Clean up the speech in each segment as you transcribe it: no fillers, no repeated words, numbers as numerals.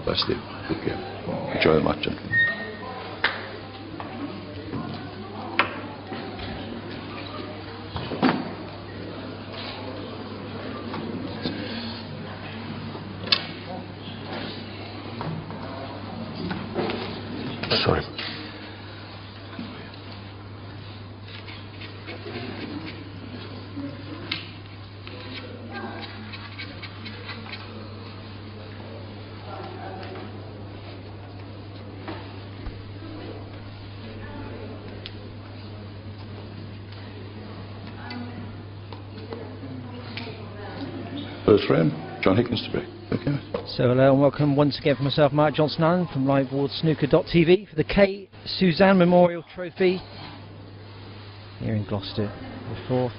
That's it. Good game. Enjoy the match, gentlemen. Sorry. First frame, John Higgins to break. Okay. So hello and welcome once again from myself, Mark Johnson, from livewardssnooker.tv for the Kay Suzanne Memorial Trophy here in Gloucester, the 4th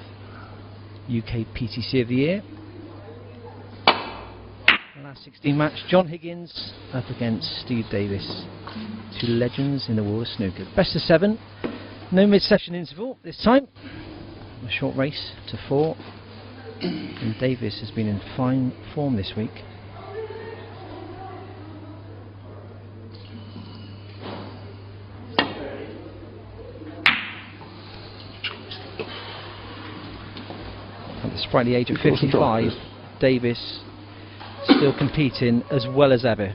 UK PTC of the year. The last 16 match, John Higgins up against Steve Davis, two legends in the world of snooker. Best of 7, no mid-session interval this time, a short race to 4, and Davis has been in fine form this week. At the sprightly age of 55, Davis still competing as well as ever.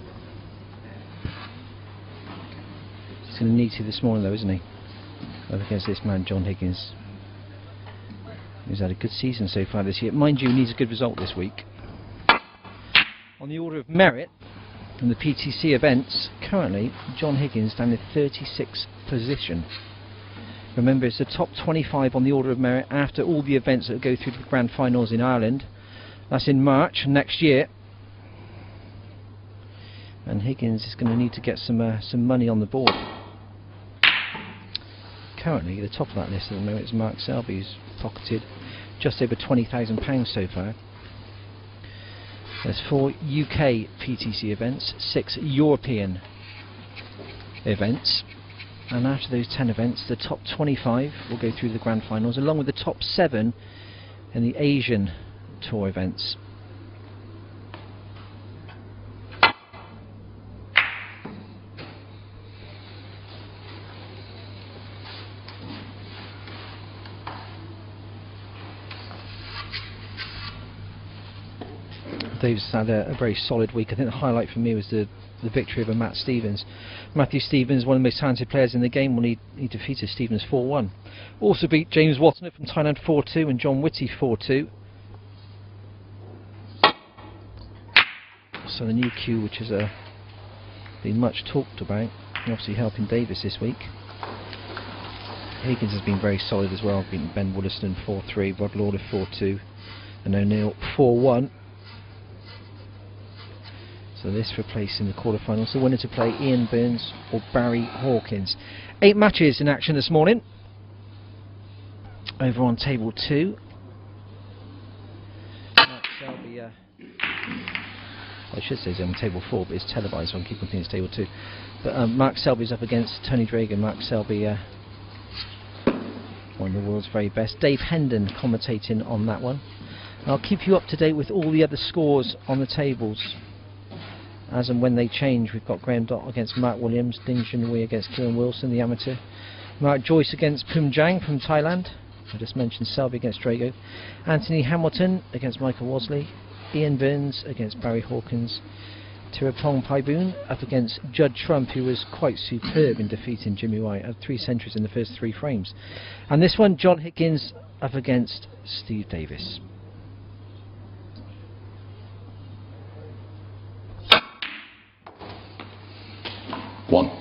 He's going to need to this morning though, isn't he? Up against this man, John Higgins. He's had a good season so far this year. Mind you, he needs a good result this week. On the order of merit from the PTC events, currently John Higgins down in 36th position. Remember, it's the top 25 on the order of merit after all the events that go through to the grand finals in Ireland. That's in March next year. And Higgins is going to need to get some money on the board. Currently, the top of that list at the moment is Mark Selby, who's pocketed just over £20,000 so far. There's 4 UK PTC events, 6 European events, and after those 10 events, the top 25 will go through the grand finals, along with the top 7 in the Asian Tour events. Davis had a very solid week. I think the highlight for me was the victory over Matt Stevens. Matthew Stevens, one of the most talented players in the game, when he defeated Stevens 4-1. Also beat James Watson from Thailand 4-2 and John Whitty 4-2. So the new cue, which has been much talked about, obviously helping Davis this week. Higgins has been very solid as well, beating Ben Wollaston 4-3, Rod Lawler 4-2 and O'Neill 4-1. So this replacing the quarterfinals. The winner to play Ian Burns or Barry Hawkins. 8 matches in action this morning. Over on table 2. Mark Selby, I should say he's on table 4, but it's televised, so I keep on thinking it's table 2. But Mark Selby's up against Tony Dragan. Mark Selby, one of the world's very best. Dave Hendon commentating on that one. And I'll keep you up to date with all the other scores on the tables as and when they change. We've got Graham Dott against Mark Williams, Ding Junhui against Kieran Wilson, the amateur, Mark Joyce against Poom Jang from Thailand, I just mentioned Selby against Drago, Anthony Hamilton against Michael Wosley, Ian Burns against Barry Hawkins, Tirapong Paiboon up against Judd Trump, who was quite superb in defeating Jimmy White, had 3 centuries in the first 3 frames. And this one, John Higgins up against Steve Davis. One.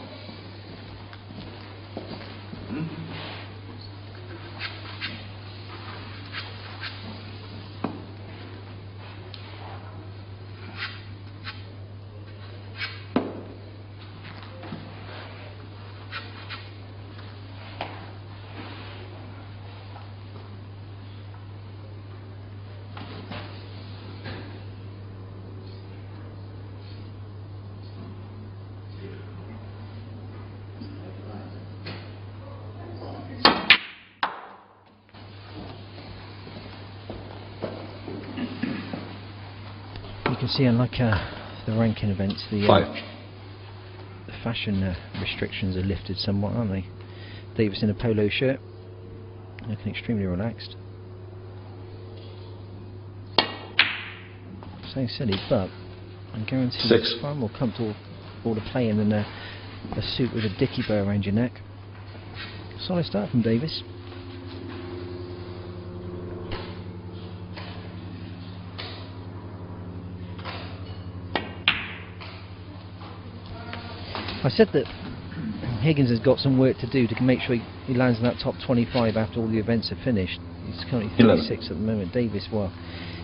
You can see, unlike the ranking events, the 5. fashion restrictions are lifted somewhat, aren't they? Davis in a polo shirt, looking extremely relaxed. Sounds silly, but I'm guaranteed 6. it's far more comfortable to play in than a suit with a dicky bow around your neck. Solid start from Davis. I said that Higgins has got some work to do to make sure he lands in that top 25 after all the events are finished. He's currently 36 at the moment. Davis, well,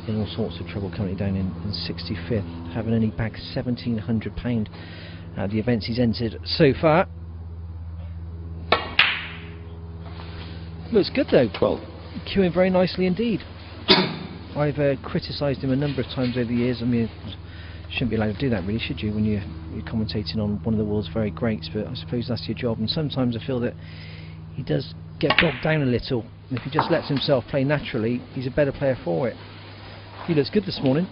in all sorts of trouble, currently down in 65th, having only bagged £1,700 at the events he's entered so far. Looks good though. 12. Queuing very nicely indeed. I've criticised him a number of times over the years. I mean, shouldn't be allowed to do that really, should you, when you're commentating on one of the world's very greats, but I suppose that's your job, and sometimes I feel that he does get bogged down a little, and if he just lets himself play naturally, he's a better player for it. He looks good this morning.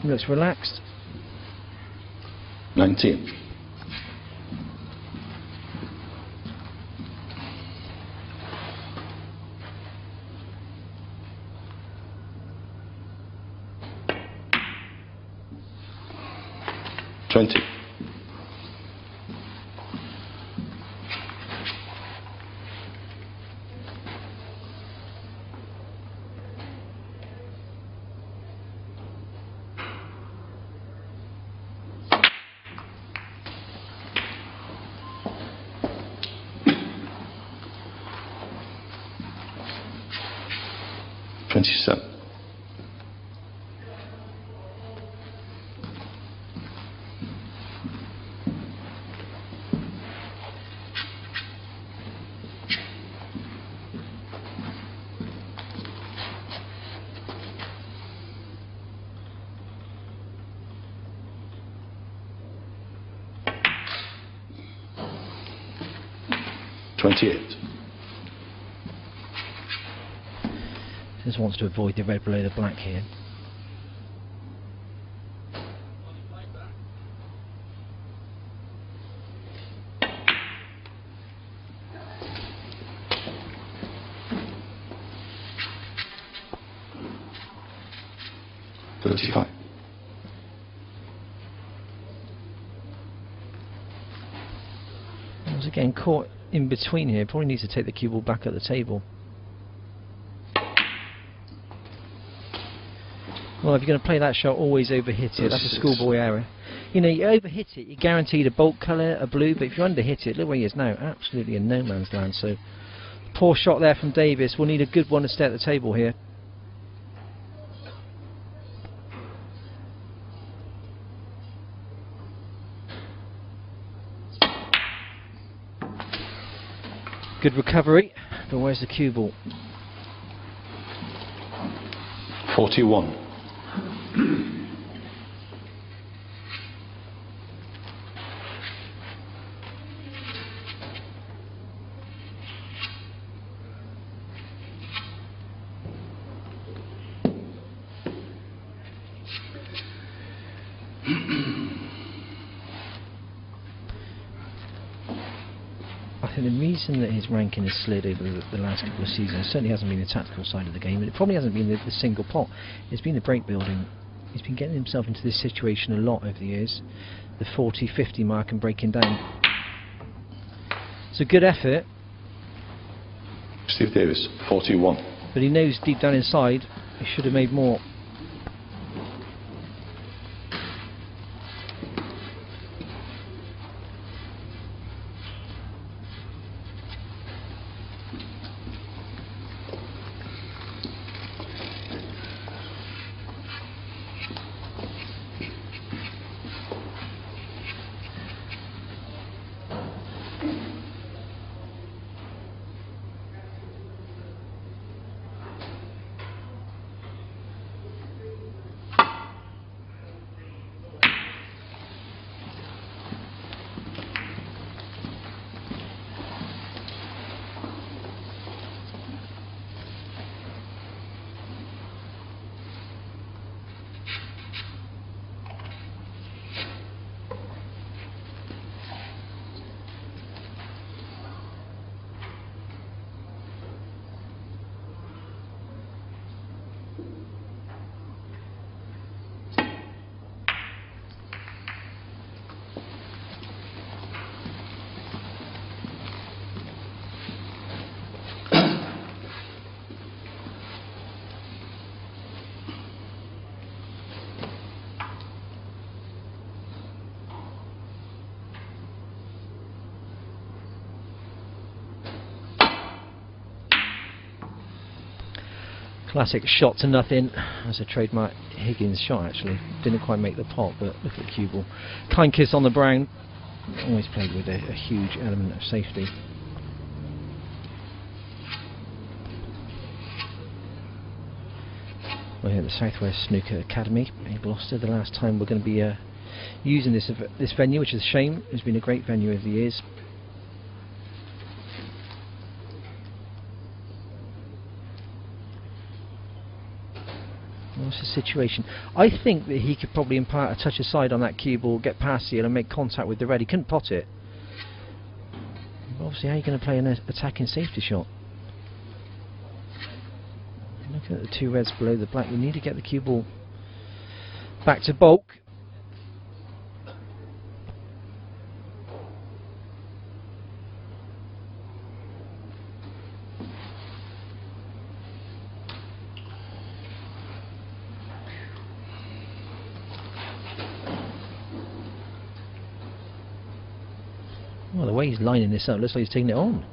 He looks relaxed. 19. $20. 27. 28. Just wants to avoid the red below the black here. $35. Once again, caught in between here. Probably needs to take the cue ball back at the table. Well, if you're going to play that shot, always overhit it. That's a schoolboy error. You know, you overhit it, you're guaranteed a bolt colour, a blue, but if you underhit it, look where he is now, absolutely in no man's land. So, poor shot there from Davis. We'll need a good one to stay at the table here. Good recovery, but where's the cue ball? 41. I think the reason that his ranking has slid over the last couple of seasons certainly hasn't been the tactical side of the game, but it probably hasn't been the single pot. It's been the break building. He's been getting himself into this situation a lot over the years, the 40-50 mark and breaking down. It's a good effort. Steve Davis, 41. But he knows deep down inside he should have made more. Classic shot to nothing. That's a trademark Higgins shot actually. Didn't quite make the pot, but look at the cue ball. Kind kiss on the brown. Always played with a huge element of safety. We're here at the South West Snooker Academy in Gloucester. The last time we're going to be using this venue, which is a shame. It's been a great venue over the years. What's the situation? I think that he could probably impart a touch aside on that cue ball, get past the and make contact with the red. He couldn't pot it. But obviously, how are you going to play an attacking safety shot? Looking at the two reds below the black, you need to get the cue ball back to bulk. Well, the way he's lining this up, looks like he's taking it on.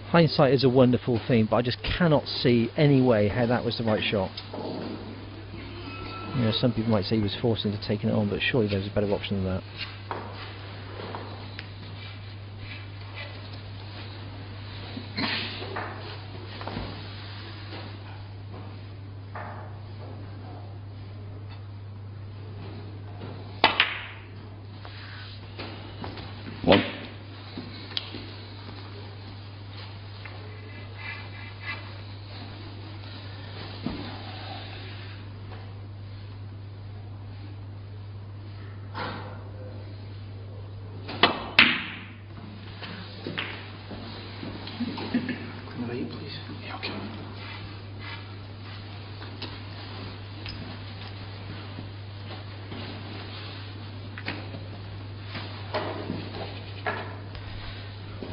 Hindsight is a wonderful thing, but I just cannot see any way how that was the right shot. You know, some people might say he was forced into taking it on, but surely there's a better option than that. One. Please. Yeah, okay.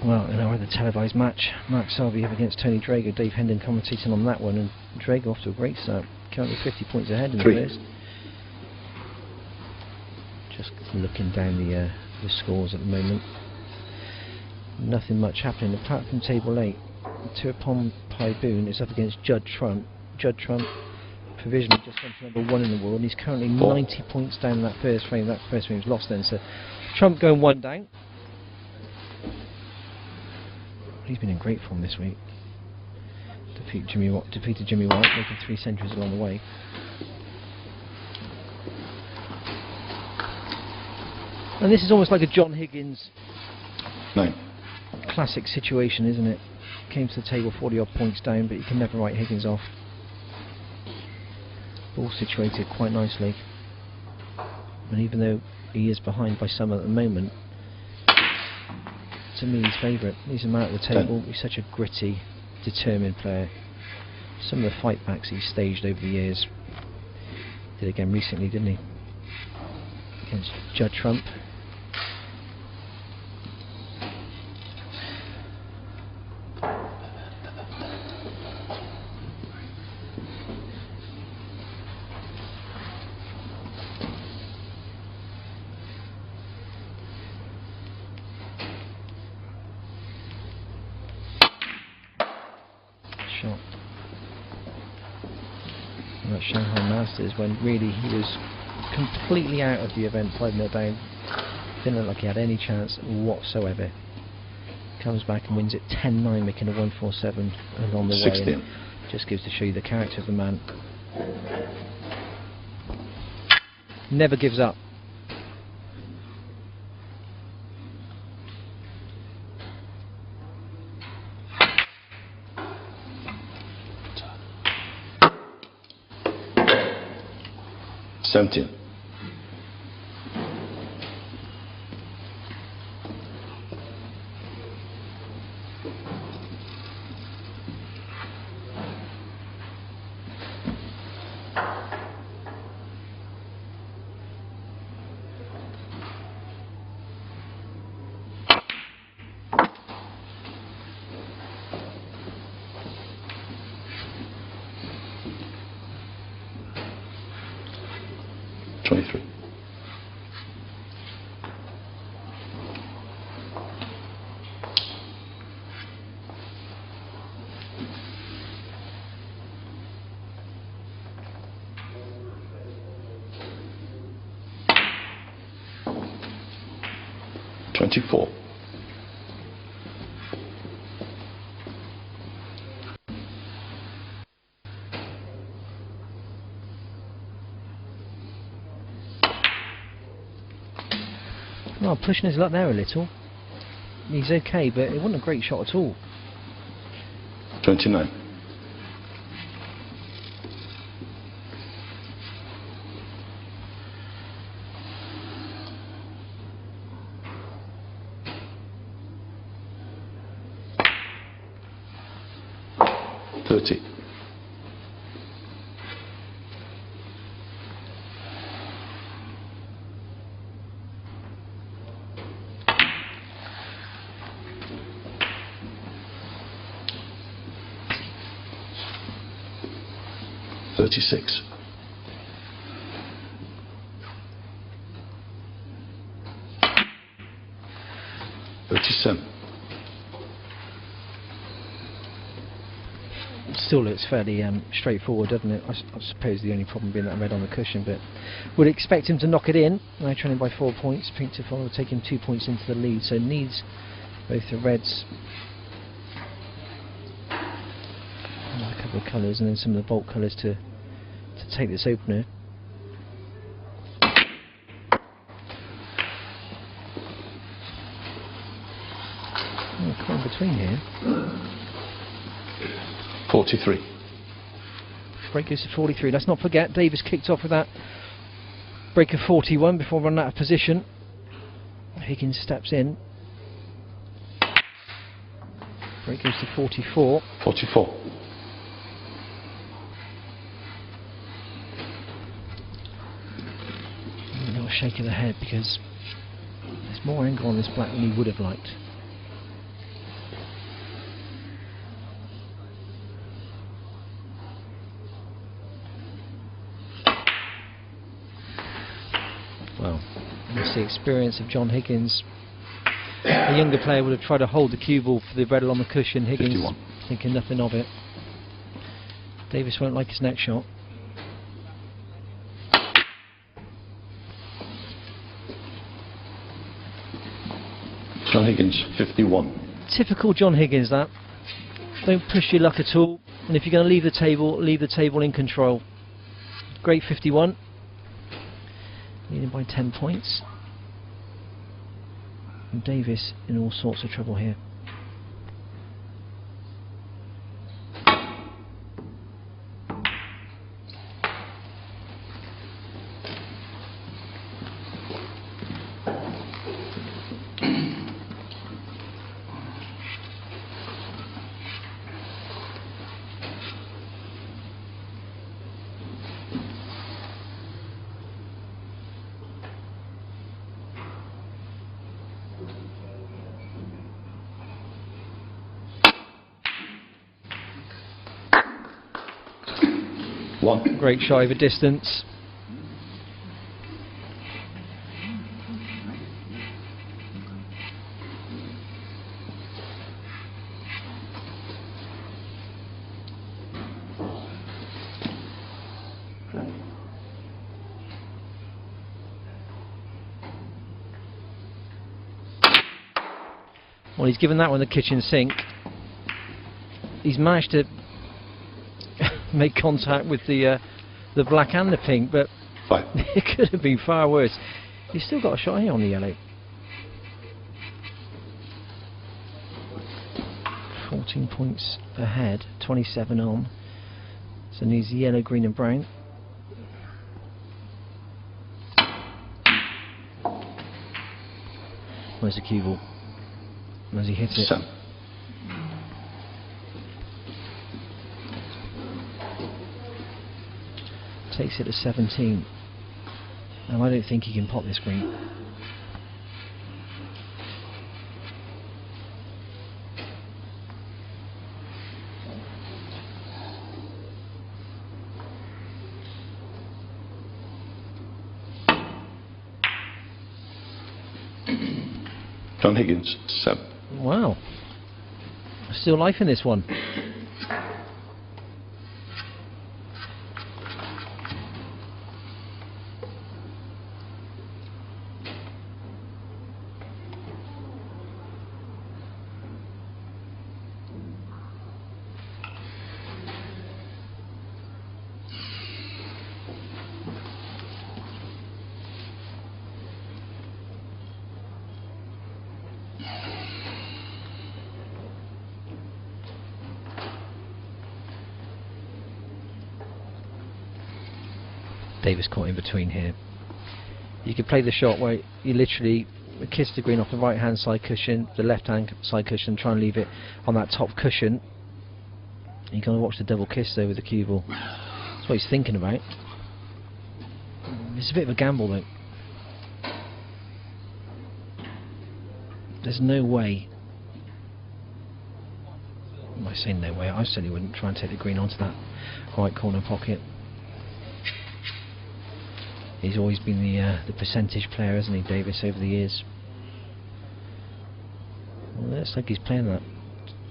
Well, in our other televised match, Mark Selby up against Tony Drago, Dave Hendon commentating on that one, and Drago off to a great start, currently 50 points ahead in the first. Just looking down the scores at the moment. Nothing much happening apart from table 8. Two upon Pai Boone is up against Judd Trump. Judd Trump provisionally just went to number 1 in the world, and he's currently 90 points down in that first frame. That first frame's lost then, so Trump going 1 down. He's been in great form this week. Defeated Jimmy White, making 3 centuries along the way. And this is almost like a John Higgins 9. classic situation, isn't it? Came to the table 40 odd points down, but you can never write Higgins off. Ball situated quite nicely. And even though he is behind by some at the moment, to me, he's favourite. He's a man at the table. He's such a gritty, determined player. Some of the fight backs he's staged over the years. Did again recently, didn't he? Against Judd Trump. Shot. And at Shanghai Masters, when really he was completely out of the event, 5-0 down, didn't look like he had any chance whatsoever. Comes back and wins it 10-9, making a 147 along the 16. way. And just gives to show you the character of the man. Never gives up. Seventeen. 24. Oh, pushing his luck there a little. He's okay, but it wasn't a great shot at all. 29. $30. $36. $37. Still looks fairly straightforward, doesn't it? I suppose the only problem being that red on the cushion, but would expect him to knock it in. Now trailing by 4 points. Pink to follow, taking 2 points into the lead, so needs both the reds, a couple of colours, and then some of the bulk colours to take this opener. Caught in between here. 43. Break goes to 43. Let's not forget, Davis kicked off with that break of 41 before running out of position. Higgins steps in. Break goes to 44. 44. A little shake of the head because there's more angle on this black than he would have liked. Well, that's the experience of John Higgins. A younger player would have tried to hold the cue ball for the red on the cushion. Higgins 51. thinking nothing of it. Davis won't like his next shot. John Higgins, 51. Typical John Higgins, that. Don't push your luck at all, and if you're going to leave the table in control. Great 51. Leading by 10 points. And Davis in all sorts of trouble here. One. Great shot over distance. Well, he's given that one the kitchen sink. He's managed to make contact with the black and the pink, but 5. it could have been far worse. He's still got a shot here on the yellow. 14 points ahead, 27 on. So needs yellow, green and brown. Where's the cue ball? As he hits it. 7. Takes it to 17. And I don't think he can pot this green. John Higgins, 7. Wow. Still life in this one. Davis caught in between here. You could play the shot where you literally kiss the green off the right hand side cushion, the left hand side cushion, try and leave it on that top cushion. You're going to watch the double kiss though with the cue ball. That's what he's thinking about. It's a bit of a gamble though. There's no way. I say no way, I certainly wouldn't try and take the green onto that right corner pocket. He's always been the percentage player, hasn't he, Davis, over the years? Well, looks like he's playing that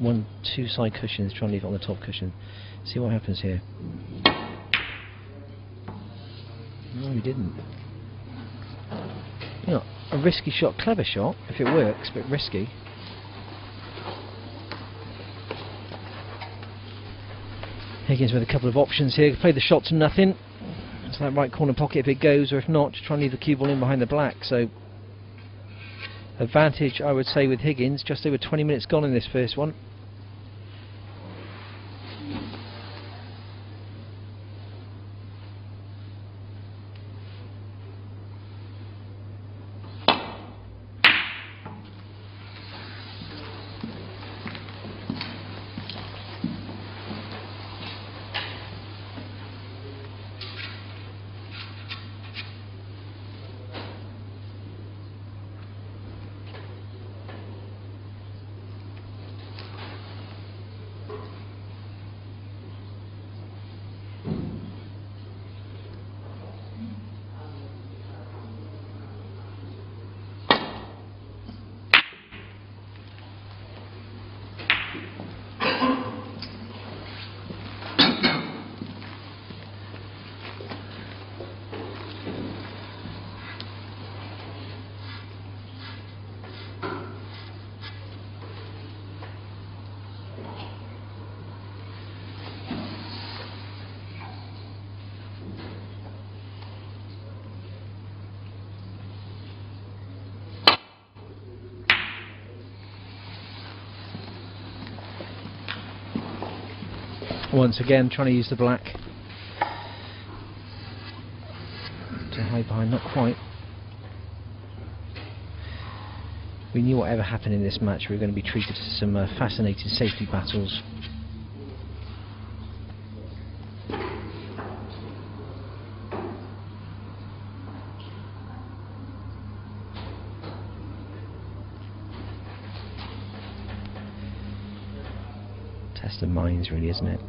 1-2 side cushions, trying to leave it on the top cushion. See what happens here. No, he didn't. You know, a risky shot, clever shot if it works, but risky. Higgins with a couple of options here. Play the shot to nothing. It's that right corner pocket if it goes, or if not, just try and leave the cue ball in behind the black. So advantage, I would say, with Higgins. Just over 20 minutes gone in this first one. Once again, trying to use the black to hide behind, not quite. We knew whatever happened in this match, we were going to be treated to some fascinating safety battles. Test of minds, really, isn't it?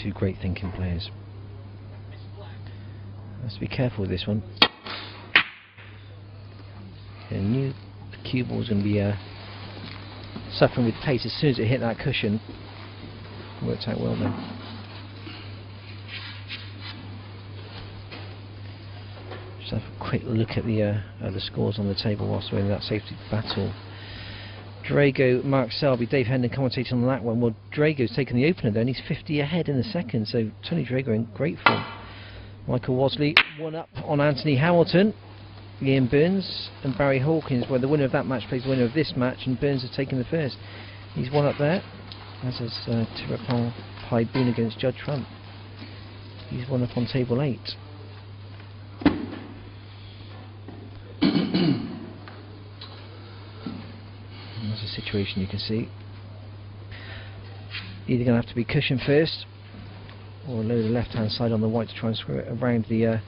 Two great thinking players. Has to be careful with this one. I knew the cue ball was going to be suffering with pace as soon as it hit that cushion. Worked out well then. Just have a quick look at the scores on the table whilst we're in that safety battle. Drago, Mark Selby, Dave Hendon commentating on that one. Well, Drago's taken the opener then, he's 50 ahead in the second, so Tony Drago in great form. Michael Wasley, one up on Anthony Hamilton. Ian Burns and Barry Hawkins, where the winner of that match plays the winner of this match, and Burns has taken the first. He's one up there, as has Tirapong Pai Boon against Judd Trump. He's one up on table 8. That's a situation you can see. Either going to have to be cushion first, or load the left hand side on the white to try and square it around the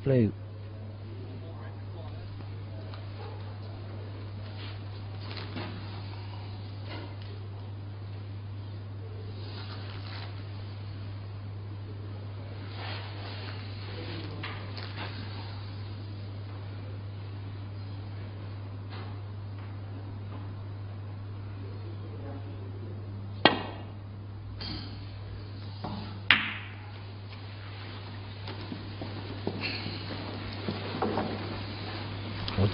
blue.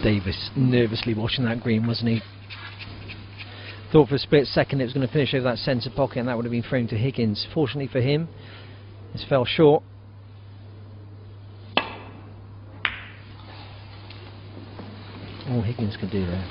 Davis nervously watching that green, wasn't he? Thought for a split second it was going to finish over that centre pocket and that would have been thrown to Higgins. Fortunately for him, this fell short. All Higgins could do there.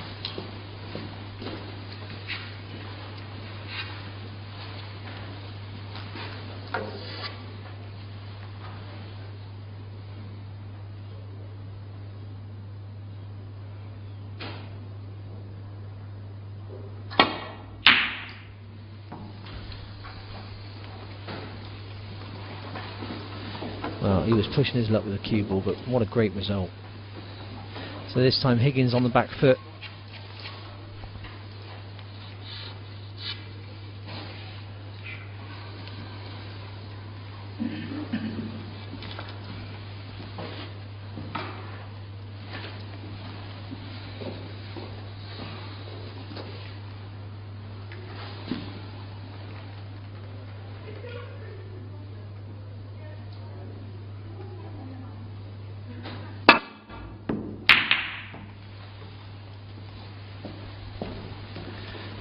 Well, he was pushing his luck with a cue ball, but what a great result. So this time Higgins on the back foot.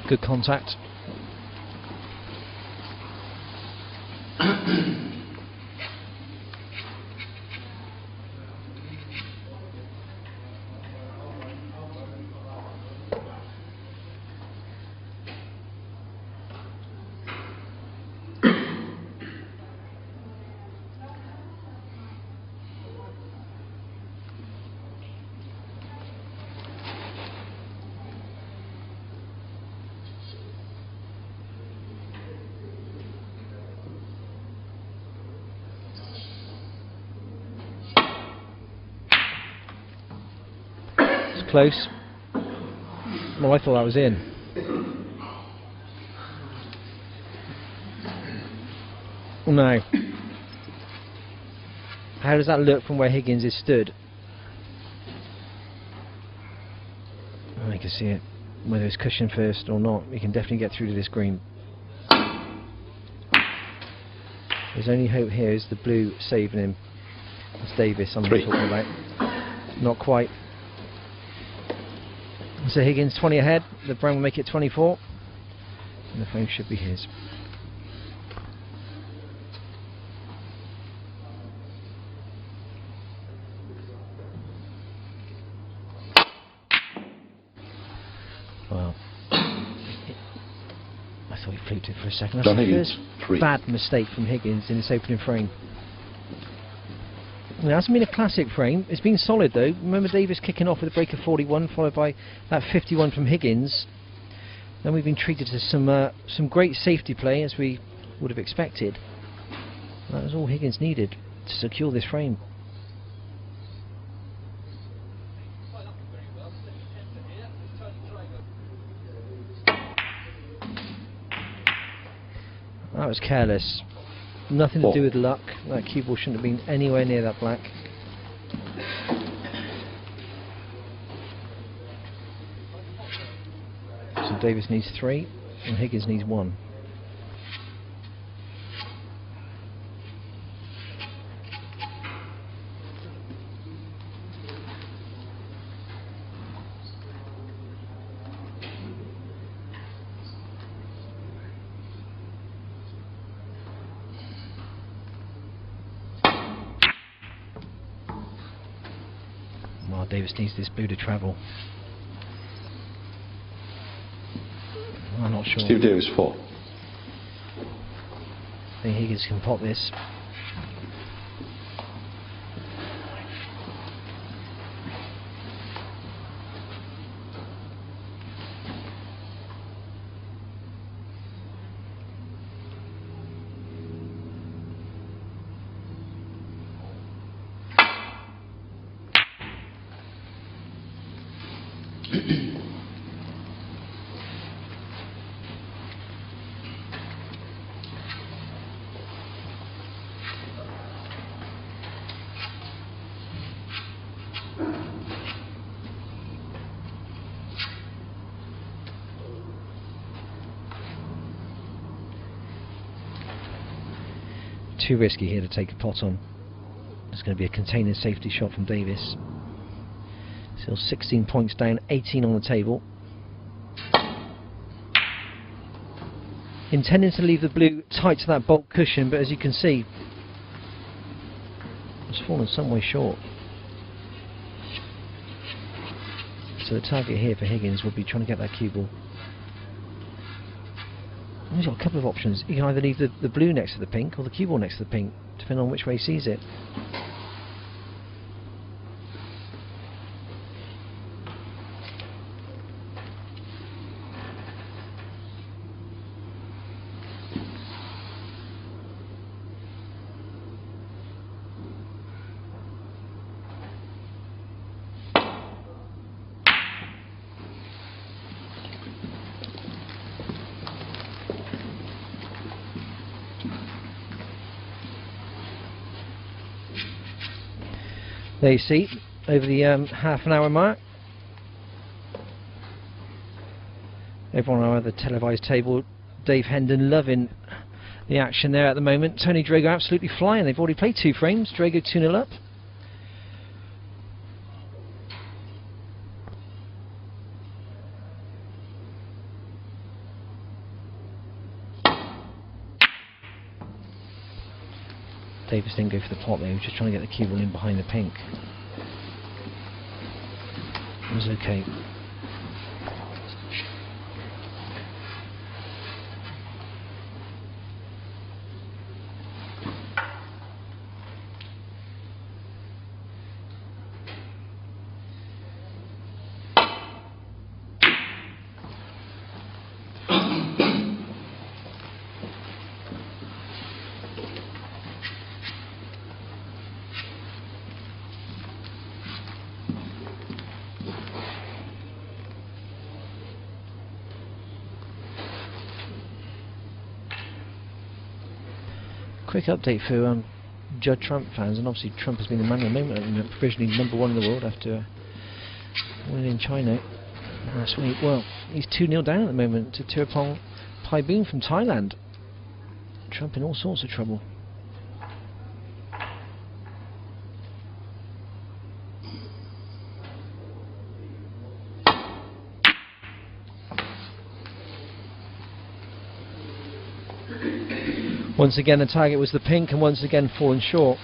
Good contact. Close. Well, I thought that was in. No. How does that look from where Higgins is stood? I can see it. Whether it's cushioned first or not, he can definitely get through to this green. His only hope here is the blue saving him. That's Davis I'm talking about. Not quite. So Higgins 20 ahead, the brown will make it 24, and the frame should be his. Wow. I thought he fluked it for a second. That's the first bad mistake from Higgins in this opening frame. It hasn't been a classic frame. It's been solid though. Remember Davis kicking off with a break of 41, followed by that 51 from Higgins. Then we've been treated to some great safety play, as we would have expected. That was all Higgins needed to secure this frame. That was careless. Nothing to do with luck. That cue ball shouldn't have been anywhere near that black. So Davis needs 3 and Higgins needs 1. Well, Davis needs this blue to travel. I'm not sure. Steve Davis 4. I think Higgins can pot this. Too risky here to take a pot on. It's going to be a containing safety shot from Davis. Still 16 points down, 18 on the table. Intending to leave the blue tight to that bulk cushion, but as you can see, it's fallen some way short. So the target here for Higgins will be trying to get that cue ball. He's got a couple of options. He can either leave the blue next to the pink or the cue ball next to the pink, depending on which way he sees it. There you see, over the half an hour mark. Over on our other televised table, Dave Hendon loving the action there at the moment. Tony Drago absolutely flying. They've already played 2 frames. Drago 2-0 up. Davis didn't go for the pot there. He was just trying to get the cue ball in behind the pink. It was okay. Quick update for Judd Trump fans, and obviously Trump has been the man of the moment and provisionally #1 in the world after winning in China last week. Well, he's 2-0 down at the moment to Tirapong Paiboon from Thailand. Trump in all sorts of trouble. Once again the target was the pink, and once again falling short.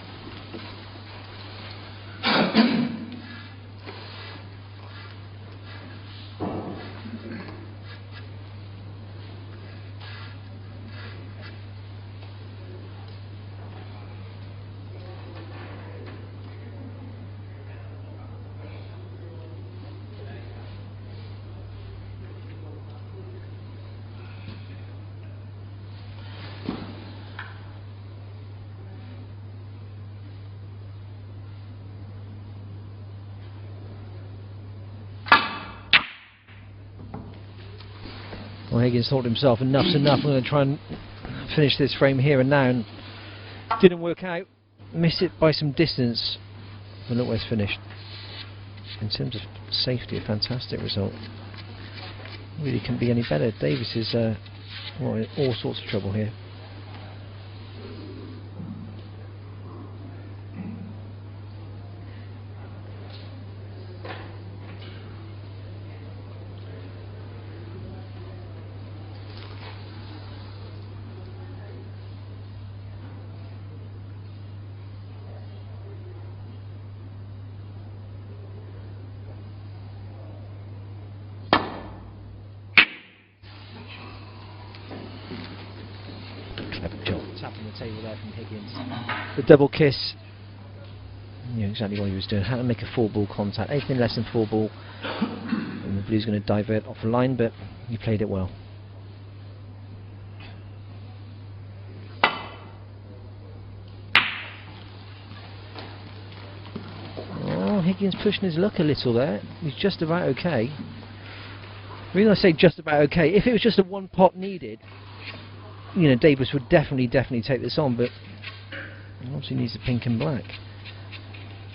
Well, Higgins thought to himself, enough's enough, I'm going to try and finish this frame here and now, and didn't work out. Missed it by some distance, but look where it's finished. In terms of safety, a fantastic result. Really couldn't be any better. Davis is well, in all sorts of trouble here. Tapping the table there from Higgins. The double kiss. You knew exactly what he was doing. How to make a 4-ball contact. Anything less than 4-ball, and the blue's going to divert off the line, but he played it well. Oh, Higgins pushing his luck a little there. He's just about okay. The reason I say just about okay, if it was just a 1 pot needed, you know, Davis would definitely take this on, but he obviously needs the pink and black.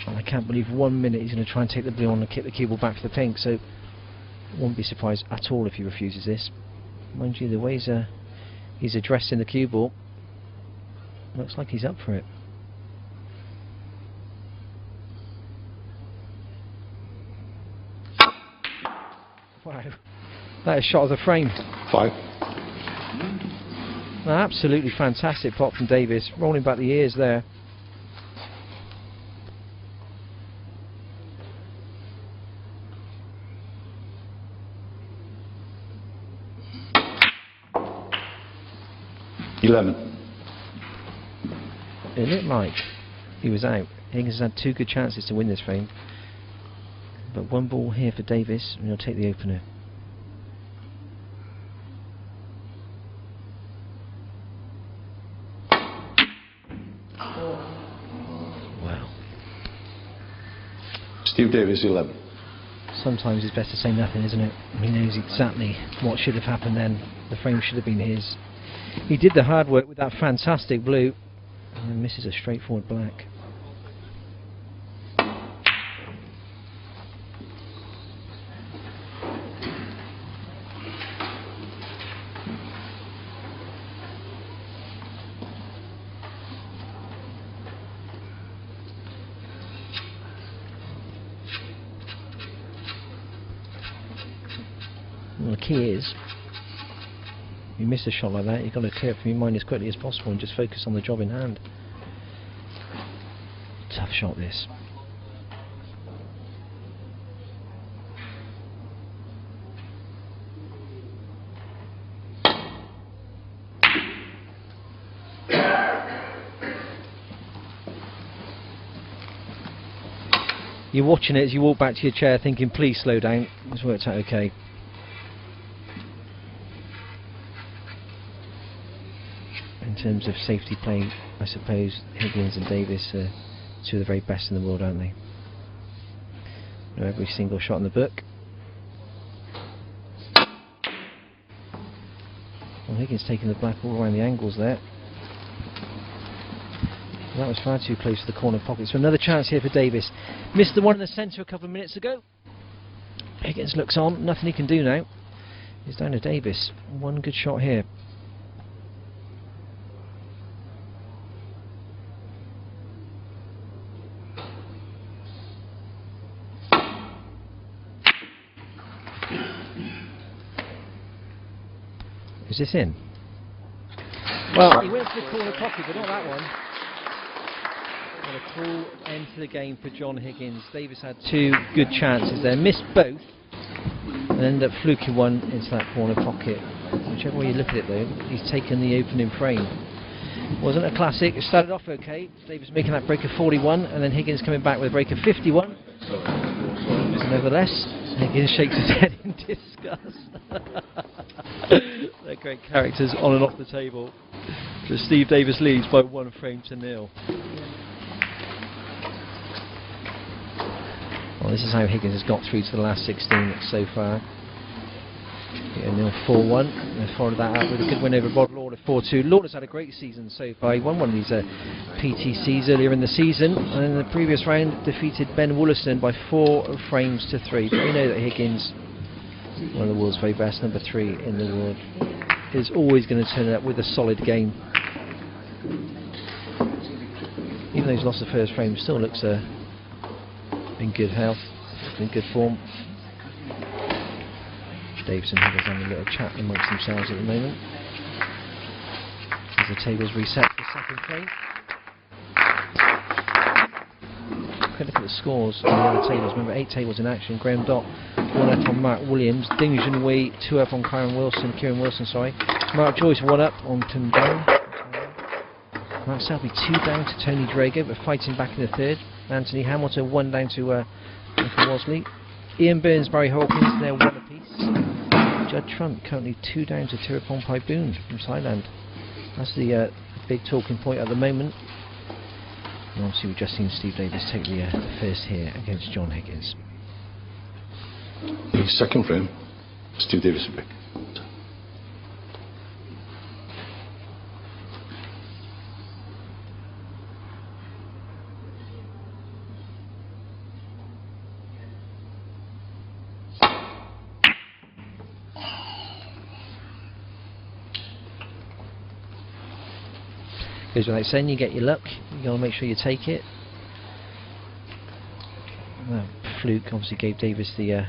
And I can't believe 1 minute he's going to try and take the blue on and kick the cue ball back to the pink, so won't be surprised at all if he refuses this. Mind you, the way he's addressing the cue ball, looks like he's up for it. Wow, that is shot of the frame. 5. An absolutely fantastic pot from Davis, rolling back the ears there. It looked like he was out. Higgins has had 2 good chances to win this frame, but 1 ball here for Davis, and he'll take the opener. Steve Davis, 11. Sometimes it's best to say nothing, isn't it? He knows exactly what should have happened then. The frame should have been his. He did the hard work with that fantastic blue, and then misses a straightforward black. Well, the key is, you miss a shot like that, you've got to clear it from your mind as quickly as possible and just focus on the job in hand. Tough shot this. You're watching it as you walk back to your chair thinking, please slow down. It's worked out okay. In terms of safety play, I suppose Higgins and Davis are two of the very best in the world, aren't they? Know every single shot in the book. Well, Higgins taking the black all around the angles there. That was far too close to the corner pocket. So another chance here for Davis. Missed the one in the centre a couple of minutes ago. Higgins looks on. Nothing he can do now. He's down to Davis. One good shot here. Is this in? Well, he went for the corner pocket, but not that one. And a full end to the game for John Higgins. Davis had two good chances there, missed both, and ended up fluking one into that corner pocket. Whichever way you look at it though, he's taken the opening frame. Wasn't a classic, it started off okay. Davis making that break of 41, and then Higgins coming back with a break of 51. Nevertheless, Higgins shakes his head in disgust. They're great characters on and off the table. So Steve Davis leads by 1 frame to 0. Well, this is how Higgins has got through to the last 16 so far. 4-1. They followed that up with a good win over Rod Lawler 4-2. Lawler's had a great season so far. He won one of these PTCs earlier in the season, and in the previous round defeated Ben Wollaston by 4 frames to 3. But we know that Higgins, one of the world's very best, number 3 in the world, is always going to turn up with a solid game. Even though he's lost the first frame, still looks in good health, in good form. Davis and Higgins having a little chat amongst themselves at the moment as the tables reset for the second frame. Quick look at the scores on the other tables. Remember, 8 tables in action. Graham Dott 1 up on Mark Williams, Ding Junhui 2 up on Kieran Wilson. Mark Joyce 1 up on Tim Down. Mark Selby 2 down to Tony Drago, but fighting back in the third. Anthony Hamilton 1 down to Michael Wosley. Ian Burns, Barry Hawkins, they're 1 apiece. Judd Trump currently 2 down to Tirapong Boon from Thailand. That's the big talking point at the moment. And obviously we've just seen Steve Davis take the first here against John Higgins. The second frame, Steve Davis a break. Goes without saying, you get your luck, you got to make sure you take it. Well, fluke obviously gave Davis the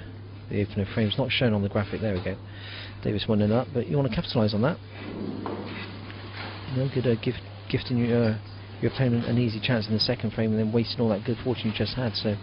opening frame. It's not shown on the graphic, there we go. Davis 1 up, but you want to capitalise on that. No good gifting your opponent an easy chance in the second frame and then wasting all that good fortune you just had. So.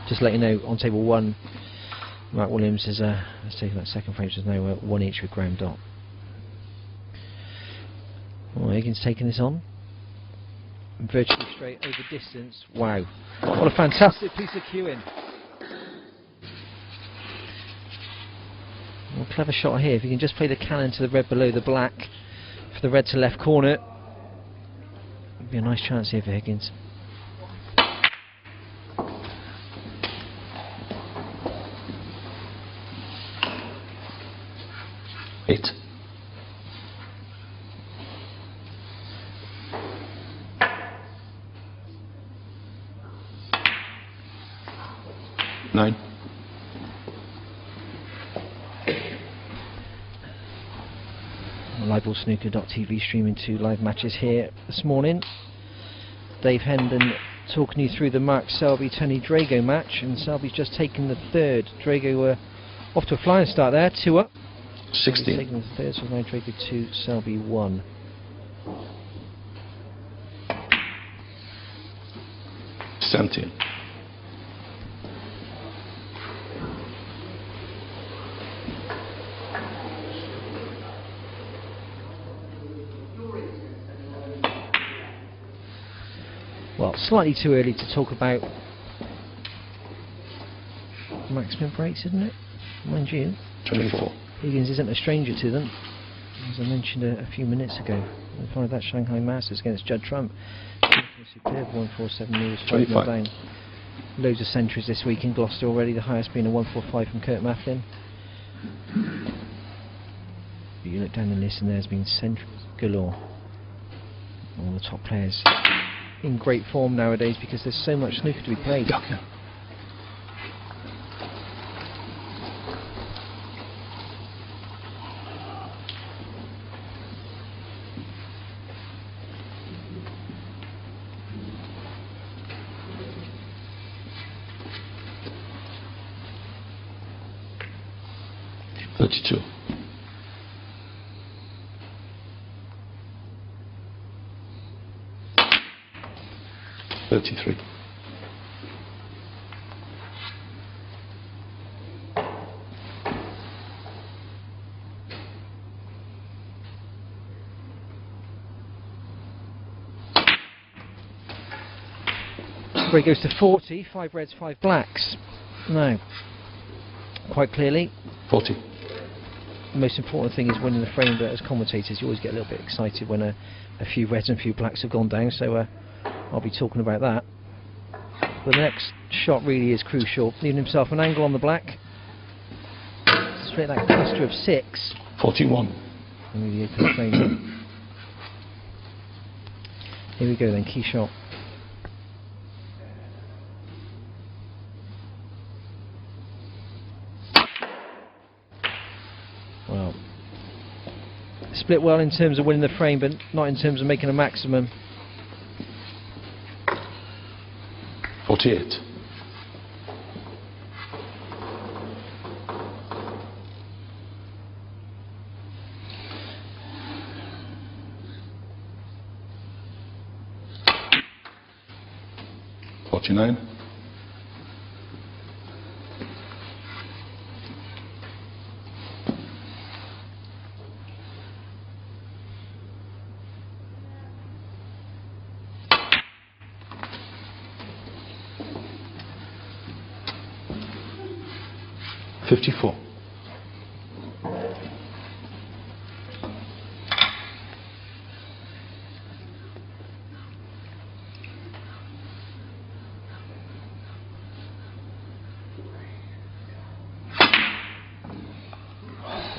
Just let you know, on table 1, Matt Williams is let's take that second frame, so there's now 1 each with Graham Dott. Oh, Higgins taking this on. Virtually straight over distance. Wow. What a fantastic piece of cueing. Well, clever shot here. If you can just play the cannon to the red below the black for the red to left corner, it'd be a nice chance here for Higgins. Eight. Nine. LiveBallSnooker.tv streaming 2 live matches here this morning. Dave Hendon talking you through the Mark Selby Tony Drago match, and Selby's just taken the third. Drago off to a flying start there, 2 up. 16. Taking the third, so now Drago 2, Selby 1. Seventeen. Well, slightly too early to talk about maximum breaks, isn't it? Mind you, 24. Higgins isn't a stranger to them, as I mentioned a few minutes ago. We followed that Shanghai Masters against Judd Trump. Superb 147 moves, 5 25. down. Loads of centuries this week in Gloucester already, the highest being a 145 from Kurt Mafflin. But you look down the list and there's been centuries galore. All the top players in great form nowadays because there's so much snooker to be played. Yeah. 32. 33. 3 goes to 40, 5 reds, 5 blacks. Now, quite clearly, 40. the most important thing is winning the frame, but as commentators you always get a little bit excited when a few reds and a few blacks have gone down, so I'll be talking about that. But the next shot really is crucial. Leaving himself an angle on the black. Straight that cluster of 6. 41. And really open the frame up. Here we go then, key shot. Well, split well in terms of winning the frame, but not in terms of making a maximum. 48. 49. 54.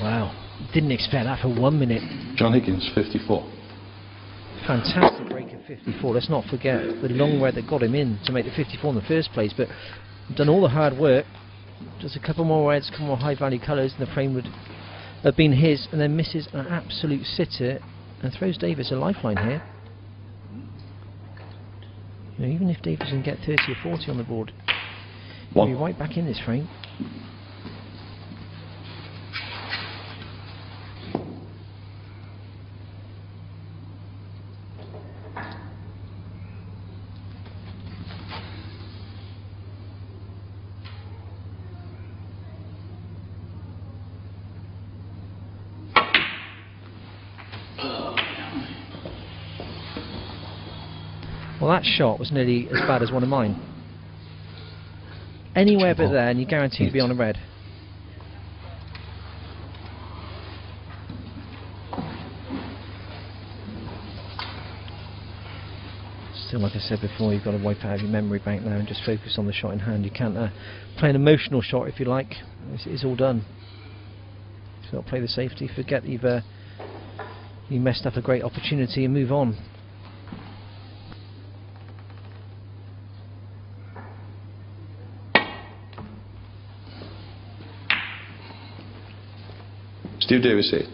Wow, didn't expect that for 1 minute. John Higgins, 54. Fantastic break of 54. Let's not forget the long red that got him in to make the 54 in the first place, but done all the hard work. Just a couple more reds, a couple more high value colours, and the frame would have been his, and then misses an absolute sitter and throws Davis a lifeline here. You know, even if Davis can get 30 or 40 on the board, he'll be right back in this frame. Well, that shot was nearly as bad as one of mine. Anywhere but there, and you're guaranteed to be on a red. Still, like I said before, you've got to wipe out your memory bank now and just focus on the shot in hand. You can't play an emotional shot if you like. It's all done. So not play the safety. Forget that you messed up a great opportunity and move on. Steve Davis 8.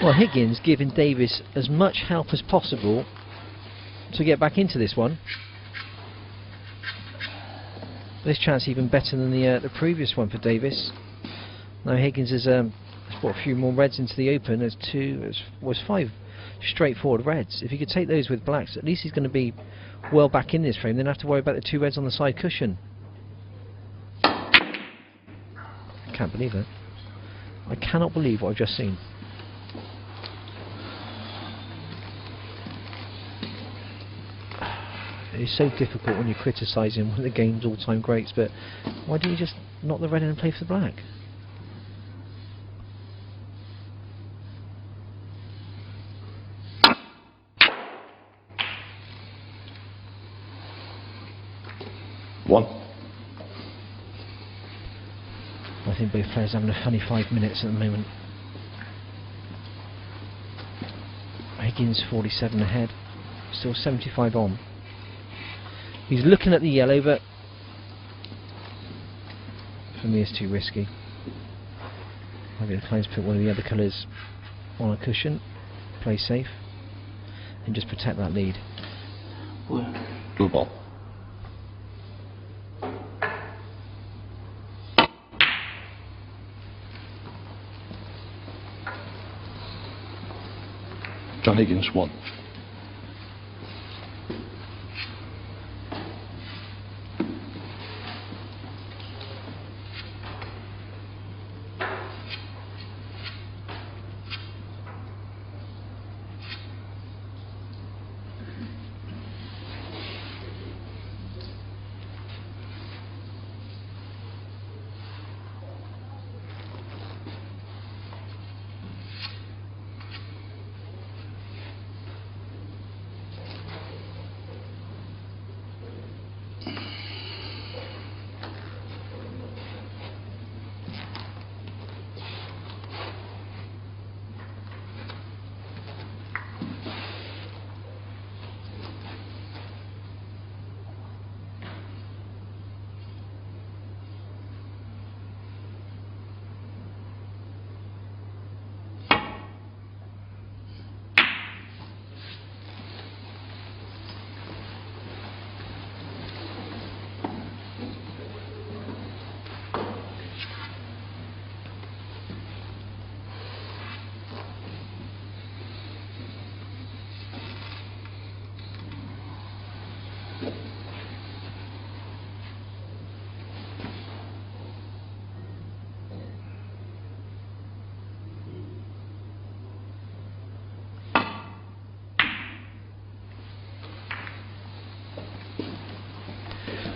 Well, Higgins giving Davis as much help as possible to get back into this one. This chance even better than the previous one for Davis. Now Higgins has brought a few more reds into the open. There's was 5 straightforward reds. If he could take those with blacks, at least he's going to be well back in this frame. Then have to worry about the 2 reds on the side cushion. I can't believe it. I cannot believe what I've just seen. It's so difficult when you're criticising one of the game's all-time greats, but why don't you just knock the red in and play for the black? One. I think both players are having a funny 5 minutes at the moment. Higgins 47 ahead, still 75 on. He's looking at the yellow, but for me it's too risky. I'll be inclined to put one of the other colours on a cushion, play safe, and just protect that lead. Blue ball. John Higgins 1.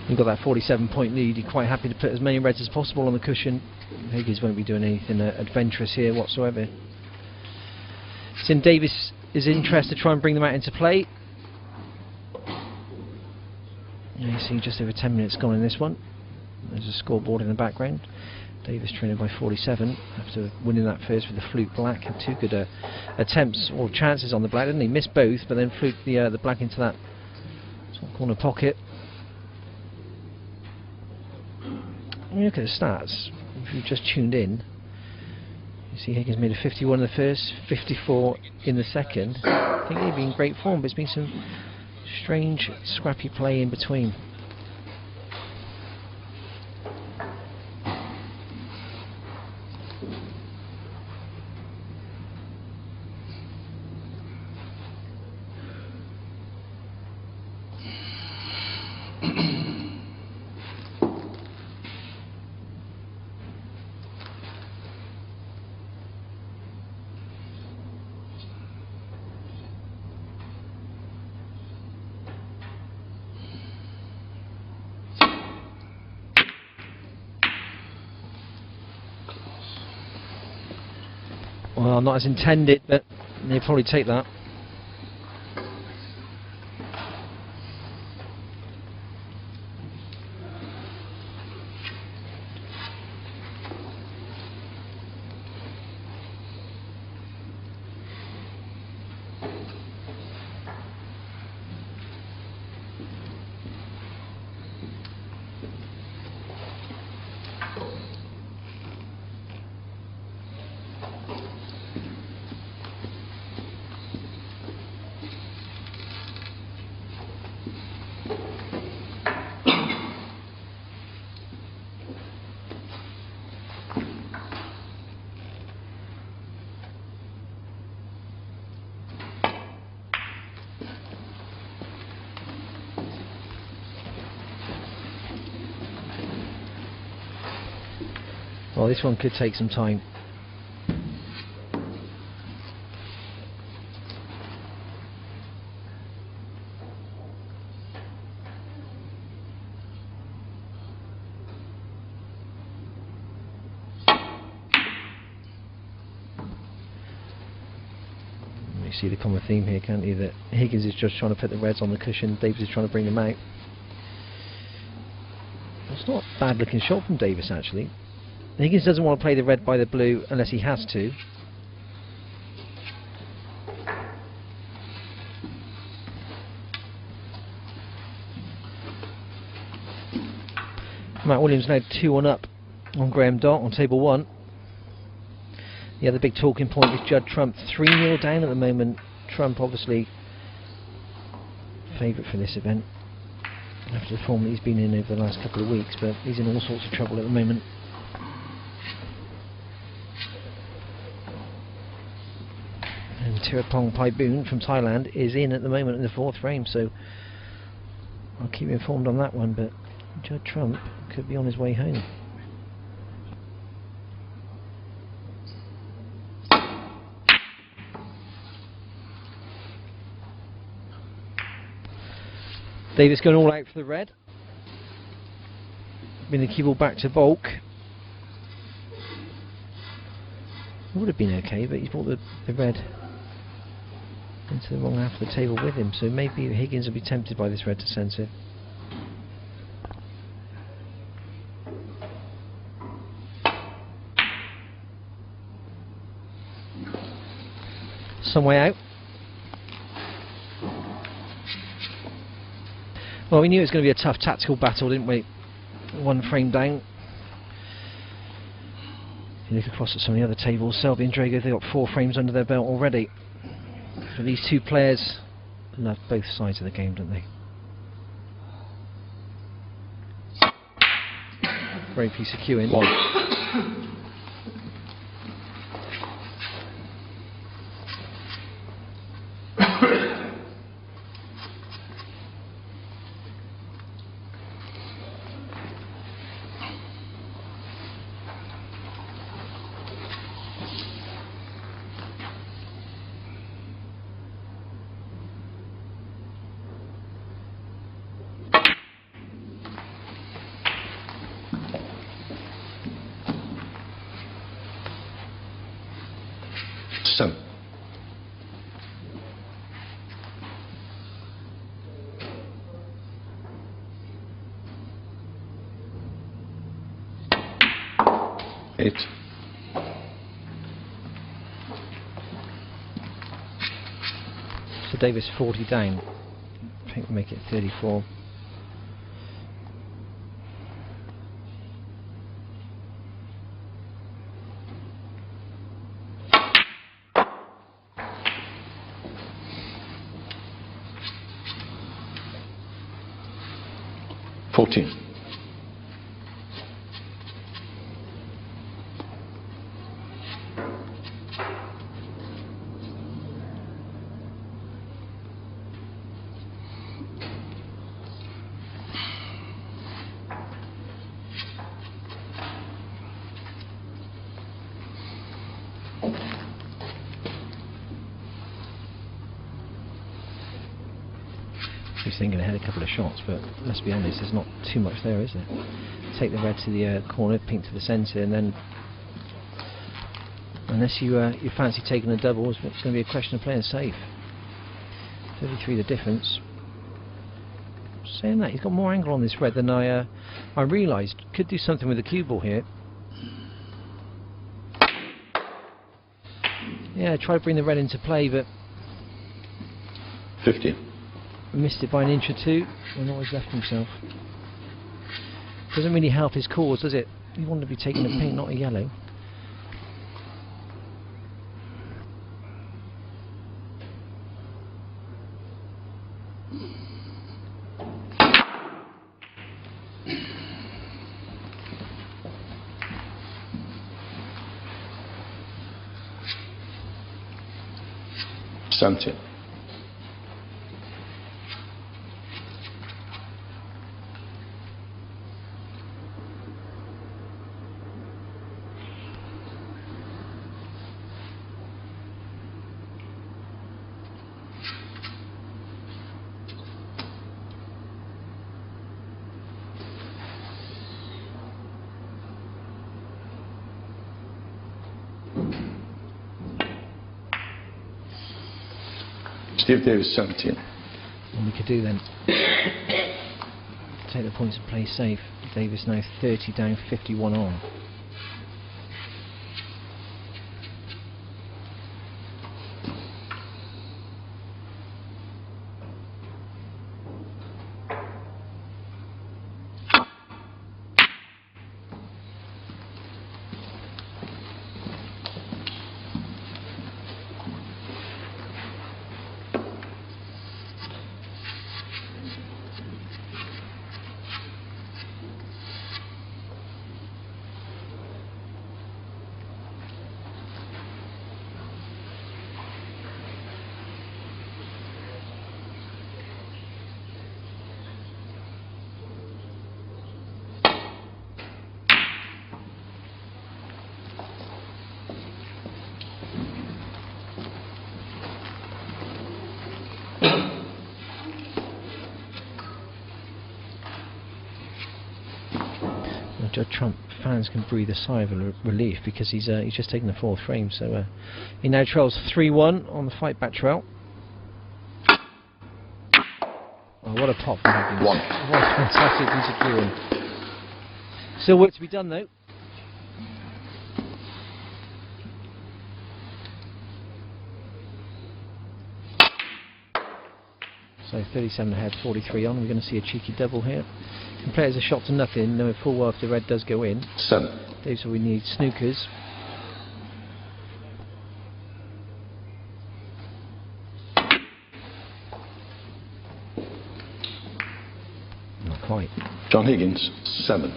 You've got that 47-point lead. You're quite happy to put as many reds as possible on the cushion. Higgins won't be doing anything adventurous here whatsoever. It's in Davis' interest to try and bring them out into play. You see just over 10 minutes gone in this one. There's a scoreboard in the background. Davis trailing by 47 after winning that first with the fluke black. Had 2 good attempts or chances on the black, didn't he? Missed both, but then fluked the black into that corner pocket. When you look at the stats, if you've just tuned in, you see Higgins made a 51 in the first, 54 in the second. I think they've been in great form, but it's been some strange, scrappy play in between. Well, not as intended, but they'll probably take that. Well, this one could take some time. You see the common theme here, can't you? That Higgins is just trying to put the reds on the cushion, Davis is trying to bring them out. It's not a bad looking shot from Davis, actually. Higgins doesn't want to play the red by the blue unless he has to. Matt Williams now 2-1 up on Graham Dott on table 1. The other big talking point is Judd Trump, 3-0 down at the moment. Trump obviously favourite for this event after the form that he's been in over the last couple of weeks, but he's in all sorts of trouble at the moment. And Tirapong Paiboon from Thailand is in at the moment in the 4th frame, so I'll keep you informed on that one, but Judd Trump could be on his way home. Davis going all out for the red. Bring the cue ball back to Volk. Would have been okay, but he's brought the red into the wrong half of the table with him, so maybe Higgins will be tempted by this red to sense it. Some way out. Well, we knew it was going to be a tough tactical battle, didn't we? 1 frame down. If you look across at some of the other tables, Selby and Drago, they've got 4 frames under their belt already. But these two players love both sides of the game, don't they? Great piece of cueing. 1. So, it. So Davis 40 down. I think we'll make it 34. He's thinking ahead a couple of shots, but let's be honest, there's not too much there, is there? Take the red to the corner, pink to the centre, and then Unless you fancy taking a double, it's going to be a question of playing safe. 33 the difference. Saying that, he's got more angle on this red than I realised. Could do something with the cue ball here. Yeah, try to bring the red into play, but 50. missed it by an inch or two, and always left himself. Doesn't really help his cause, does it? You want to be taking a pink, not a yellow. Seventeen. Steve Davis, 17. And we could do then. Take the points and play safe. Davis now 30 down, 51 on. Judge Trump fans can breathe a sigh of relief because he's just taken the fourth frame, so he now trails 3-1 on the fight back trail. Oh, what a pop from Higgins. One. What a fantastic piece of cueing. Still work to be done though. So 37 ahead, 43 on. We're going to see a cheeky double here. Can play as a shot to nothing, knowing full well if the red does go in. 7. These are we need snookers. Not quite. John Higgins, 7.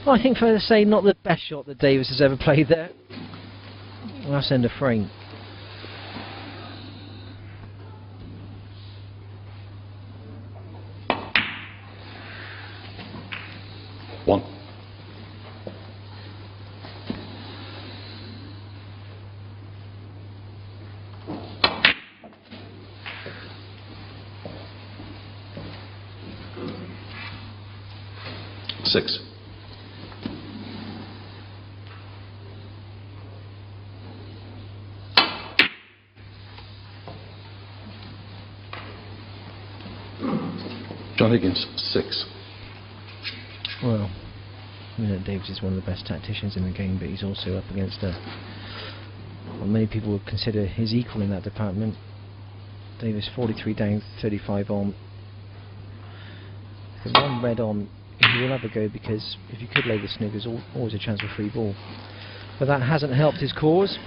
Well, I think fair to say not the best shot that Davis has ever played there. Last end of frame. One. Six. John Higgins, 6. Well, I mean, Davis is one of the best tacticians in the game, but he's also up against what many people would consider his equal in that department. Davis 43 down, 35 on. The one red on, he will have a go because if you could lay the snooker, there's always a chance of a free ball. But that hasn't helped his cause.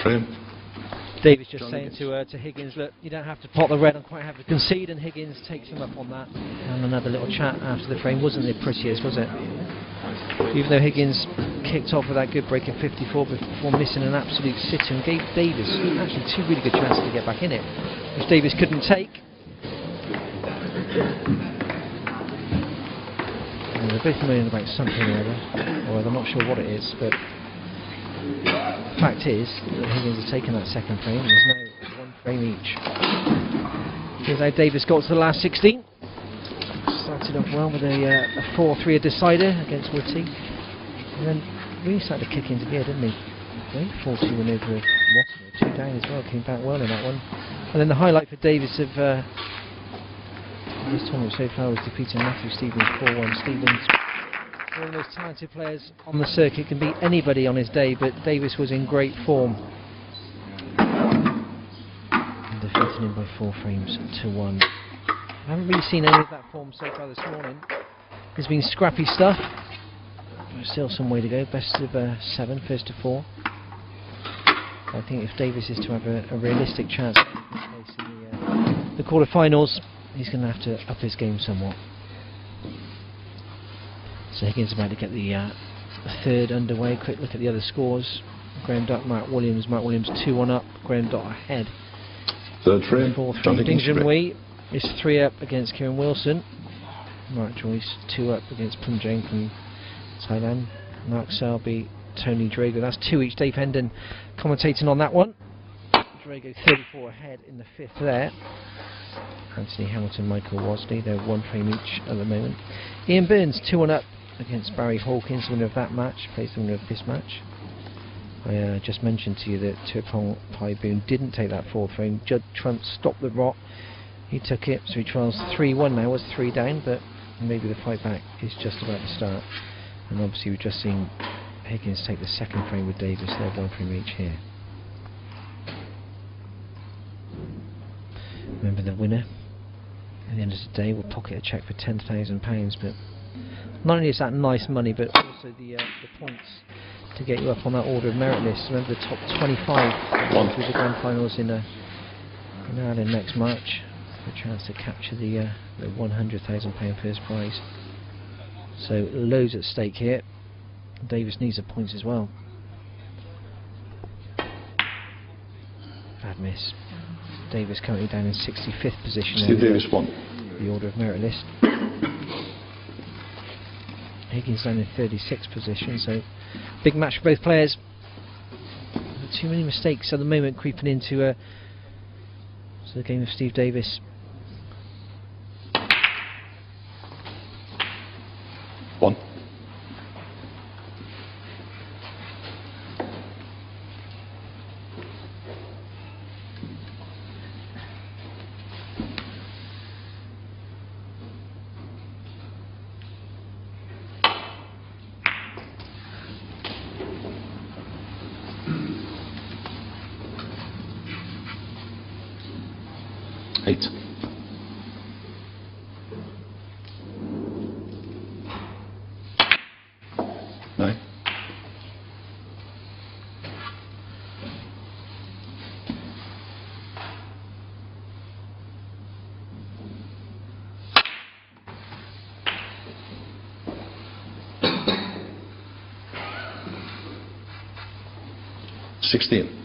Frame. Davis just John saying Higgins. to Higgins, look, you don't have to pot the red, I'm quite happy to concede, and Higgins takes him up on that. And another little chat after the frame. Wasn't the prettiest, was it? Even though Higgins kicked off with that good break of 54 before missing an absolute sitter, and gave Davis actually two really good chances to get back in it, which Davis couldn't take. And they're both moaning about something or other, or I'm not sure what it is, but the fact is that Higgins has taken that second frame. There's now one frame each. Here's how Davis got to the last 16. Started off well with a 4-3 decider against Woodsie, and then really started to kick into gear, didn't he? 4-2 win over Watford, 2 down as well, came back well in that one. And then the highlight for Davis of this tournament so far was defeating Matthew Stevens 4-1. Stevens, one of the most talented players on the circuit, can beat anybody on his day, but Davis was in great form. And defeating him by 4 frames to 1. I haven't really seen any of that form so far this morning. There's been scrappy stuff. There's still some way to go. Best of 7, first to 4. I think if Davis is to have a realistic chance of placing the quarter-finals, he's going to have to up his game somewhat. So Higgins about to get the third underway. Quick look at the other scores. Graham Dutt, Mark Williams. Mark Williams 2-1 up. Graham Dutt ahead. Third frame. Fourth John frame. Higgins Ding to Junhui is 3 up against Kieran Wilson. Mark Joyce 2 up against Punjang from Thailand. Mark Selby, Tony Drago. That's 2 each. Dave Hendon commentating on that one. Drago 34 ahead in the 5th there. Anthony Hamilton, Michael Wosley, they're 1 frame each at the moment. Ian Burns 2-1 up against Barry Hawkins, winner of that match, plays the winner of this match. I just mentioned to you that Turpong Pai Boon didn't take that 4th frame. Judd Trump stopped the rot. He took it, so he trials 3-1 now, was 3 down, but maybe the fight back is just about to start. And obviously we've just seen Higgins take the 2nd frame with Davis, they're 1 frame each here. Remember, the winner at the end of the day will pocket a cheque for £10,000, but not only is that nice money, but also the points to get you up on that order of merit list. Remember, the top 25 through the grand finals in Ireland next March, for a chance to capture the £100,000 first prize. So loads at stake here. Davis needs the points as well. Bad miss. Davis currently down in 65th position. Steve Davis 1. The order of merit list. Higgins down in 36th position, so big match for both players. Too many mistakes at the moment creeping into the game of Steve Davis. One. Eight. Nine. Sixteen.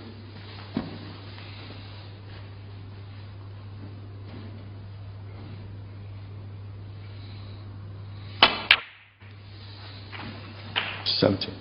17.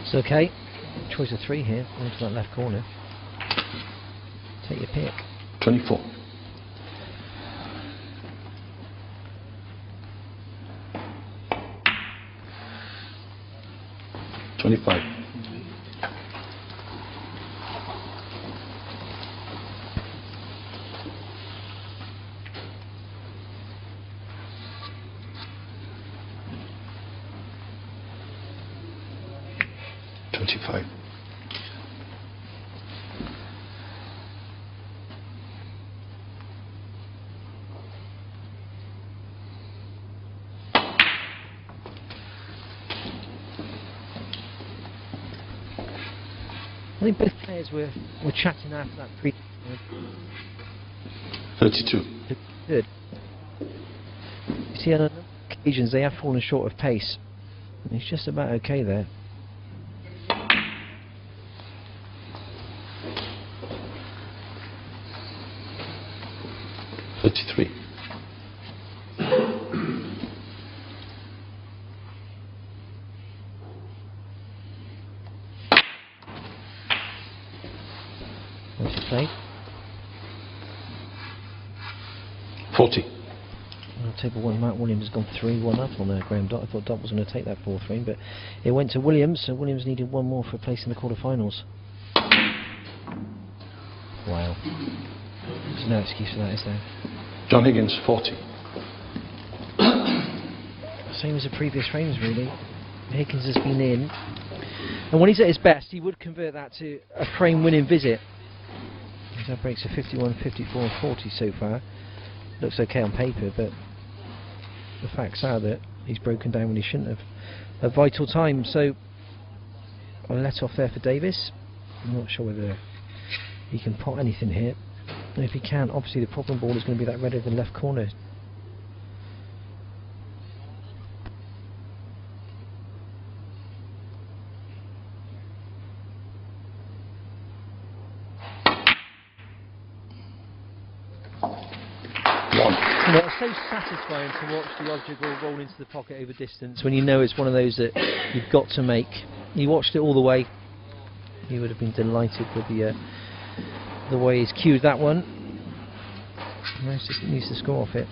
It's okay. Choice of 3 here, into that left corner. Take your pick. 24. 25. 35. I think both players were chatting after that pre. 32. Good. You see, on a number of occasions they have fallen short of pace. And he's just about okay there. What's he played? 40. Table 1, Matt Williams has gone 3-1 up on Graham Dott. I thought Dott was going to take that 4th frame, but it went to Williams, so Williams needed one more for a place in the quarterfinals. Wow. There's no excuse for that, is there? John Higgins, 40. Same as the previous frames, really. Higgins has been in, and when he's at his best, he would convert that to a frame-winning visit. That breaks a 51, 54, and 40 so far. Looks okay on paper, but the facts are that he's broken down when he shouldn't have. A vital time, so a let off there for Davis. I'm not sure whether he can pot anything here. And if he can, obviously the problem ball is going to be that red over the left corner. You know, it's so satisfying to watch the object ball roll into the pocket over distance when you know it's one of those that you've got to make. You watched it all the way. You would have been delighted with the way he's cued that one. Now he just needs to score off it.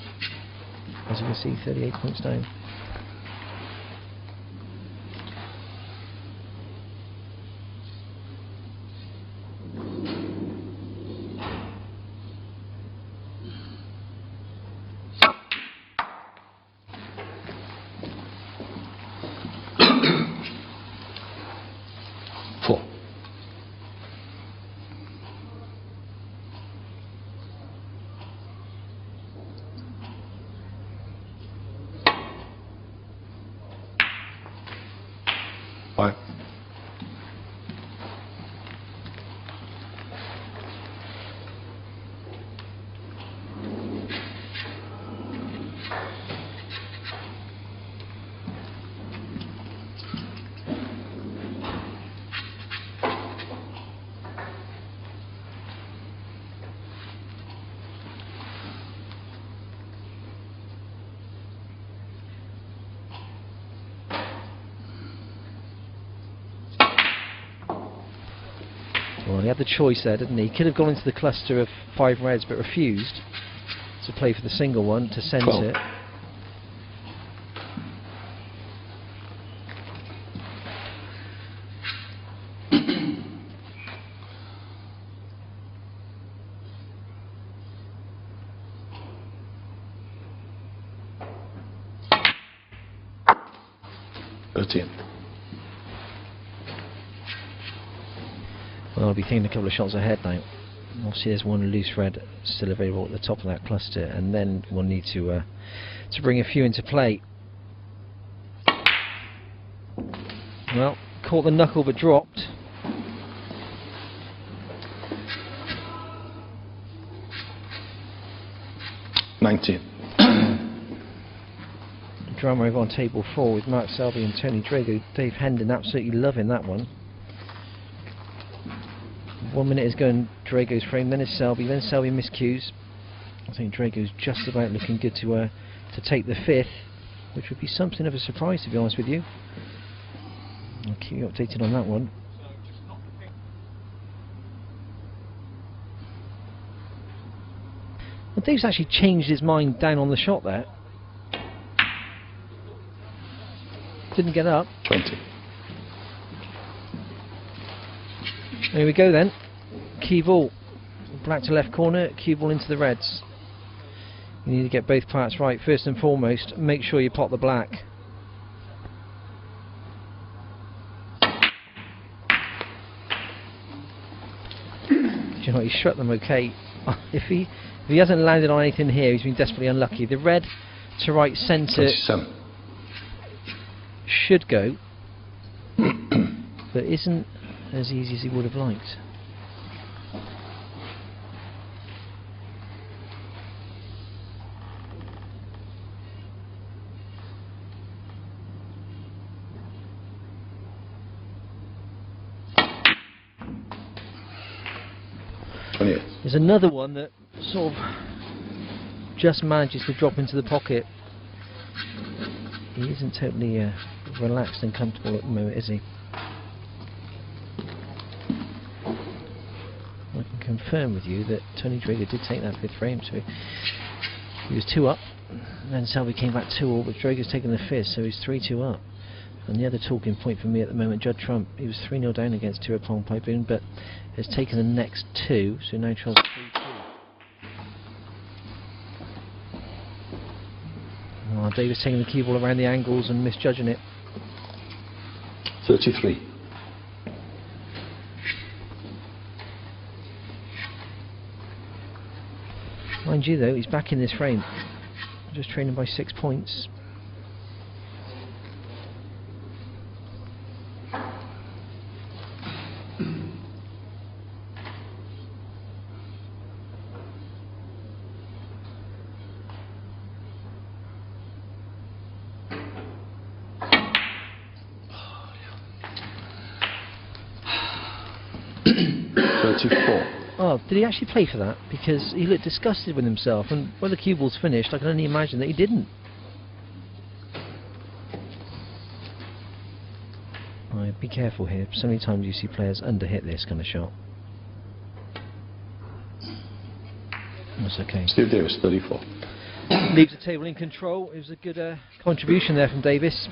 As you can see, 38 points down. Five. Well, he had the choice there, didn't he? He could have gone into the cluster of 5 reds but refused to play for the single one to sense 12. it. Well, I'll be thinking a couple of shots ahead now. Obviously there's one loose red still available at the top of that cluster, and then we'll need to bring a few into play. Well, caught the knuckle but dropped. Drama over on table 4 with Mark Selby and Tony Drago. Dave Hendon absolutely loving that one. 1 minute is going Drago's frame, then it's Selby, then Selby miscues. I think Drago's just about looking good to take the 5th, which would be something of a surprise, to be honest with you. I'll keep you updated on that one. Well, Dave's actually changed his mind down on the shot there. Didn't get up. 20. There we go then. Key ball. Black to left corner, cue ball into the reds. You need to get both parts right. First and foremost, make sure you pot the black. Do you know what, he struck them okay. If he hasn't landed on anything here, he's been desperately unlucky. The red to right centre 27. should go, but isn't as easy as he would have liked. There's another one that sort of just manages to drop into the pocket. He isn't totally relaxed and comfortable at the moment, is he? I can confirm with you that Tony Drager did take that 5th frame, so he was 2 up, and then Selby came back 2 all, but Drager's taken the 5th, so he's 3-2 up. And the other talking point for me at the moment, Judd Trump, he was 3-0 down against Tirapong Piping, but has taken the next 2, so now trails 3-2. Oh, Davis taking the cue ball around the angles and misjudging it. 33. Mind you though, he's back in this frame. Just trailing by 6 points. Oh, did he actually play for that? Because he looked disgusted with himself, and when the cue ball's finished, I can only imagine that he didn't. Right, be careful here. So many times you see players underhit this kind of shot. That's okay. Steve Davis, 34. Leaves the table in control. It was a good contribution there from Davis.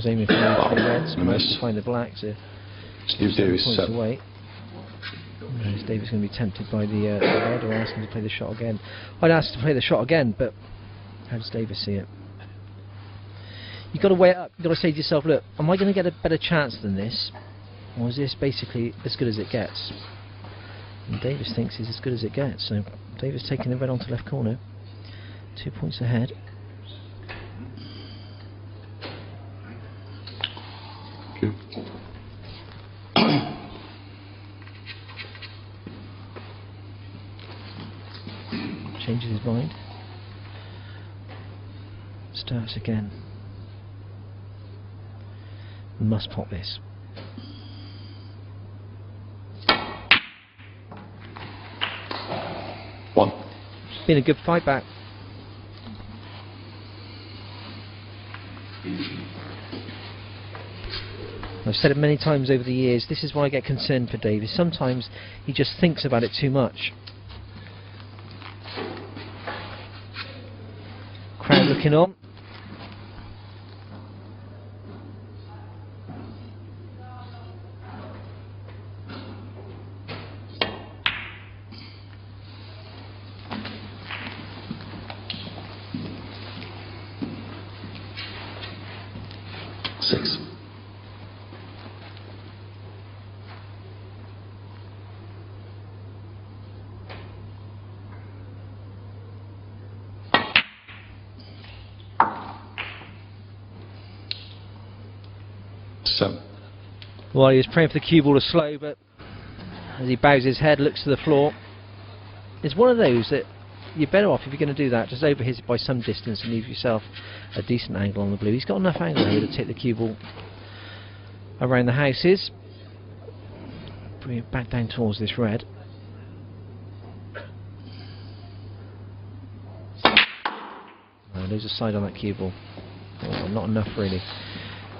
Aiming for the 3 reds, managed to find the blacks here. Steve Davis, points away. Is Davis going to be tempted by the red, or ask him to play the shot again? I'd ask to play the shot again, but how does Davis see it? You've got to weigh it up. You've got to say to yourself, look, am I going to get a better chance than this, or is this basically as good as it gets? And Davis thinks it's as good as it gets, so Davis taking the red onto left corner, 2 points ahead. Changes his mind. Starts again. Must pop this. One. Been a good fight back. I've said it many times over the years, this is why I get concerned for Davis. Sometimes he just thinks about it too much. Crowd looking on. Six. Seven. Well, he was praying for the cue ball to slow, but as he bows his head, looks to the floor. It's one of those that you're better off, if you're going to do that, just overhit it by some distance and leave yourself a decent angle on the blue. He's got enough angle here to take the cue ball around the houses. Bring it back down towards this red. Oh, there's a side on that cue ball. Oh, not enough really.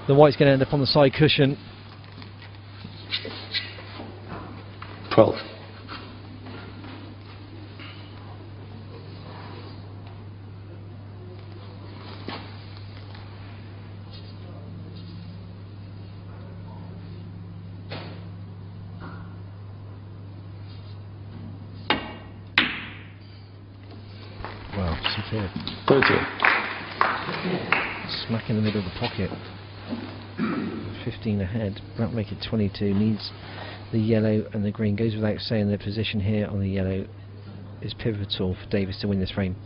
The white's going to end up on the side cushion. 12. curve. 30. Smack in the middle of the pocket. 15 ahead. That'll make it 22. Needs the yellow and the green. Goes without saying the position here on the yellow is pivotal for Davis to win this frame.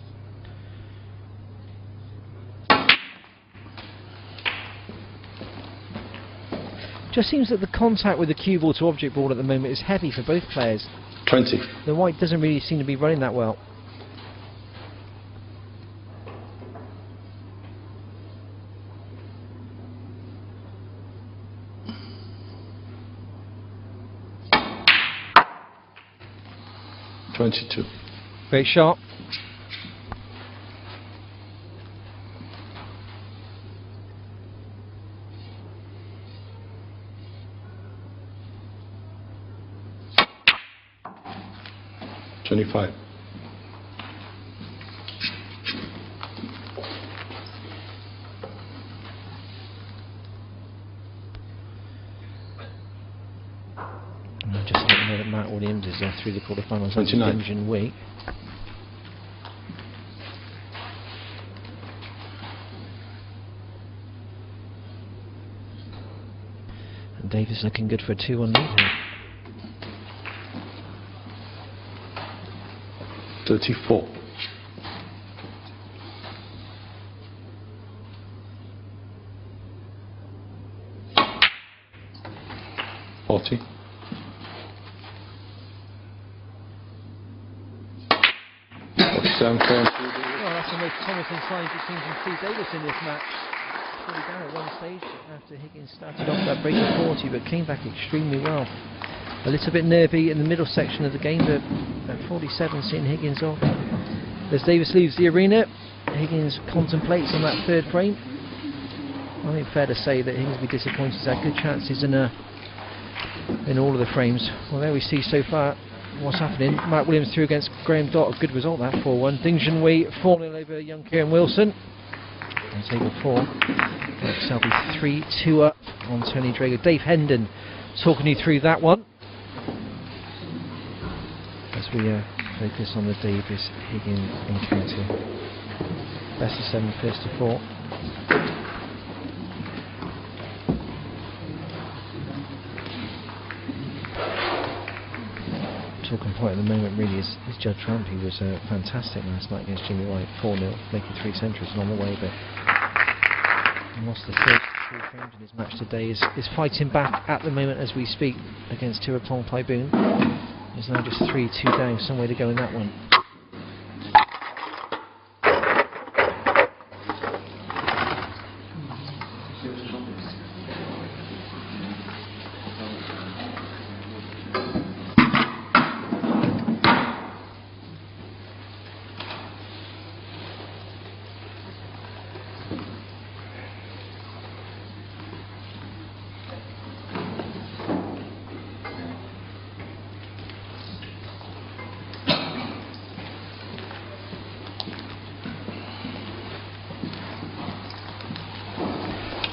Just seems that the contact with the cue ball to object ball at the moment is heavy for both players. 20. The white doesn't really seem to be running that well. $22. Very sharp. $25. And just letting you know that Matt Williams is through the quarterfinals. 29. Engine week. And Davis looking good for a 2-1 lead here. 34. $40. Well, that's the most promising signs it seems from Steve Davis in this match. Fully down at one stage after Higgins started off that break of 40, but came back extremely well. A little bit nervy in the middle section of the game, but at 47 seeing Higgins off. As Davis leaves the arena, Higgins contemplates on that third frame. I think fair to say that Higgins will be disappointed. He's had good chances in all of the frames. Well, there we see so far what's happening. Matt Williams through against Graham Dott, a good result that, 4-1. Ding Junhui 4-0 over young Kieran Wilson. On table 4. Selby 3-2 up on Tony Drago. Dave Hendon talking you through that one. As we focus on the Davis Higgins encounter. Best of 7, first to 4. Talking point at the moment really is Judd Trump. He was fantastic last night against Jimmy White, 4-0, making 3 centuries and on the way, but he lost the third 3 frames in his match today. Is fighting back at the moment as we speak against Tirapong Paiboon. He's now just 3-2 down, some way to go in that one.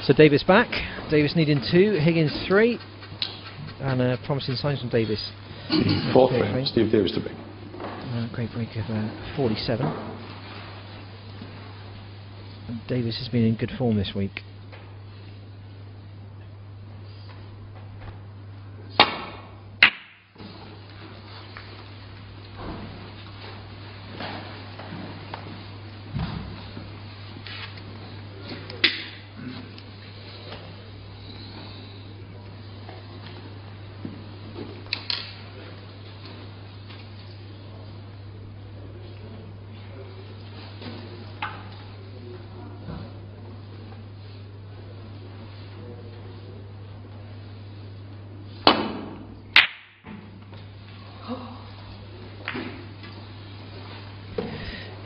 So Davis back, Davis needing 2, Higgins 3, and promising signs from Davis. 4th frame, Steve Davis to break. Great break of 47. And Davis has been in good form this week.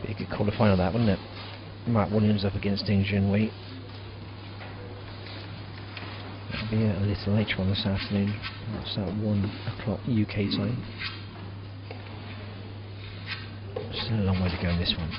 Be a good quarter-final that, wouldn't it? Matt Williams up against Ding Junhui. That'll be a little later on this afternoon. That's at 1 o'clock UK time. Still a long way to go in this one.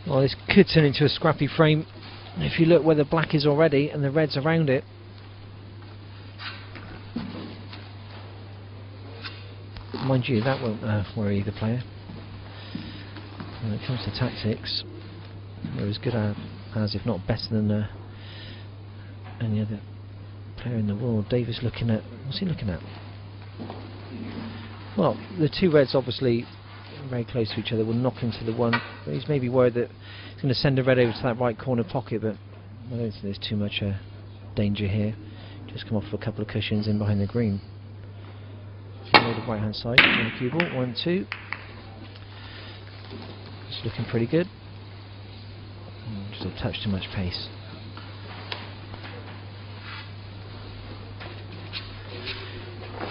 Well, this could turn into a scrappy frame if you look where the black is already and the red's around it. Mind you, that won't worry either player. When it comes to tactics, they're as good as, if not better than any other player in the world. Davis looking at, what's he looking at? Well, the two reds obviously very close to each other will knock into the one, but he's maybe worried that he's going to send a red over to that right corner pocket, but I don't think there's too much danger here. Just come off a couple of cushions in behind the green. So the right hand side on the cue ball, 1, 2. It's looking pretty good. Just a touch too much pace.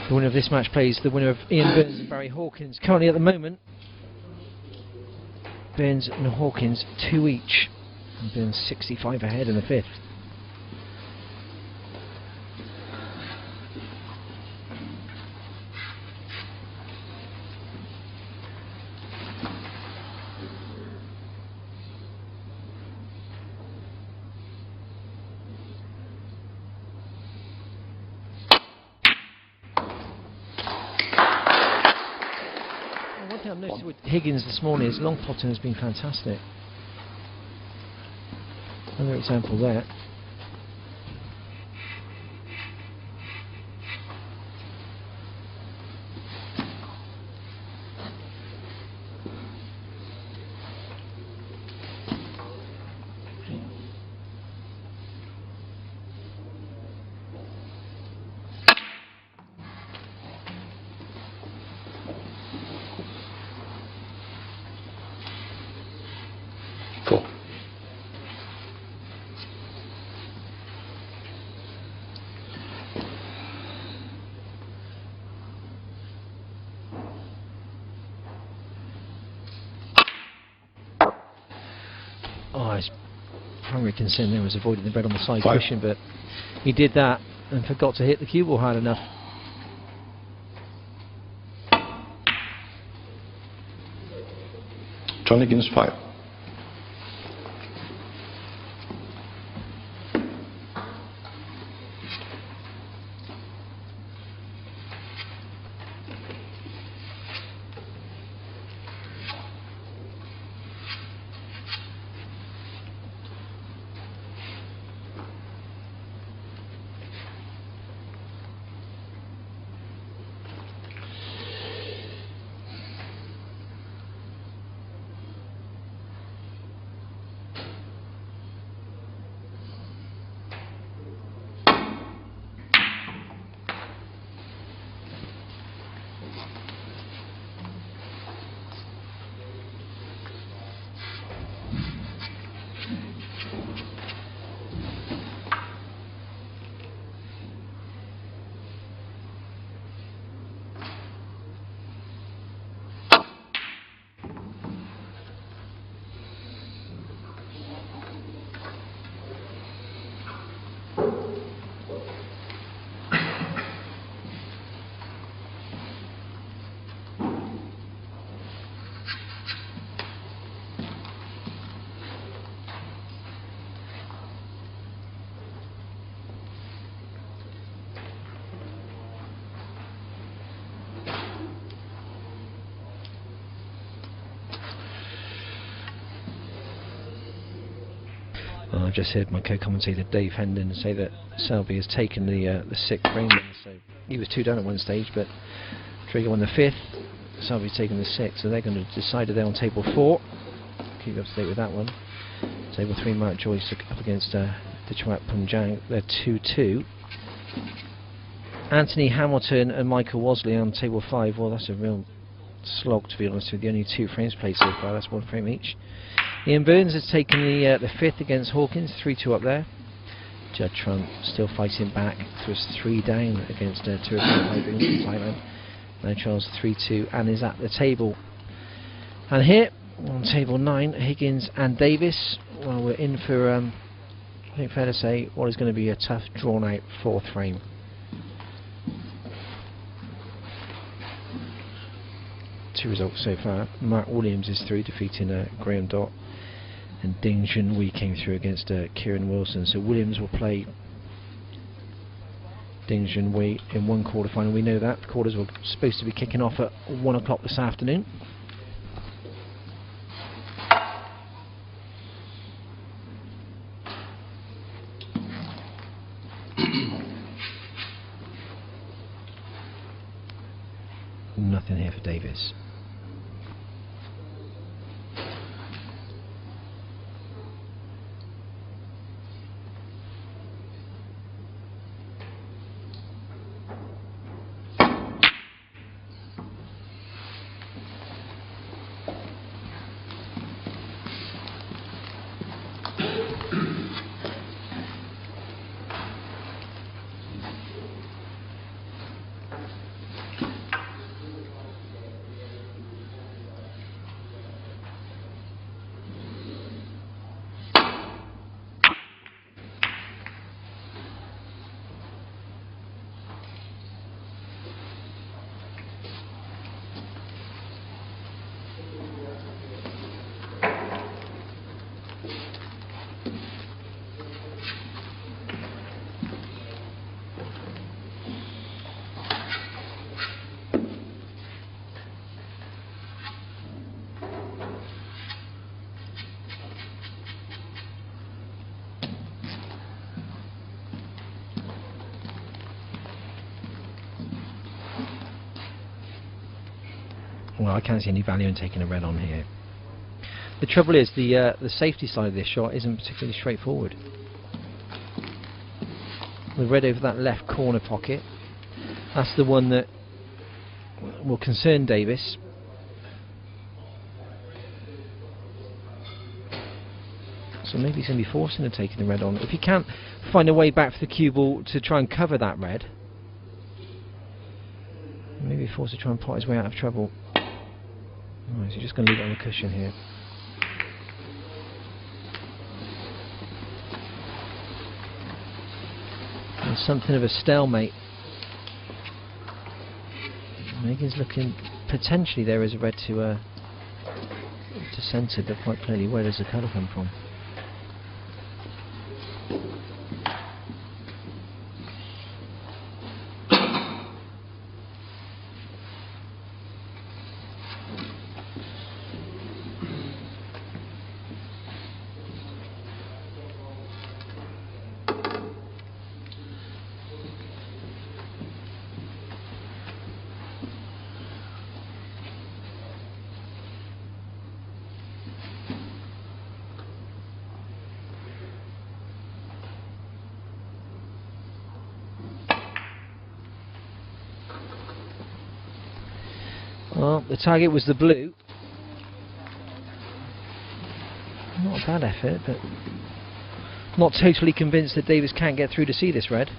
The winner of this match plays the winner of Ian Burns and Barry Hawkins. Currently at the moment, Burns and Hawkins 2 each. And Burns 65 ahead in the 5th. One thing I've noticed with Higgins this morning is long potting has been fantastic. Another example there. Oh, his primary concern there was avoiding the red on the side cushion, but he did that and forgot to hit the cue ball hard enough. John Higgins 5. I just heard my co-commentator Dave Hendon say that Selby has taken the 6th frame there, so he was 2 down at one stage, but Trigger won the 5th, Selby's taken the 6th, so they're going to decide they're on table 4. Keep you up to date with that one. Table 3, Mark Joyce up against Ditchwat Punjang, they're 2-2. Anthony Hamilton and Michael Wasley on table 5, well that's a real slog to be honest with you, only 2 frames played so far, that's 1 frame each. Ian Burns has taken the 5th against Hawkins, 3-2 up there. Judd Trump still fighting back, so it's 3 down against Turbo from Thailand. Now Charles 3-2 and is at the table. And here on table 9, Higgins and Davis. Well, we're in for I think fair to say what is going to be a tough, drawn out 4th frame. Two results so far. Mark Williams is through, defeating Graham Dott. and Ding Junhui came through against Kieran Wilson. So Williams will play Ding Junhui in one quarter-final. We know that. The quarters were supposed to be kicking off at 1 o'clock this afternoon. Nothing here for Davis. Well, I can't see any value in taking a red on here. The trouble is the safety side of this shot isn't particularly straightforward. The red over that left corner pocket, that's the one that will concern Davis. So maybe he's going to be forcing to taking the red on. If he can't find a way back for the cue ball to try and cover that red, maybe forced to try and pot his way out of trouble. Right, so he's just going to leave it on the cushion here. And something of a stalemate. Higgins looking potentially there is a red to centre, but quite clearly where does the colour come from? Well, the target was the blue. Not a bad effort, but not totally convinced that Davis can't get through to see this red.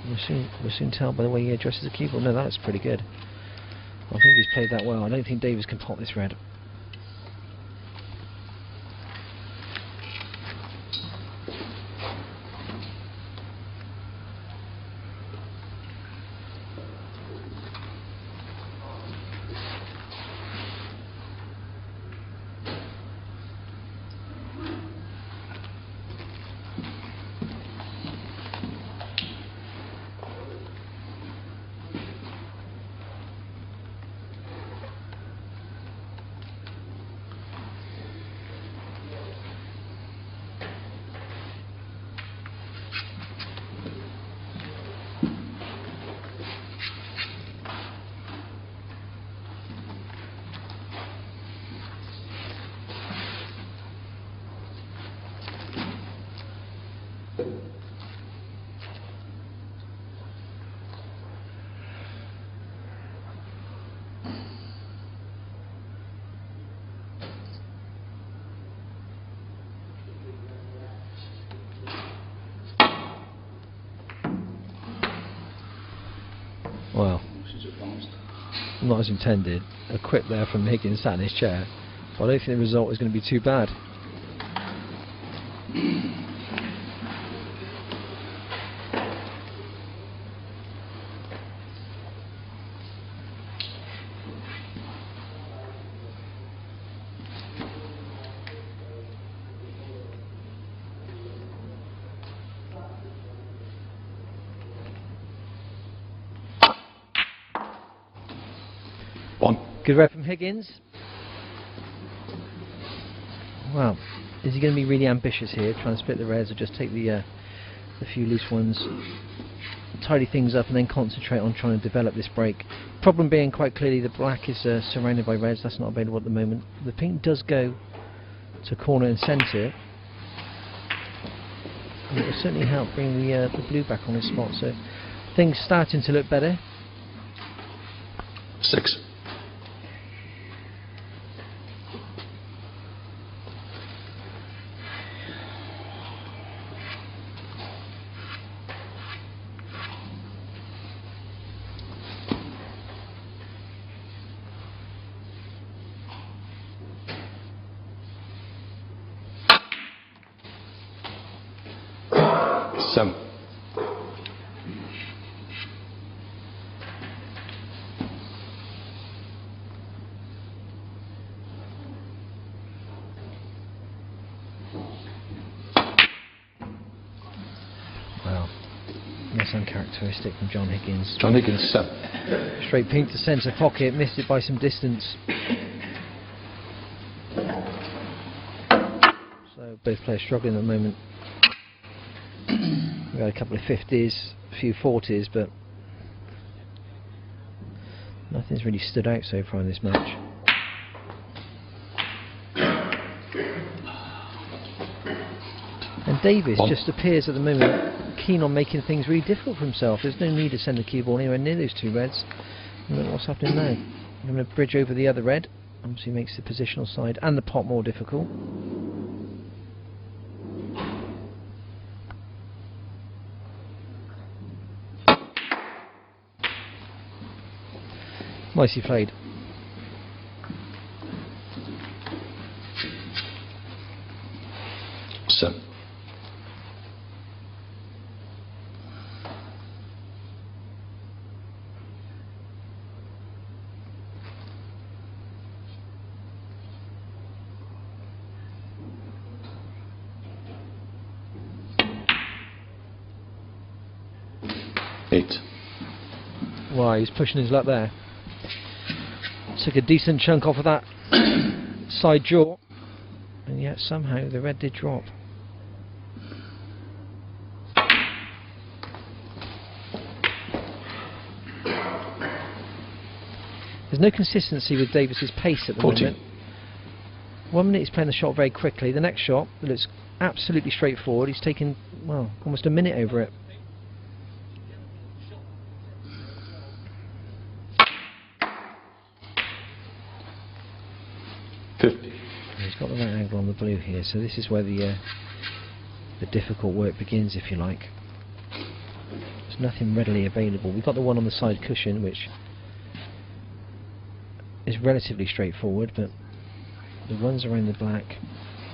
We'll soon tell by the way he addresses the cue ball. No, that's pretty good. I think he's played that well. I don't think Davis can pot this red. Well, not as intended. A quip there from Higgins sat in his chair. But I don't think the result is going to be too bad. Good red from Higgins. Well, is he going to be really ambitious here, trying to split the reds, or just take the few loose ones, tidy things up, and then concentrate on trying to develop this break? Problem being, quite clearly, the black is surrounded by reds. That's not available at the moment. The pink does go to corner and centre, and it will certainly help bring the blue back on his spot. So things starting to look better. 6. Seven. Wow, that's uncharacteristic from John Higgins. John Higgins, 7. Straight pink to centre pocket, missed it by some distance. So both players struggling at the moment. We've got a couple of 50s, a few 40s, but nothing's really stood out so far in this match. And Davis just appears at the moment keen on making things really difficult for himself. There's no need to send the cue ball anywhere near those two reds. And look what's happening now. I'm going to bridge over the other red. Obviously makes the positional side and the pot more difficult. Nicely played. Seven. Eight. Wow, he's pushing his luck there. Took a decent chunk off of that side jaw, and yet somehow the red did drop. There's no consistency with Davis's pace at the 14. moment. 1 minute he's playing the shot very quickly, the next shot looks absolutely straightforward. He's taken, well, almost a minute over it. He's got the right angle on the blue here, so this is where the difficult work begins, if you like. There's nothing readily available. We've got the one on the side cushion, which is relatively straightforward, but the ones around the black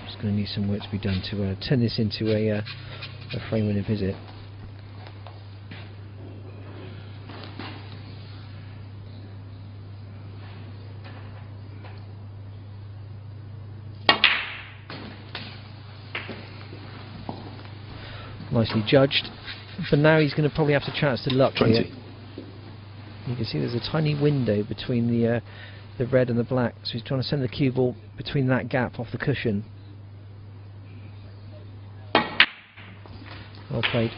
is going to need some work to be done to turn this into a frame winner visit. Nicely judged, but now he's going to probably have to chance to luck 20. here. You can see there's a tiny window between the red and the black, so he's trying to send the cue ball between that gap off the cushion. Well played.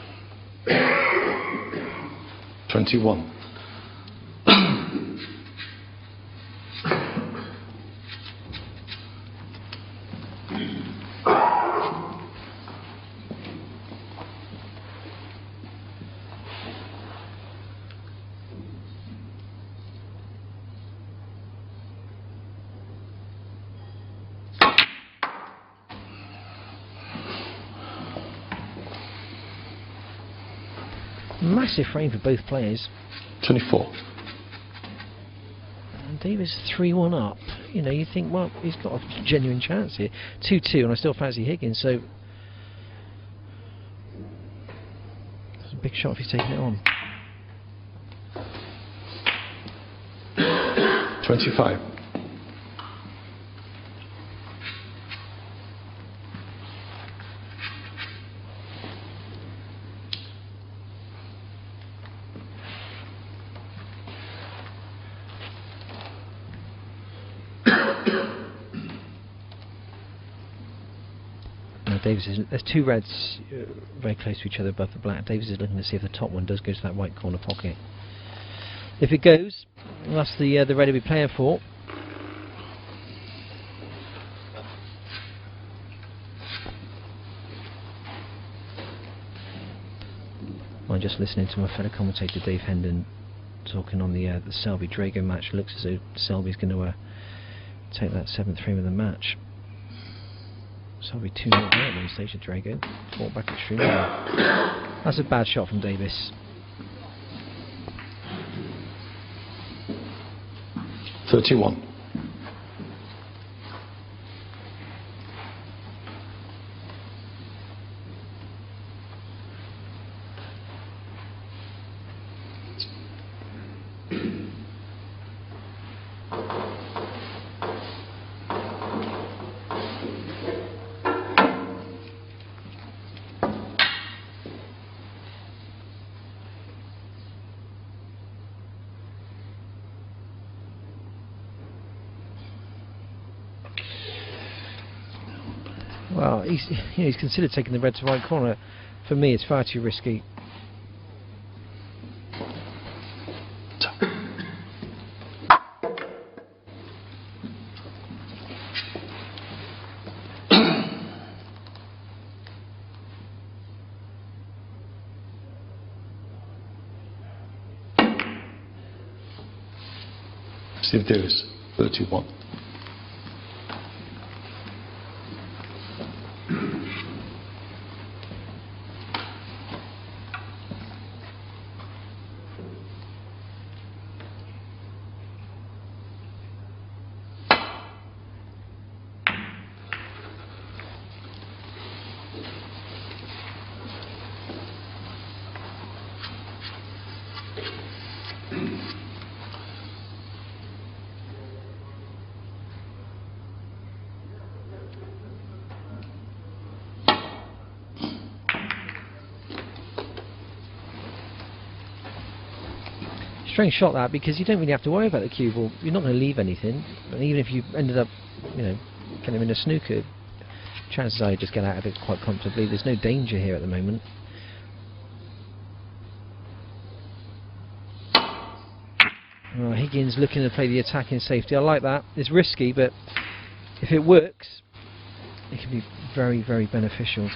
21. Massive frame for both players. 24. And Davis 3-1 up. You know, you think, well, he's got a genuine chance here. 2-2, and I still fancy Higgins, so it's a big shot if he's taking it on. 25. There's two reds very close to each other above the black. Davis is looking to see if the top one does go to that right corner pocket. If it goes, that's the red he'll be playing for. I'm just listening to my fellow commentator Dave Hendon talking on the Selby Drago match. Looks as though Selby's going to take that 7th frame of the match. Selby 2-0 there at one stage of Drago. Fought back extremely well. That's a bad shot from Davis. 31. Well, he's considered taking the red to right corner. For me, it's far too risky. Steve Davis, 31. Strange shot that, because you don't really have to worry about the cue ball. You're not going to leave anything, and even if you ended up, getting him in a snooker, chances are you just get out of it quite comfortably. There's no danger here at the moment. Higgins looking to play the attack in safety. I like that. It's risky, but if it works, it can be very, very beneficial.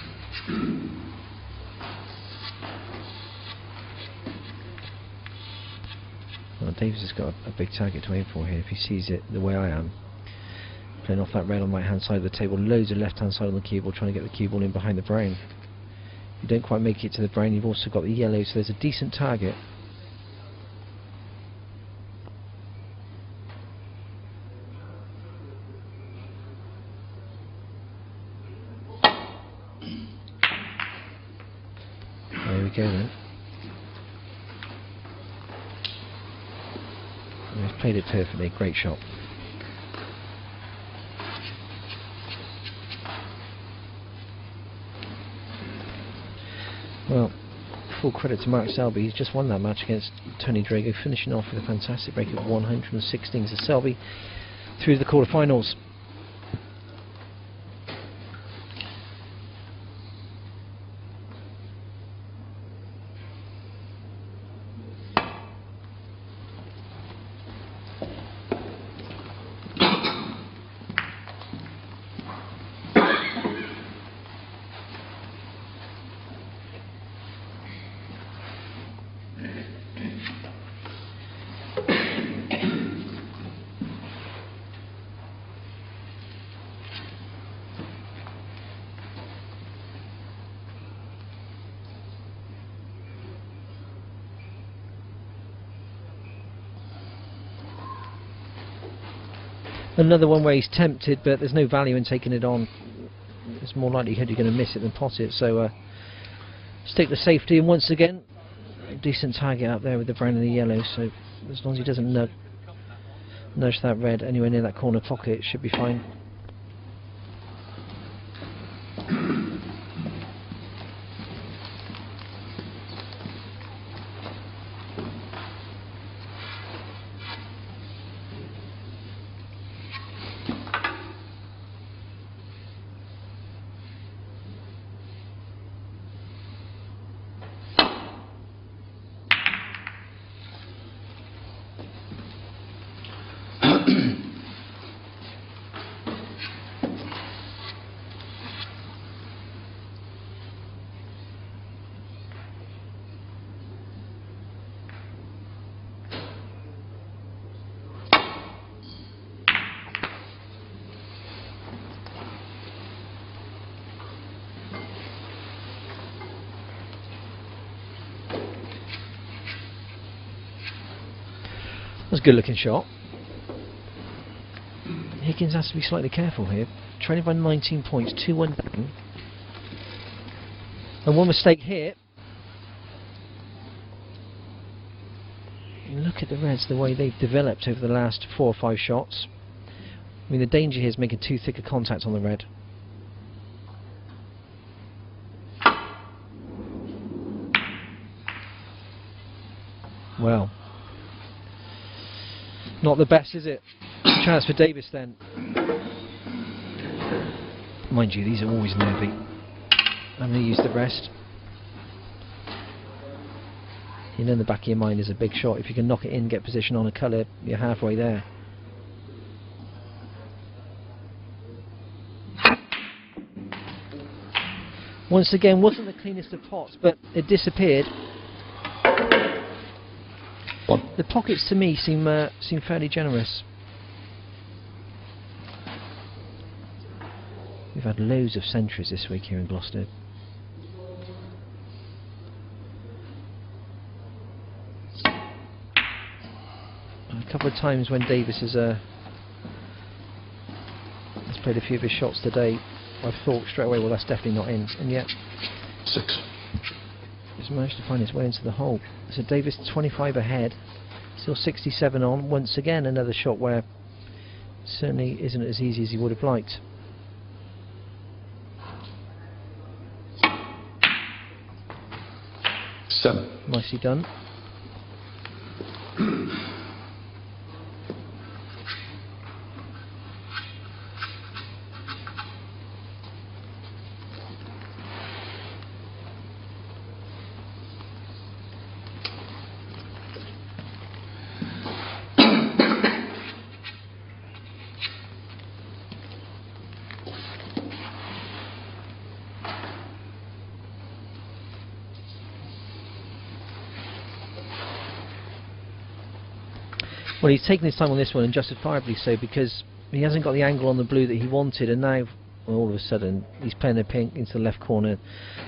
Well, Davis has got a big target to aim for here if he sees it the way I am. Playing off that red on the right hand side of the table, loads of left hand side on the cue ball, trying to get the cue ball in behind the brown. If you don't quite make it to the brown, you've also got the yellow, so there's a decent target. There we go then. He's played it perfectly, great shot. Well, full credit to Mark Selby, he's just won that match against Tony Drago, finishing off with a fantastic break of 116. So Selby through to the quarterfinals. Another one where he's tempted, but there's no value in taking it on. There's more likelihood you're going to miss it than pot it, so stick to safety. And once again, a decent target up there with the brown and the yellow, so as long as he doesn't nudge that red anywhere near that corner pocket, it should be fine. was a good looking shot. Higgins has to be slightly careful here. Trailing by 19 points, 2-1 down. And one mistake here. Look at the Reds, the way they've developed over the last 4 or 5 shots. I mean, the danger here is making too thick a contact on the red. Well, not the best, is it? Chance for Davis then. Mind you, these are always nervy. I'm going to use the rest. You know, in the back of your mind is a big shot. If you can knock it in, get position on a colour, you're halfway there. Once again, wasn't the cleanest of pots, but it disappeared. The pockets to me seem fairly generous. We've had loads of centuries this week here in Gloucester. A couple of times when Davis has played a few of his shots today, I've thought straight away, well, that's definitely not in, and yet 6. He's managed to find his way into the hole. So Davis 25 ahead, still 67 on. Once again, another shot where certainly isn't as easy as he would have liked. Nicely done. Well, he's taken his time on this one, and justifiably so, because he hasn't got the angle on the blue that he wanted, and now well, all of a sudden he's playing a pink into the left corner,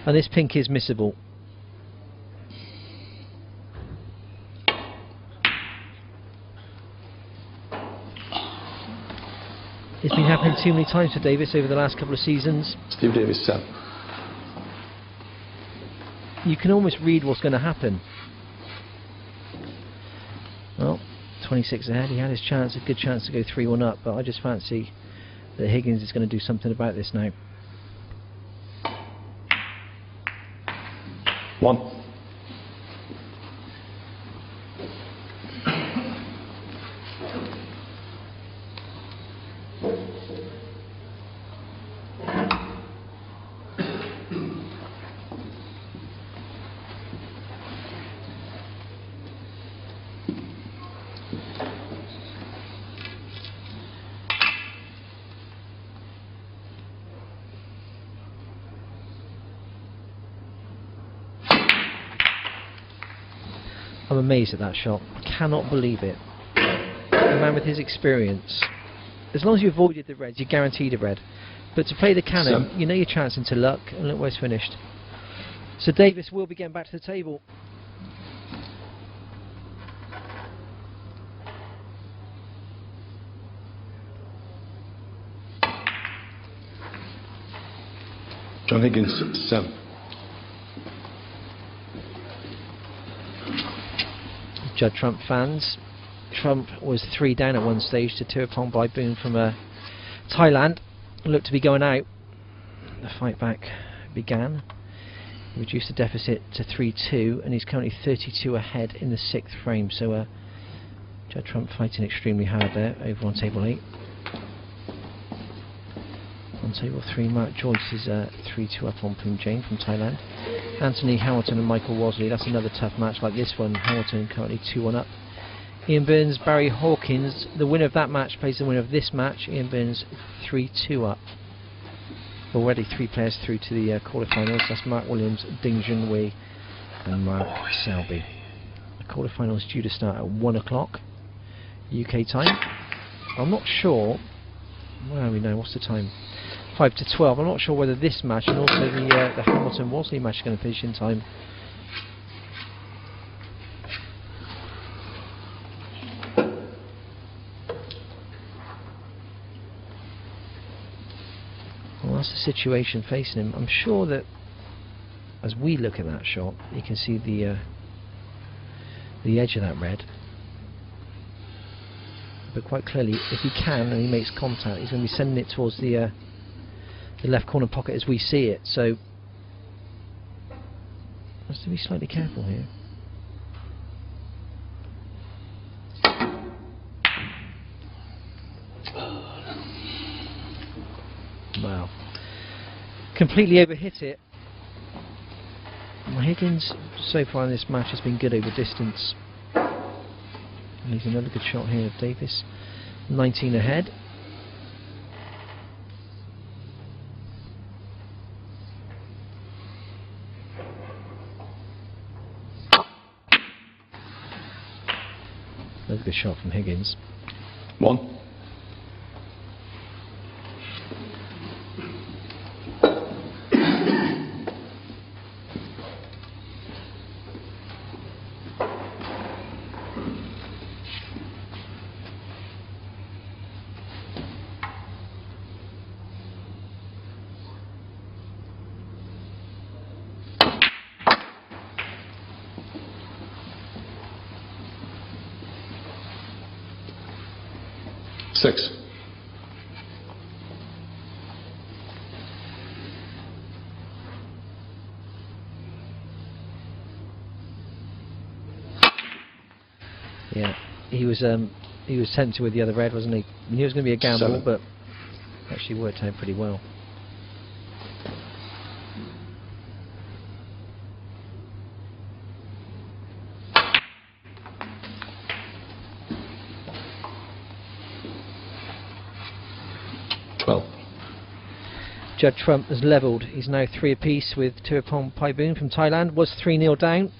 and this pink is missable. It's been happening too many times for Davis over the last couple of seasons. Steve Davis 7. You can almost read what's going to happen. Well, 26 ahead, he had his chance, a good chance to go 3-1 up, but I just fancy that Higgins is going to do something about this now. 1. I'm amazed at that shot. I cannot believe it. A man with his experience. As long as you avoided the reds, you're guaranteed a red. But to play the cannon, you know your chance into luck, and look where it's finished. So Davis will be getting back to the table. John Higgins 7. Judd Trump fans. Trump was 3 down at one stage to 2 upon by Boone from Thailand. Looked to be going out. The fight back began. He reduced the deficit to 3-2, and he's currently 32 ahead in the 6th frame. So Judd Trump fighting extremely hard there over on table 8. On table 3, Mark Joyce is 3-2 up on Poon Jane from Thailand. Anthony Hamilton and Michael Wosley, that's another tough match like this one. Hamilton currently 2-1 up. Ian Burns, Barry Hawkins, the winner of that match plays the winner of this match. Ian Burns 3-2 up. Already 3 players through to the quarterfinals. That's Mark Williams, Ding Junhui and Mark Selby. The quarterfinals due to start at 1 o'clock UK time. I'm not sure, where are we now, what's the time? 5 to 12. I'm not sure whether this match and also the Hamilton-Wosley match are going to finish in time. situation facing him. I'm sure that as we look at that shot, you can see the edge of that red. But quite clearly, if he can and he makes contact, he's going to be sending it towards the left corner pocket as we see it. So has to be slightly careful here. Wow. Completely overhit it. Higgins so far in this match has been good over distance. And he's another good shot here of Davis. 19 ahead. Another good shot from Higgins. 1. Six. Yeah, he was tempted with the other red, wasn't he? He knew it was going to be a gamble, 7. but actually worked out pretty well. Judd Trump has levelled. He's now 3 apiece with Tirapong Paiboon from Thailand. Was 3-0 down.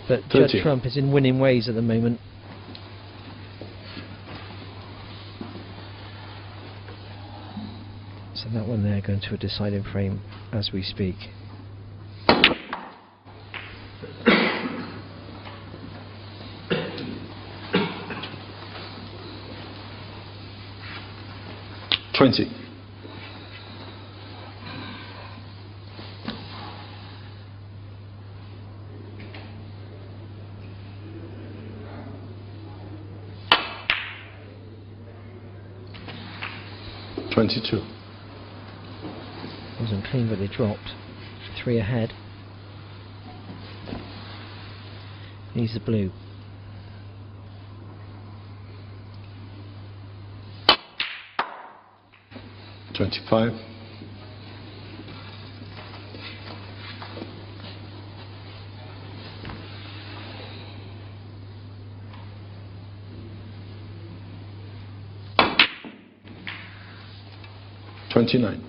But 30. Judd Trump is in winning ways at the moment. So that one there going to a deciding frame as we speak. $20. $22. Wasn't clean, but they dropped. 3 ahead. He's the blue. $25. $29.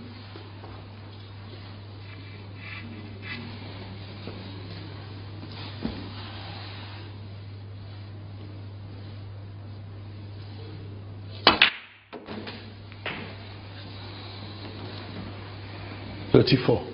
$34.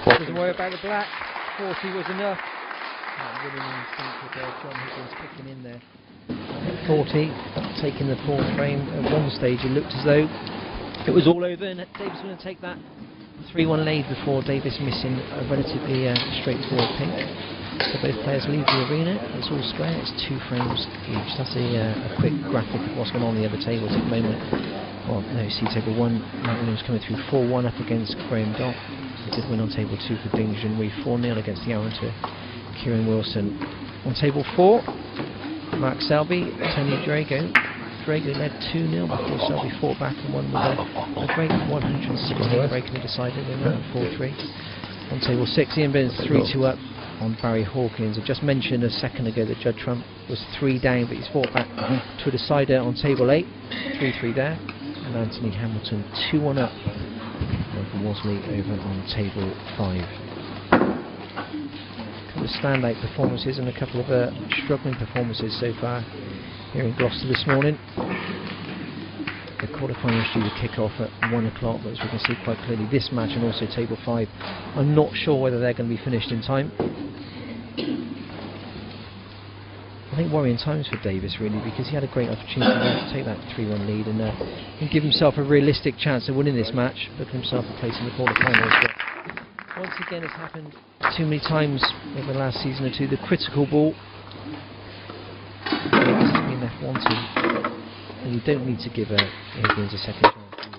Doesn't worry about the black. 40 was enough. That winning instinct with John Higgins picking in there. 40, taking the pawn frame. At one stage it looked as though it was all over and Davis was going to take that 3-1 lead before Davis missing a relatively straightforward pink. So both players leave the arena. It's all square. It's 2 frames each. That's a quick graphic of what's going on the other tables at the moment. Well, no, see table 1, Matt Williams coming through 4-1 up against Graham Dott. He did win on table 2 for Ding Junhui, 4-0 against the Amateur Kieran Wilson. On table 4, Mark Selby, Tony Drago. Drago led 2-0 before Selby fought back and won with a great 160 breaking the decider win round 4-3. On table 6, Ian Burns 3-2 up on Barry Hawkins. I just mentioned a second ago that Judd Trump was 3 down, but he's fought back to a decider on table 8, 3-3 there. And Anthony Hamilton 2-1 up over Worsley over on table 5. A couple of standout performances and a couple of struggling performances so far here in Gloucester this morning. The quarterfinals due to kick off at 1 o'clock, but as we can see quite clearly, this match and also table 5, I'm not sure whether they're going to be finished in time. I think worrying times for Davis really, because he had a great opportunity there to take that 3-1 lead and give himself a realistic chance of winning this match, looking himself a place in the quarterfinals. But once again, it's happened too many times over the last season or two. The critical ball Davis has been left wanting, and you don't need to give Higgins a second chance.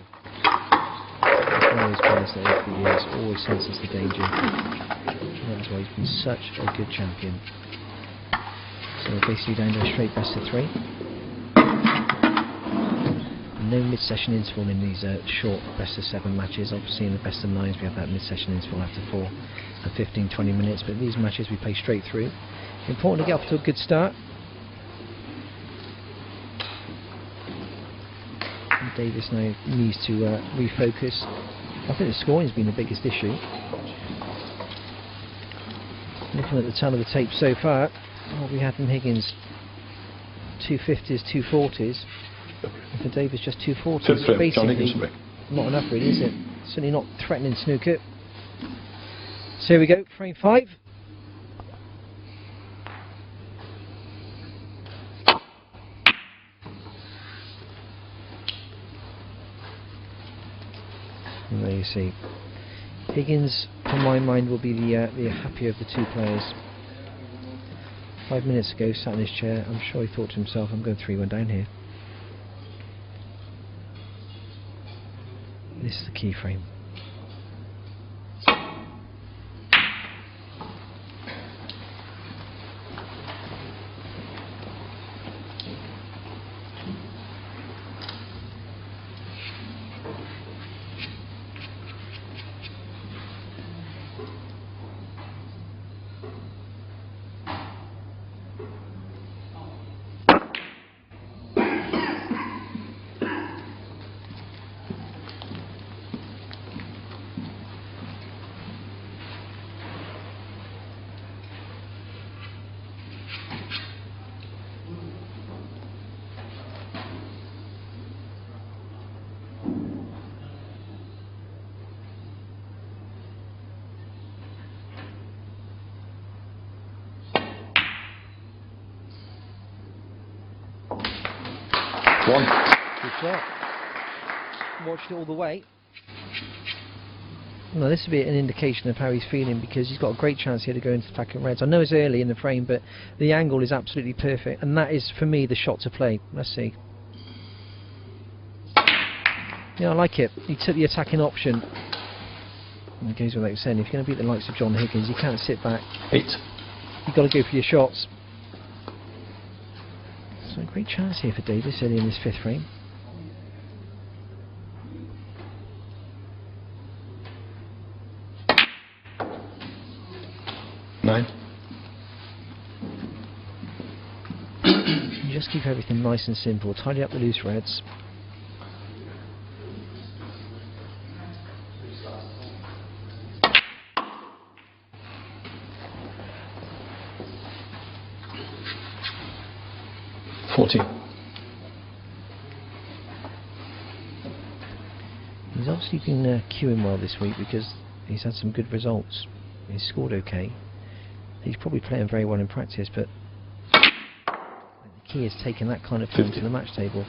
He's one of those players that over the years always senses the danger, and that's why he's been such a good champion. So we're basically down to a straight best of 3. No mid-session interval in these short best of 7 matches. Obviously in the best of 9s we have that mid-session interval after 4 and 15-20 minutes, but these matches we play straight through. Important to get off to a good start. And Davis now needs to refocus. I think the scoring's been the biggest issue. Looking at the ton of the tape so far, what we had from Higgins, 250s, 240s, and for Davis just 240s. Basically not enough really, is it? Certainly not threatening snooker. So here we go, frame 5. And there you see, Higgins, from my mind, will be the happier of the 2 players. 5 minutes ago, sat in his chair, I'm sure he thought to himself, I'm going 3-1 down here. This is the key frame. One. Good shot. Watched it all the way. Now this will be an indication of how he's feeling, because he's got a great chance here to go into attacking reds. I know it's early in the frame, but the angle is absolutely perfect, and that is for me the shot to play. Let's see. Yeah, I like it. He took the attacking option. And it goes without saying, if you're going to beat the likes of John Higgins, you can't sit back. 8. You've got to go for your shots. So a great chance here for Davis early in this 5th frame. Nine. You just keep everything nice and simple. Tidy up the loose reds. He's obviously been queuing well this week, because he's had some good results. He's scored okay. He's probably playing very well in practice, but the key is taking that kind of form to the match table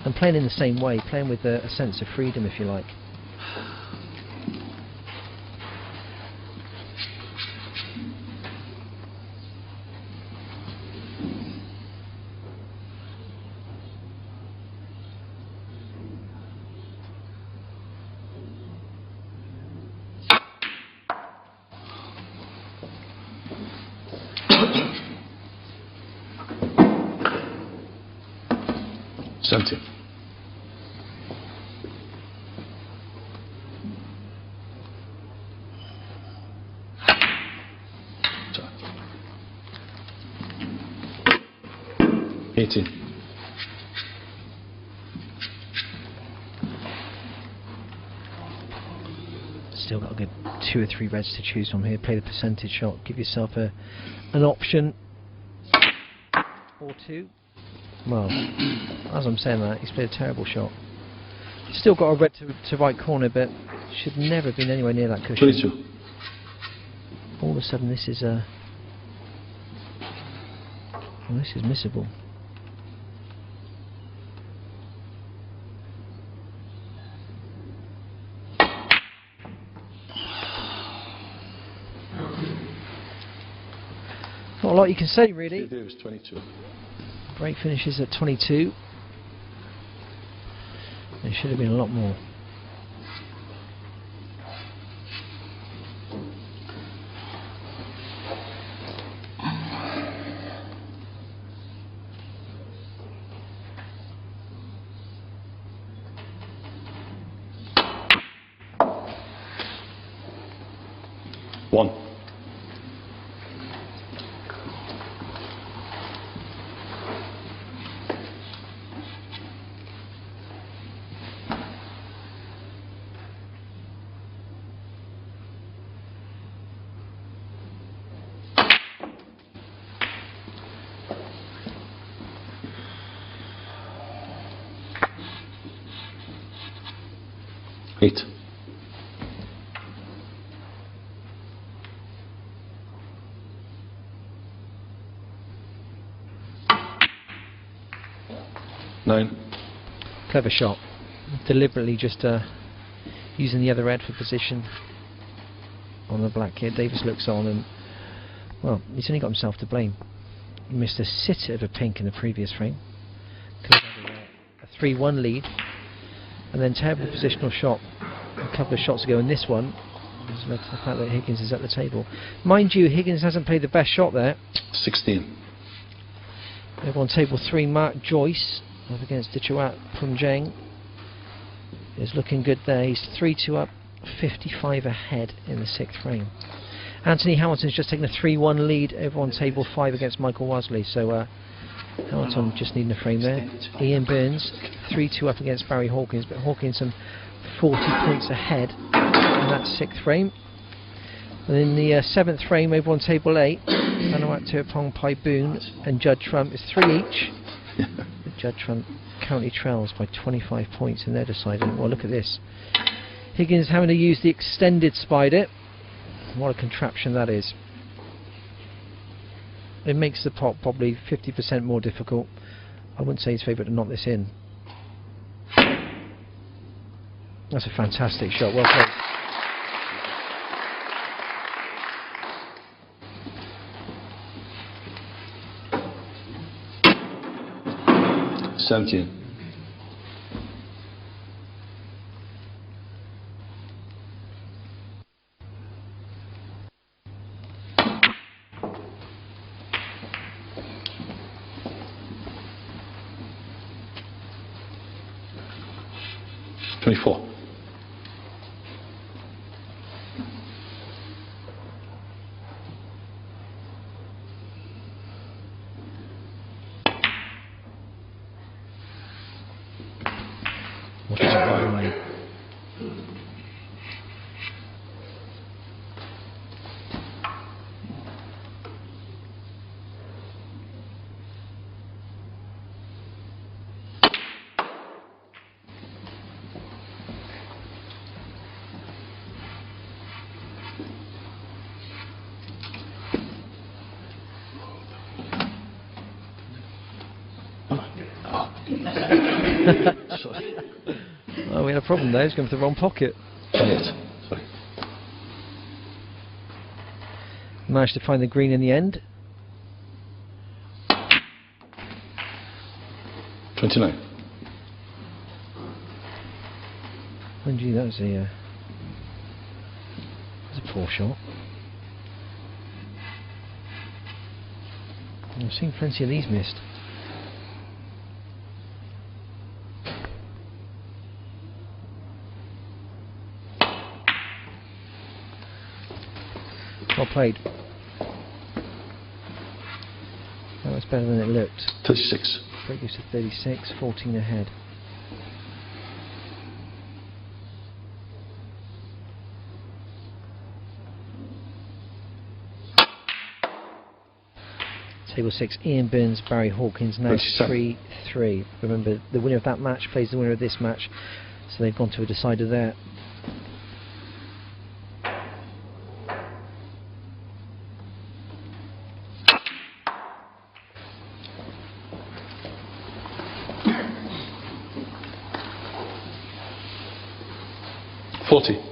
and playing in the same way, playing with a sense of freedom, if you like. Empty. So. 18. Still got a good 2 or 3 reds to choose from here. Play the percentage shot, give yourself an option or 2. Well, as I'm saying that, he's played a terrible shot. Still got a red to right corner, but should never have been anywhere near that cushion. 22. All of a sudden this is well, this is missable. Not a lot you can say, really. It was 22. Break finishes at 22. There should have been a lot more. One. Eight. Nine. Clever shot. Deliberately just using the other red for position on the black here. Davis looks on and, well, he's only got himself to blame. He missed a sitter of a pink in the previous frame. Could have had a 3-1 lead. And then terrible positional shot a couple of shots ago, and this one has led to the fact that Higgins is at the table. Mind you, Higgins hasn't played the best shot there. 16. Over on table 3, Mark Joyce up against Dichuat Punjeng is looking good there. He's 3-2 up, 55 ahead in the 6th frame. Anthony Hamilton's just taken a 3-1 lead over on table 5 against Michael Wasley, so Hamilton just needing a frame there. Ian Burns 3-2 up against Barry Hawkins, but Hawkins some 40 points ahead in that 6th frame. And in the 7th frame over on table 8, Vanuatu Pong Pai Boon and Judd Trump is 3 each. But Judd Trump currently trails by 25 points in their decider. Well, look at this. Higgins having to use the extended spider. What a contraption that is. It makes the pot probably 50% more difficult. I wouldn't say his favourite to knock this in. That's a fantastic shot, well played. Seventeen. Twenty-four. What is that runway? Sorry. Oh, we had a problem there. He's going for the wrong pocket. 28. Sorry. Managed to find the green in the end. 29. And gee, that was a poor shot. I've seen plenty of these missed. Well played. That was better than it looked. 36. Break goes to 36, 14 ahead. Table 6, Ian Burns, Barry Hawkins, now 37. 3-3. Remember, the winner of that match plays the winner of this match. So they've gone to a decider there. $40.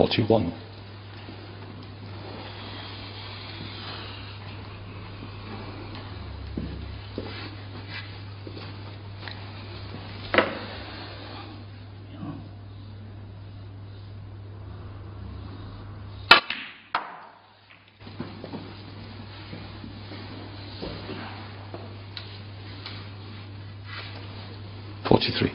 $41. $43.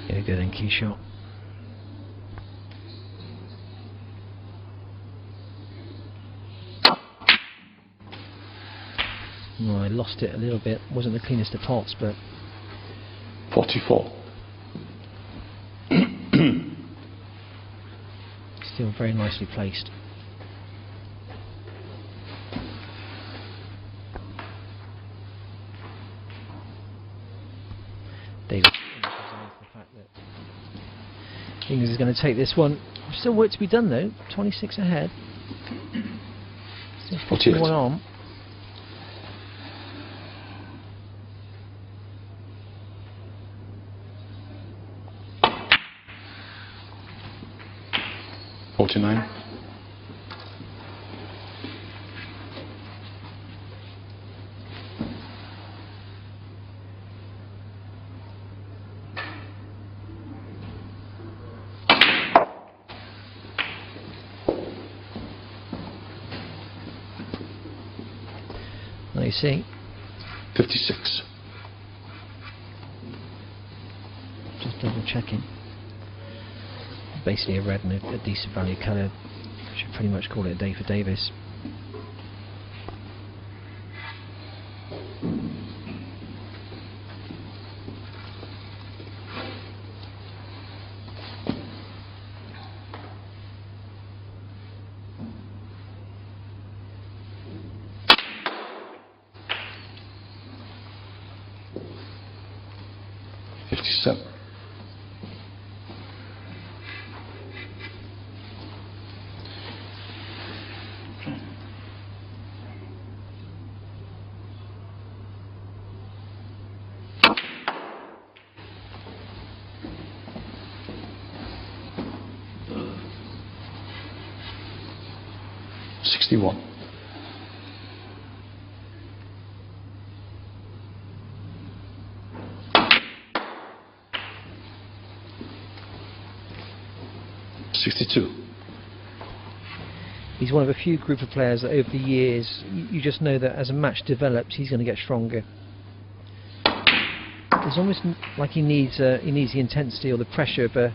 Very good in key shot. Oh, I lost it a little bit. Wasn't the cleanest of pots, but 44. still very nicely placed. David emphasising the fact that Higgins is going to take this one. Still work to be done though. 26 ahead. Still 51 on. $49. Now you see, 56. just double checking. Basically a red and a decent value colour. Should pretty much call it a day for Davis. $57. $61. $62. He's one of a few group of players that over the years you just know that as a match develops he's going to get stronger. It's almost like he needs the intensity or the pressure of a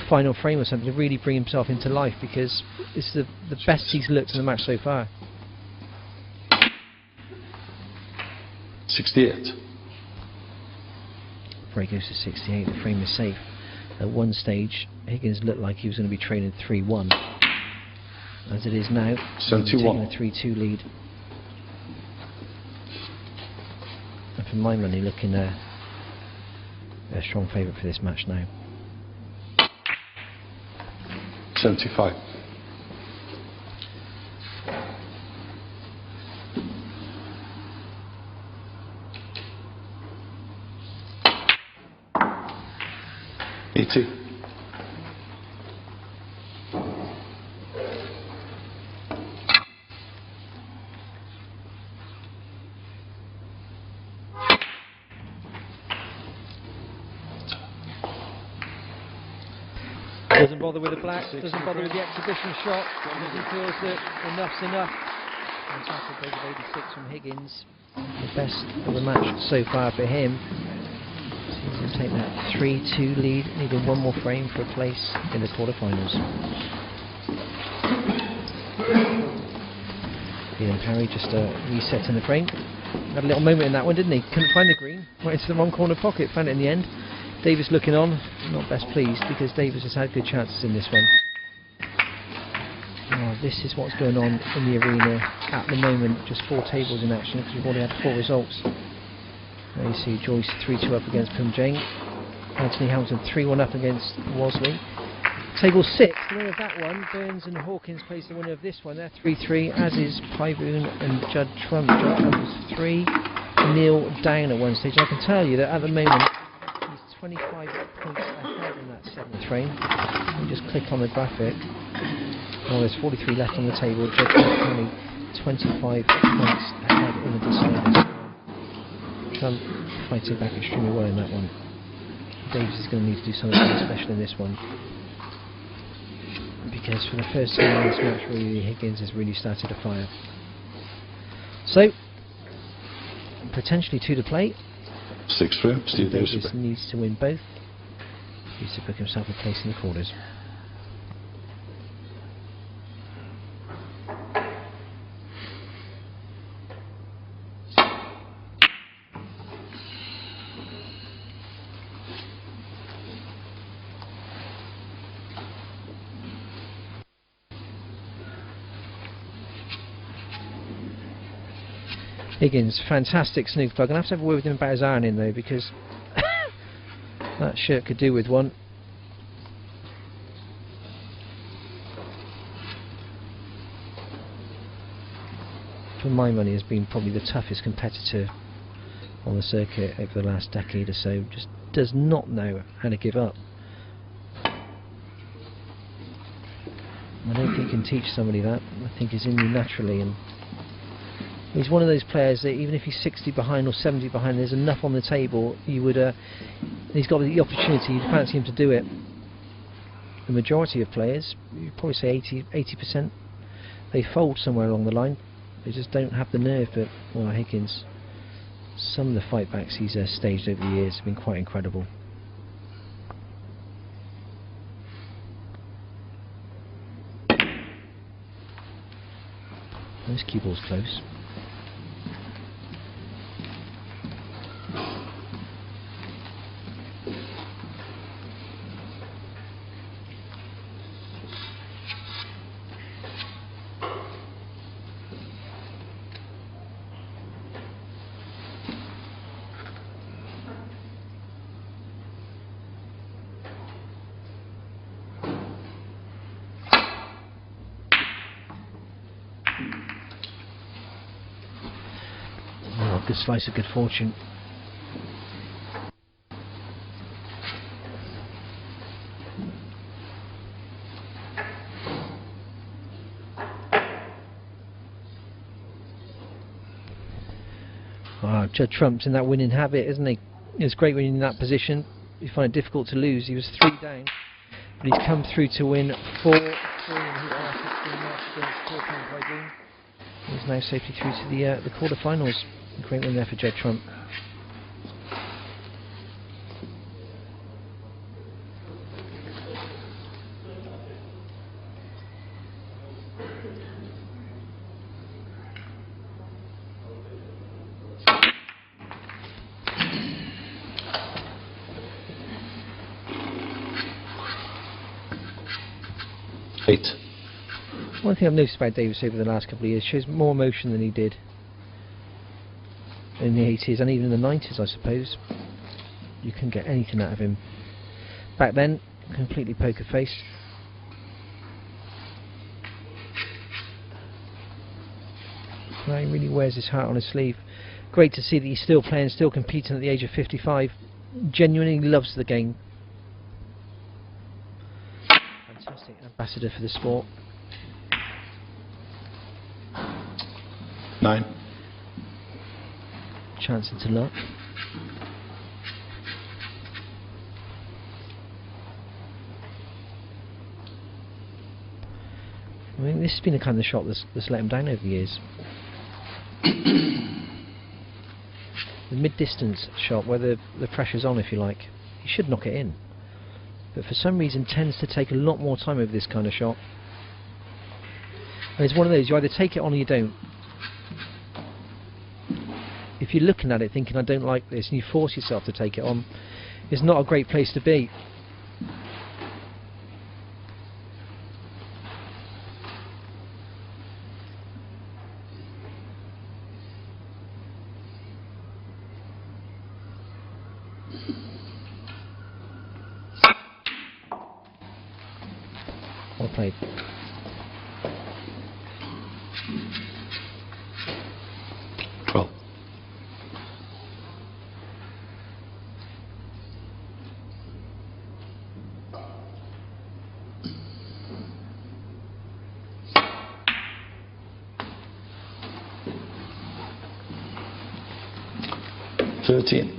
final frame or something to really bring himself into life, because it's the best he's looked in the match so far. 68. Before he goes to 68, the frame is safe. At one stage Higgins looked like he was going to be trailing 3-1. As it is now, 71. taking a 3-2 lead. And for my money, looking a strong favourite for this match now. 75. $80. Doesn't bother with the black, doesn't bother with the exhibition shot, because he feels that enough's enough. Fantastic over 86 from Higgins. The best of the match so far for him. Sees him take that 3-2 lead, needing one more frame for a place in the quarterfinals. Ian Parry just resetting the frame. Had a little moment in that one, didn't he? Couldn't find the green, right into the wrong corner pocket, found it in the end. Davis looking on, not best pleased because Davis has had good chances in this one. Oh, this is what's going on in the arena at the moment, just 4 tables in action because we've already had 4 results. There you see Joyce 3-2 up against Pum Jane, Anthony Hamilton 3-1 up against Wasley. Table 6, the winner of that one, Burns and Hawkins plays the winner of this one. They're 3-3, as is Pyboon and Judd Trump. Judd Trump is 3, Neil down at one stage. I can tell you that at the moment he's 25 points ahead in that 7th frame. Let me just click on the graphic. Oh, there's 43 left on the table. Judd Trump only 25 points ahead in the deciders. Trump fighting back extremely well in that one. Davis is going to need to do something special in this one, because for the first time in this match really Higgins has really started a fire. So potentially 2 to play. 6 frame, Steve Davis. Davis needs to win both. He needs to book himself a place in the quarters. Higgins, fantastic snooker plug. I'm going to have a word with him about his ironing though, because that shirt could do with one. For my money, has been probably the toughest competitor on the circuit over the last decade or so. Just does not know how to give up. I don't think you can teach somebody that. I think it's in you naturally, and he's one of those players that even if he's 60 behind or 70 behind, there's enough on the table, you would he's got the opportunity, you'd fancy him to do it. The majority of players, you'd probably say 80%, they fold somewhere along the line. They just don't have the nerve. But well, Higgins, some of the fight backs he's staged over the years have been quite incredible. This cue ball's close. Good slice of good fortune. Judd Trump's in that winning habit, isn't he? It's great when you're in that position. You find it difficult to lose. He was 3 down, but he's come through to win 4-3 in his last 16 match against Pyboon. He's now safely through to the quarterfinals. Great win there for Judd Trump. One thing I've noticed about Davis over the last couple of years, shows more emotion than he did in the 80s and even in the 90s, I suppose. You couldn't get anything out of him back then. Completely poker faced. Now he really wears his heart on his sleeve. Great to see that he's still playing, still competing at the age of 55. Genuinely loves the game. Fantastic ambassador for the sport. 9. Chance into luck. I mean, this has been a kind of shot that's let him down over the years. The mid-distance shot where the pressure's on, if you like. He should knock it in, but for some reason tends to take a lot more time over this kind of shot. And it's one of those, you either take it on or you don't. If you're looking at it thinking I don't like this and you force yourself to take it on, it's not a great place to be. Well played. Well. $13.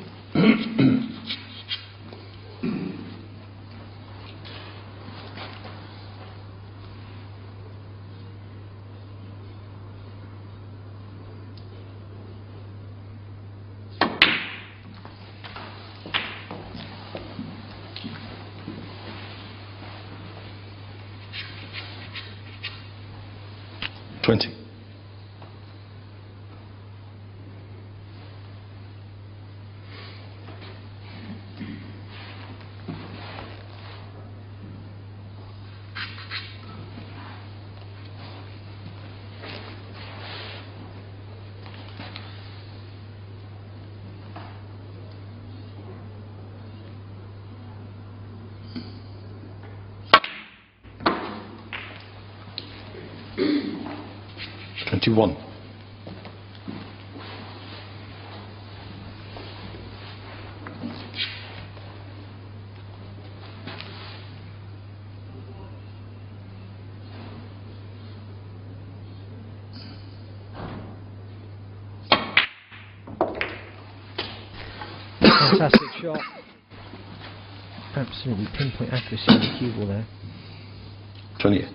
20. $21. Fantastic shot. Absolutely pinpoint accuracy on the cue ball there. 28.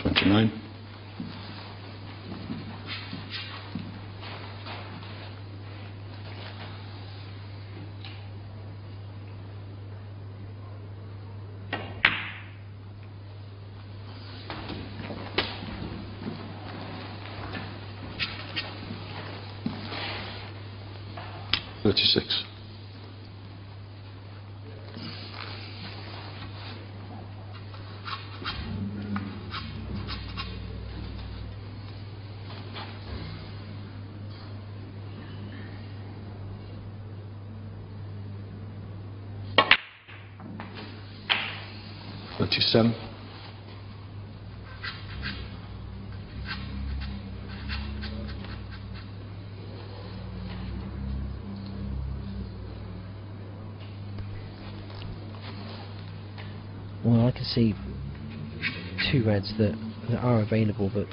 $29. $36. $37. Well, I can see two reds that are available, but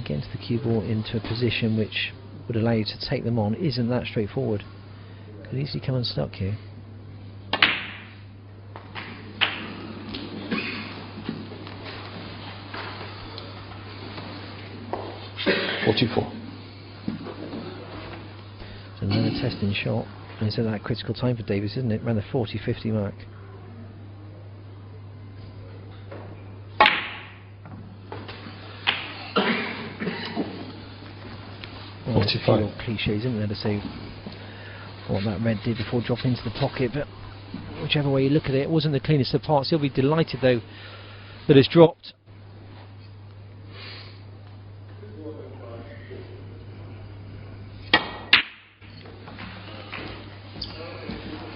getting to the cue ball into a position which would allow you to take them on isn't that straightforward. Could easily come unstuck here. $44. So another testing shot, and it's at that critical time for Davis, isn't it? Around the 40-50 mark. Well, there's a few little cliches, isn't there, to say what that red did before dropping into the pocket, but whichever way you look at it, it wasn't the cleanest of parts. He'll be delighted though that it's dropped.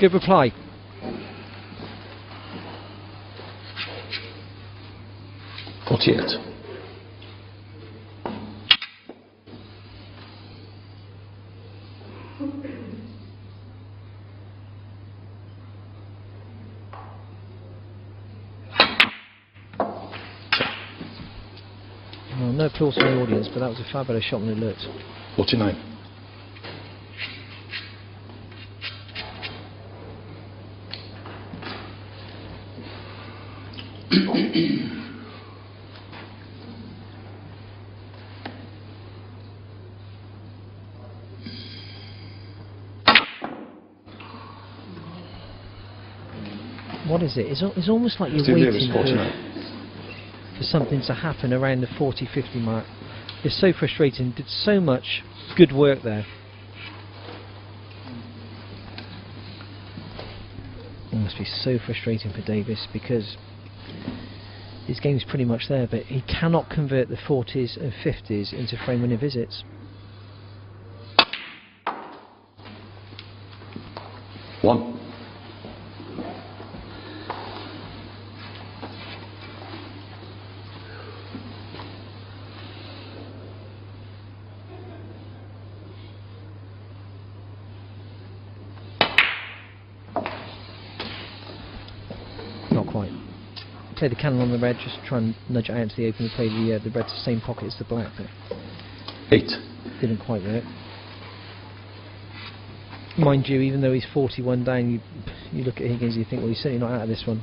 Good reply. $48. Well, no applause from the audience, but that was a far better shot than it looked. 49. What is it? It's almost like you're Steve Davis, waiting 49. for something to happen around the 40-50 mark. It's so frustrating. Did so much good work there. It must be so frustrating for Davis because his game's pretty much there, but he cannot convert the 40s and 50s into frame winning visits. 1. Not quite. Play the cannon on the red, just try and nudge it out into the open and play the red to the same pocket as the black, but 8. didn't quite work. Mind you, even though he's 41 down, you look at Higgins and you think, well, he's certainly not out of this one.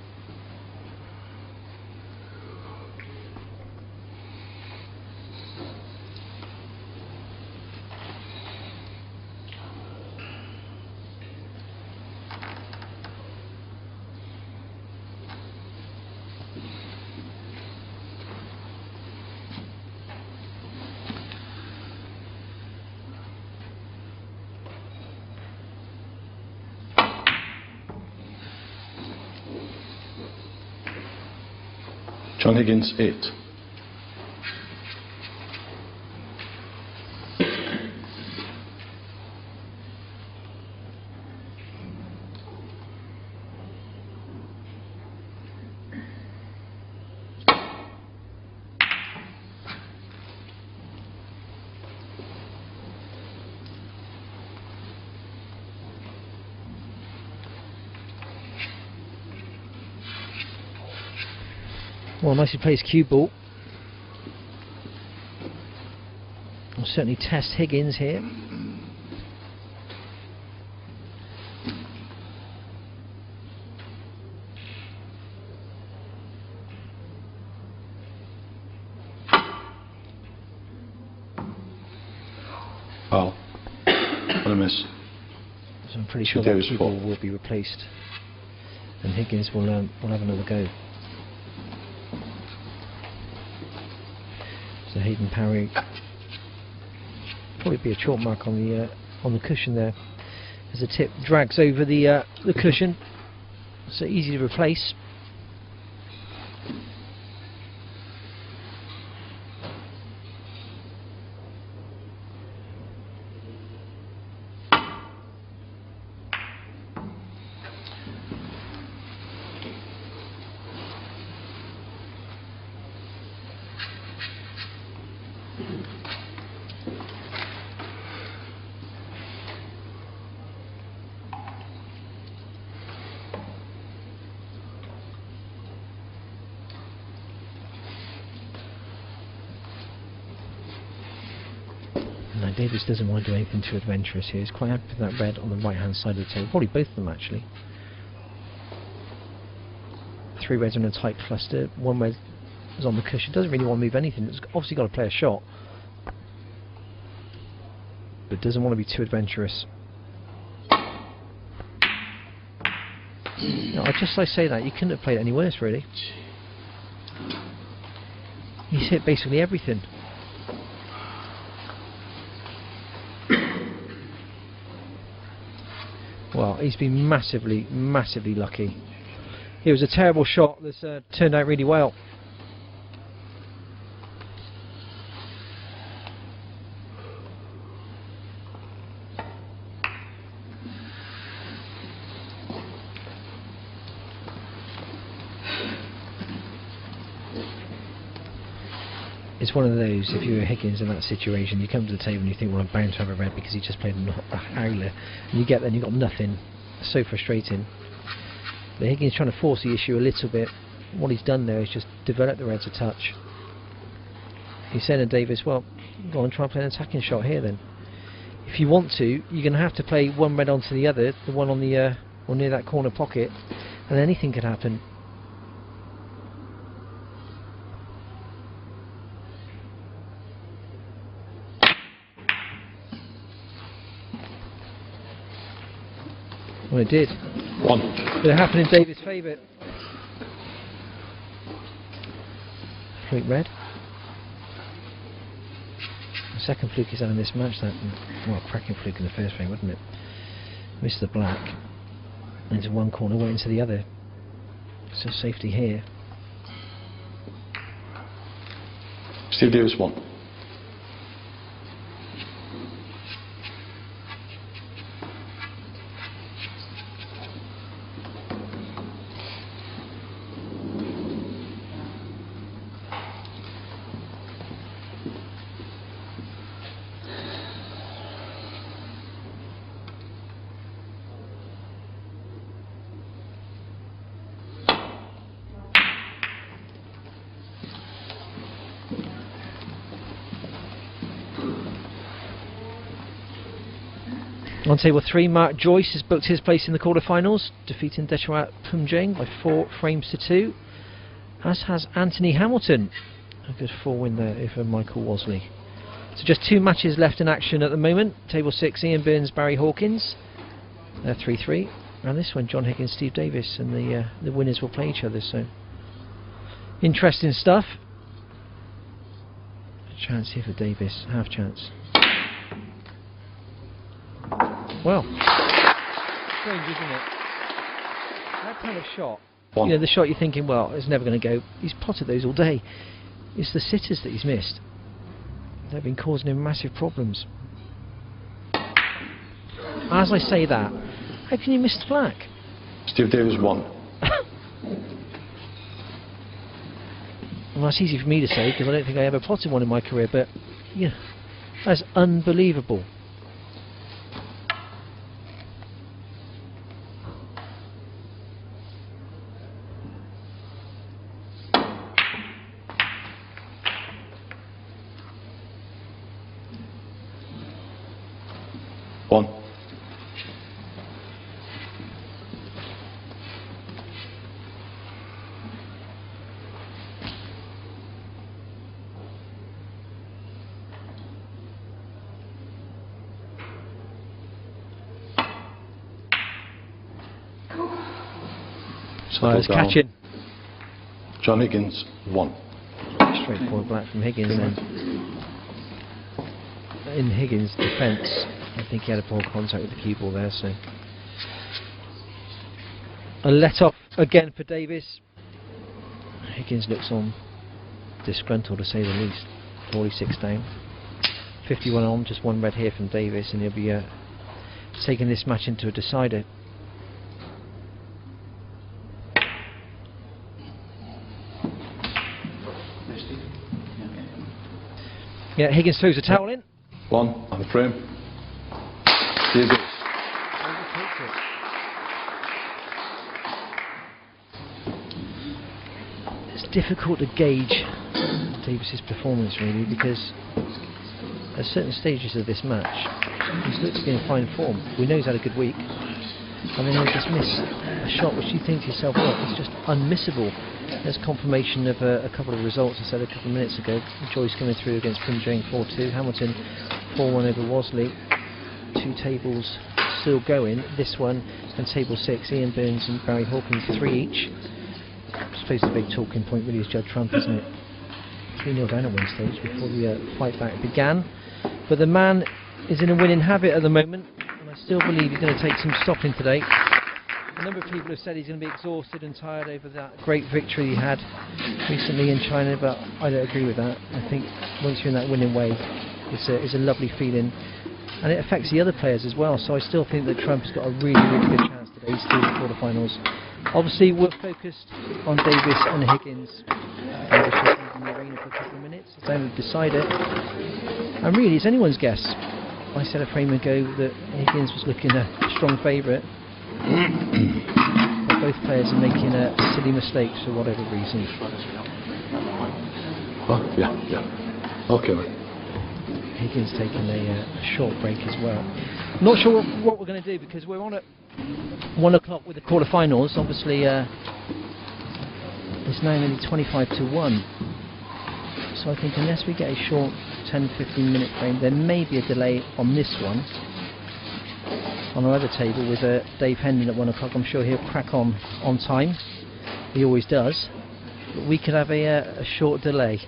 John Higgins, 8. Well, nicely plays cue ball. I'll certainly test Higgins here. Foul. What a miss. So I'm pretty sure that cue ball will be replaced, and Higgins will have another go. So Hayden parry, probably be a chalk mark on the cushion there, as the tip drags over the cushion, so easy to replace. Now Davis doesn't want to do anything too adventurous here. He's quite happy with that red on the right hand side of the table. Probably both of them actually. 3 reds in a tight cluster. 1 red is on the cushion. Doesn't really want to move anything. It's obviously got to play a shot, but doesn't want to be too adventurous. No, just I say that, you couldn't have played it any worse really. He's hit basically everything. Well, he's been massively, massively lucky. It was a terrible shot that's turned out really well. It's one of those, if you were Higgins in that situation, you come to the table and you think, well, I'm bound to have a red because he just played a howler. And you get there and you've got nothing. It's so frustrating. But Higgins trying to force the issue a little bit. What he's done there is just develop the reds a touch. He's saying to Davis, well, go on, try and play an attacking shot here then. If you want to, you're going to have to play 1 red onto the other, the one on the or near that corner pocket, and anything could happen. Well, it did. 1. But it happened in Davis' favour. fluke red. The second fluke he's had in this match, that, well, cracking fluke in the first frame, wasn't it? Missed the black into one corner, went into the other. So safety here. Steve Davis 1. On table 3, Mark Joyce has booked his place in the quarterfinals, defeating Deshwat Pumjeng by 4 frames to 2, as has Anthony Hamilton. A good 4-win there over Michael Wosley. So just 2 matches left in action at the moment. Table 6, Ian Burns, Barry Hawkins, 3-3, and this one, John Higgins, Steve Davis, and the winners will play each other. So interesting stuff. A chance here for Davis, half chance. Well, strange, isn't it? That kind of shot, you know, the shot you're thinking, well, it's never going to go. He's potted those all day. It's the sitters that he's missed. They've been causing him massive problems. As I say that, how can you miss the black? Steve Davis 1. Well, that's easy for me to say because I don't think I ever potted one in my career, but yeah, that's unbelievable. I was catching. John Higgins 1. Straightforward black from Higgins then. In Higgins' defence, I think he had a poor contact with the cue ball there, so a let off again for Davis. Higgins looks on disgruntled to say the least. 46 down. 51 on, just 1 red here from Davis, and he'll be taking this match into a decider. Yeah, Higgins throws a towel in. 1 on the frame. Davis. It's difficult to gauge Davis's performance really, because at certain stages of this match he's looked to be in fine form. We know he's had a good week, and then he'll just miss a shot which you think to yourself, well, it's just unmissable. There's confirmation of a couple of results I said a couple of minutes ago. Joyce coming through against Pumjeng 4-2, Hamilton 4-1 over Wosley. 2 tables still going, this one and table 6, Ian Burns and Barry Hawkins 3 each. I suppose the big talking point really is Judd Trump, isn't it? 3-0 down at one stage before the fight back began. But the man is in a winning habit at the moment, and I still believe he's going to take some stopping today. A number of people have said he's going to be exhausted and tired over that great victory he had recently in China, but I don't agree with that. I think once you're in that winning way, it's a lovely feeling, and it affects the other players as well. So I still think that Trump has got a really, really good chance today. He's still in the quarterfinals. Obviously, we're focused on Davis and Higgins. Davis just in the arena for a couple of minutes. It's only decided, and really, it's anyone's guess. I said a frame ago that Higgins was looking a strong favourite. But both players are making silly mistakes for whatever reason. Oh, yeah. Okay, man. Higgins taking a short break as well. Not sure what we're going to do, because we're on at 1 o'clock with the quarterfinals. Obviously, it's now nearly 25 to 1. So I think unless we get a short 10-15 minute frame, there may be a delay on this one. On our other table with Dave Hendon at 1 o'clock, I'm sure he'll crack on time. He always does. but we could have a short delay.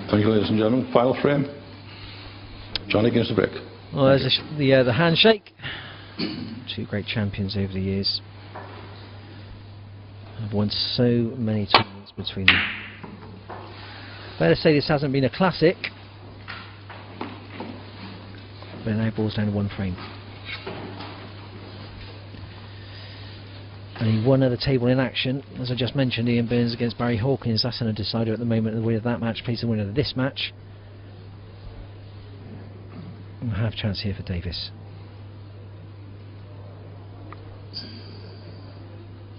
Thank you, ladies and gentlemen. Final frame. John Higgins the break. Well, there's the handshake. Two great champions over the years. I've won so many tournaments between them. Better say this hasn't been a classic. But now balls down to one frame. Only one other table in action. As I just mentioned, Ian Burns against Barry Hawkins. That's in a decider at the moment. The winner of that match plays the winner of this match. And a half chance here for Davis.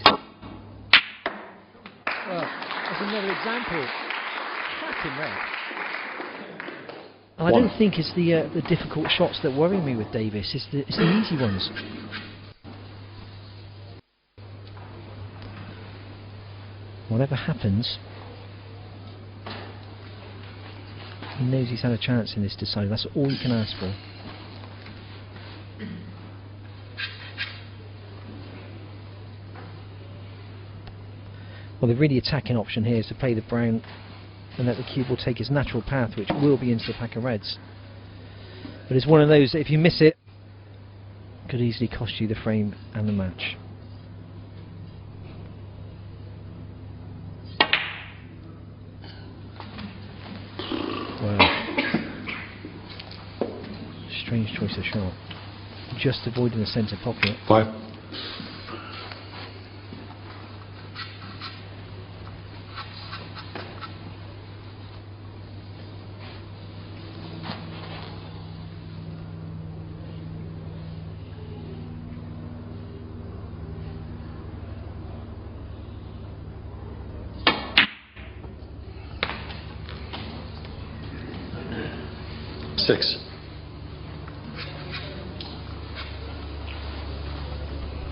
Well, that's another example. Cracking round. And I don't think it's the difficult shots that worry me with Davis. It's the easy ones. Whatever happens, he knows he's had a chance in this decider. That's all you can ask for. Well, the really attacking option here is to play the brown and let the cue ball take its natural path, which will be into the pack of reds. But it's one of those that if you miss it, could easily cost you the frame and the match. Strange choice of shot. Just avoiding the centre pocket. 5. Six.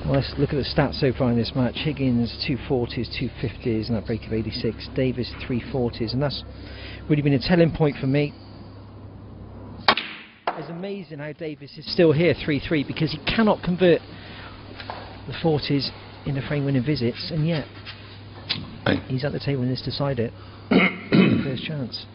Well, let's look at the stats so far in this match. Higgins 240s, 250s, and that break of 86. Davis 340s, and that's really been a telling point for me. It's amazing how Davis is still here 3-3 because he cannot convert the 40s into frame-winning visits, and yet he's at the table in this decider. First chance.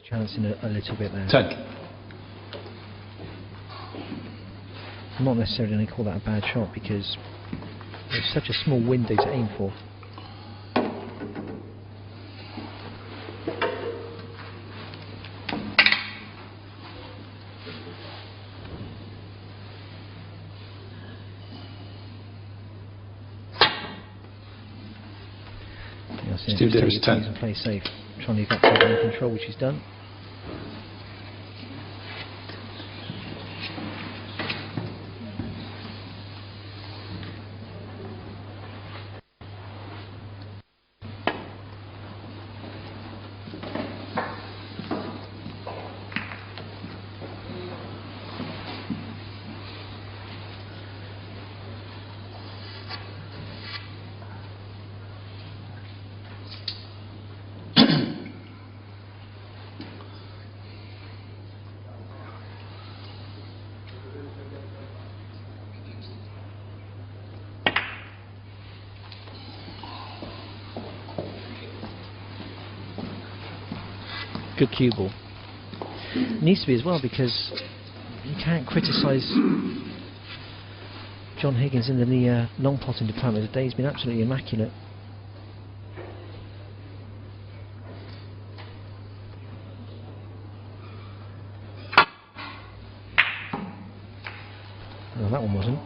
Chancing a little bit there. 10. I'm not necessarily going to call that a bad shot because there's such a small window to aim for. Steve Davis 10. And play safe, trying to get that under control, which he's done. Good cue ball. Needs to be as well because you can't criticise John Higgins in the long potting department today has been absolutely immaculate. No, that one wasn't.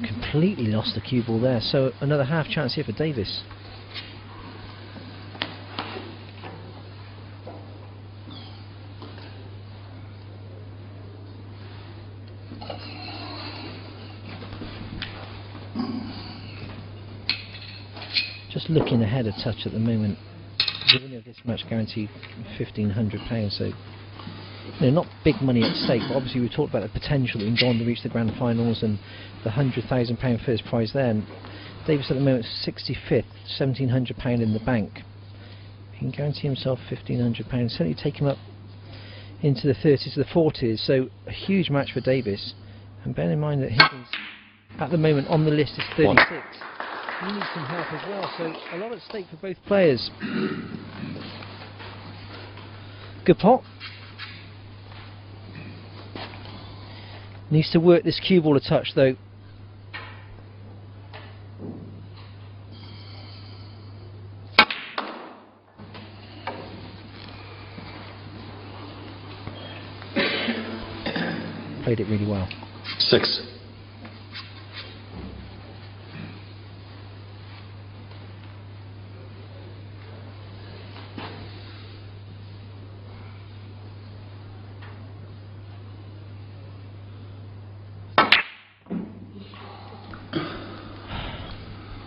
Completely lost the cue ball there, so another half chance here for Davis. Just looking ahead a touch at the moment. The winner of this match guaranteed £1,500, so not big money at stake, but obviously we talked about the potential that he can go on to reach the grand finals and the £100,000 first prize there. And Davis at the moment is 65th, £1,700 in the bank. He can guarantee himself £1,500, certainly take him up into the 30s to the 40s, so a huge match for Davis. And bear in mind that Higgins at the moment on the list is 36. He needs some help as well, so a lot at stake for both players. Good pot. Needs to work this cue ball a touch though. Played it really well. 6.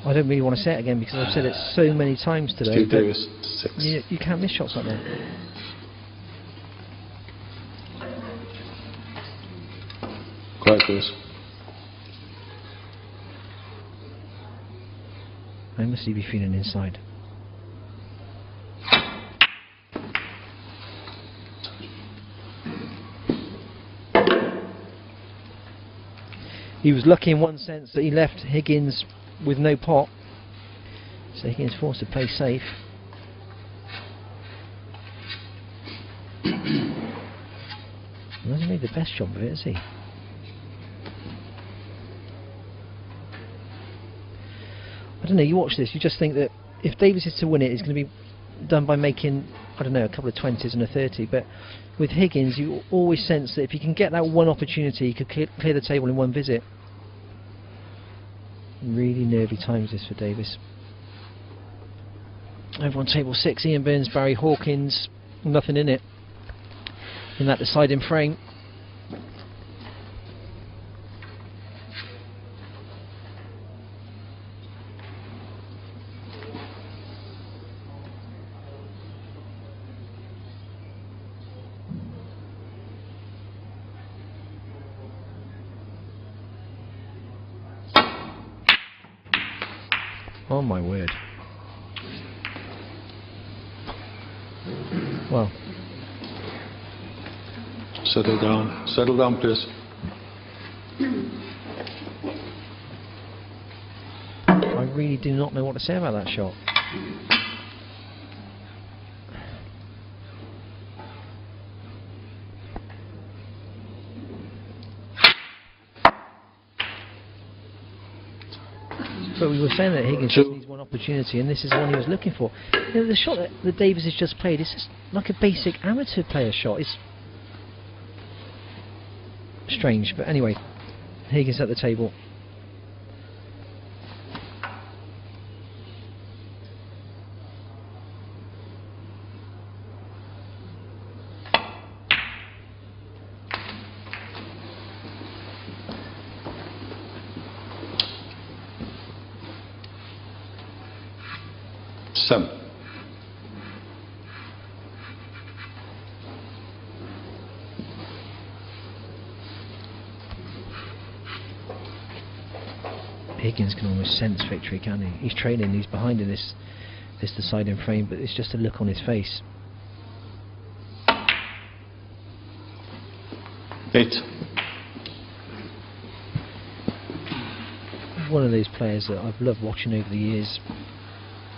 I don't really want to say it again because I've said it so many times today. Steve Davis, 6. You can't miss shots like that. Quiet, please. How must he be feeling inside? He was lucky in one sense that he left Higgins with no pot, so Higgins forced to play safe. He hasn't made the best job of it, has he? I don't know, you watch this, you just think that if Davis is to win it, it's going to be done by making, I don't know, a couple of 20s and a 30, but with Higgins you always sense that if you can get that one opportunity, he could clear the table in one visit. Really nervy times this for Davis. Over on table 6, Ian Burns, Barry Hawkins, nothing in it in that deciding frame. Oh my word. Well. Settle down please. I really do not know what to say about that shot. But we were saying that Higgins just needs one opportunity, and this is the one he was looking for. You know, the shot that Davis has just played is just like a basic amateur player shot. It's strange, but anyway, Higgins at the table. Higgins can almost sense victory, can he? He's trailing, he's behind in this deciding frame, but it's just a look on his face. 8. One of those players that I've loved watching over the years,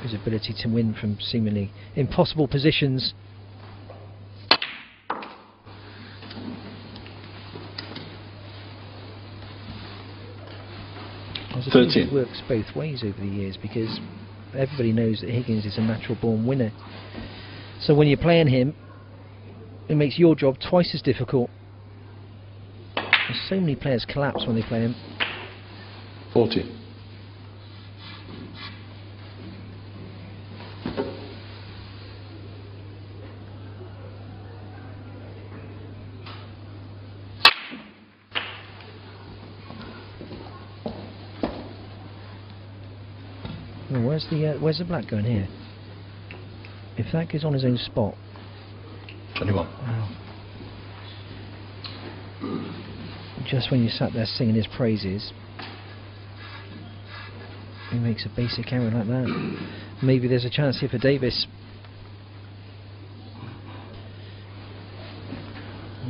his ability to win from seemingly impossible positions. I think 13. it works both ways over the years, because everybody knows that Higgins is a natural born winner. So when you're playing him, it makes your job twice as difficult. There's so many players collapse when they play him. 14. Oh, where's the black going here? If that goes on his own spot. 21. Wow. Just when you sat there singing his praises, he makes a basic error like that. Maybe there's a chance here for Davis.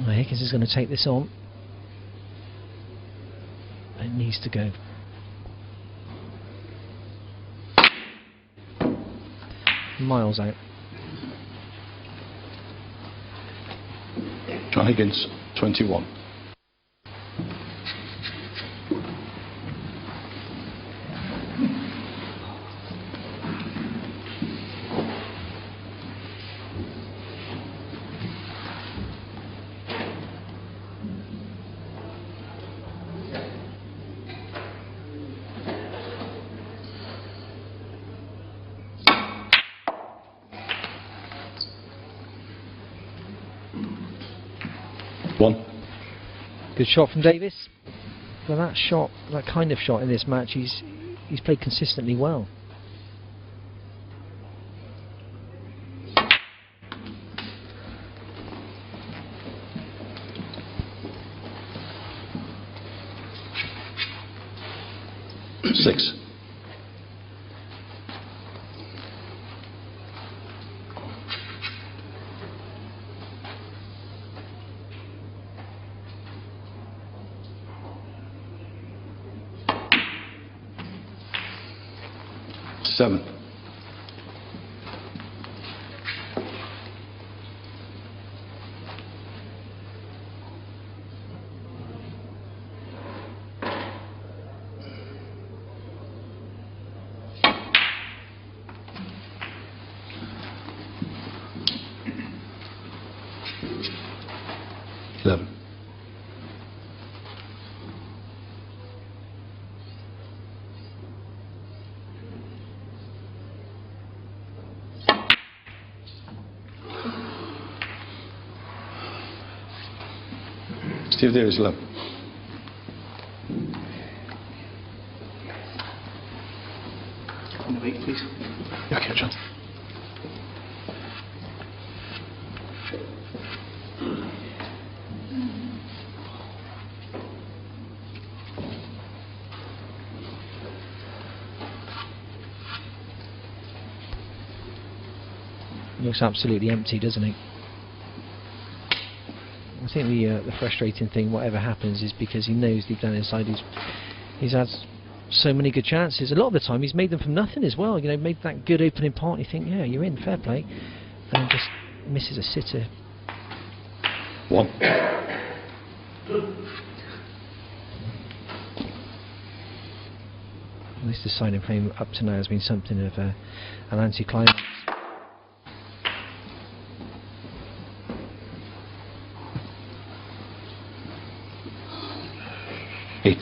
Well, Higgins is going to take this on. It needs to go. Miles out. John Higgins, 21. One. Good shot from Davis. Well, that shot, that kind of shot in this match, he's played consistently well. Six. Seven. Steve, there is 11. On the weight, please. Okay, John. Looks absolutely empty, doesn't he? I think the frustrating thing, whatever happens, is because he knows deep down inside he's had so many good chances. A lot of the time he's made them from nothing as well. You know, made that good opening part. You think, yeah, you're in, fair play, and just misses a sitter. One. This deciding frame up to now has been something of an anticlimax. 8.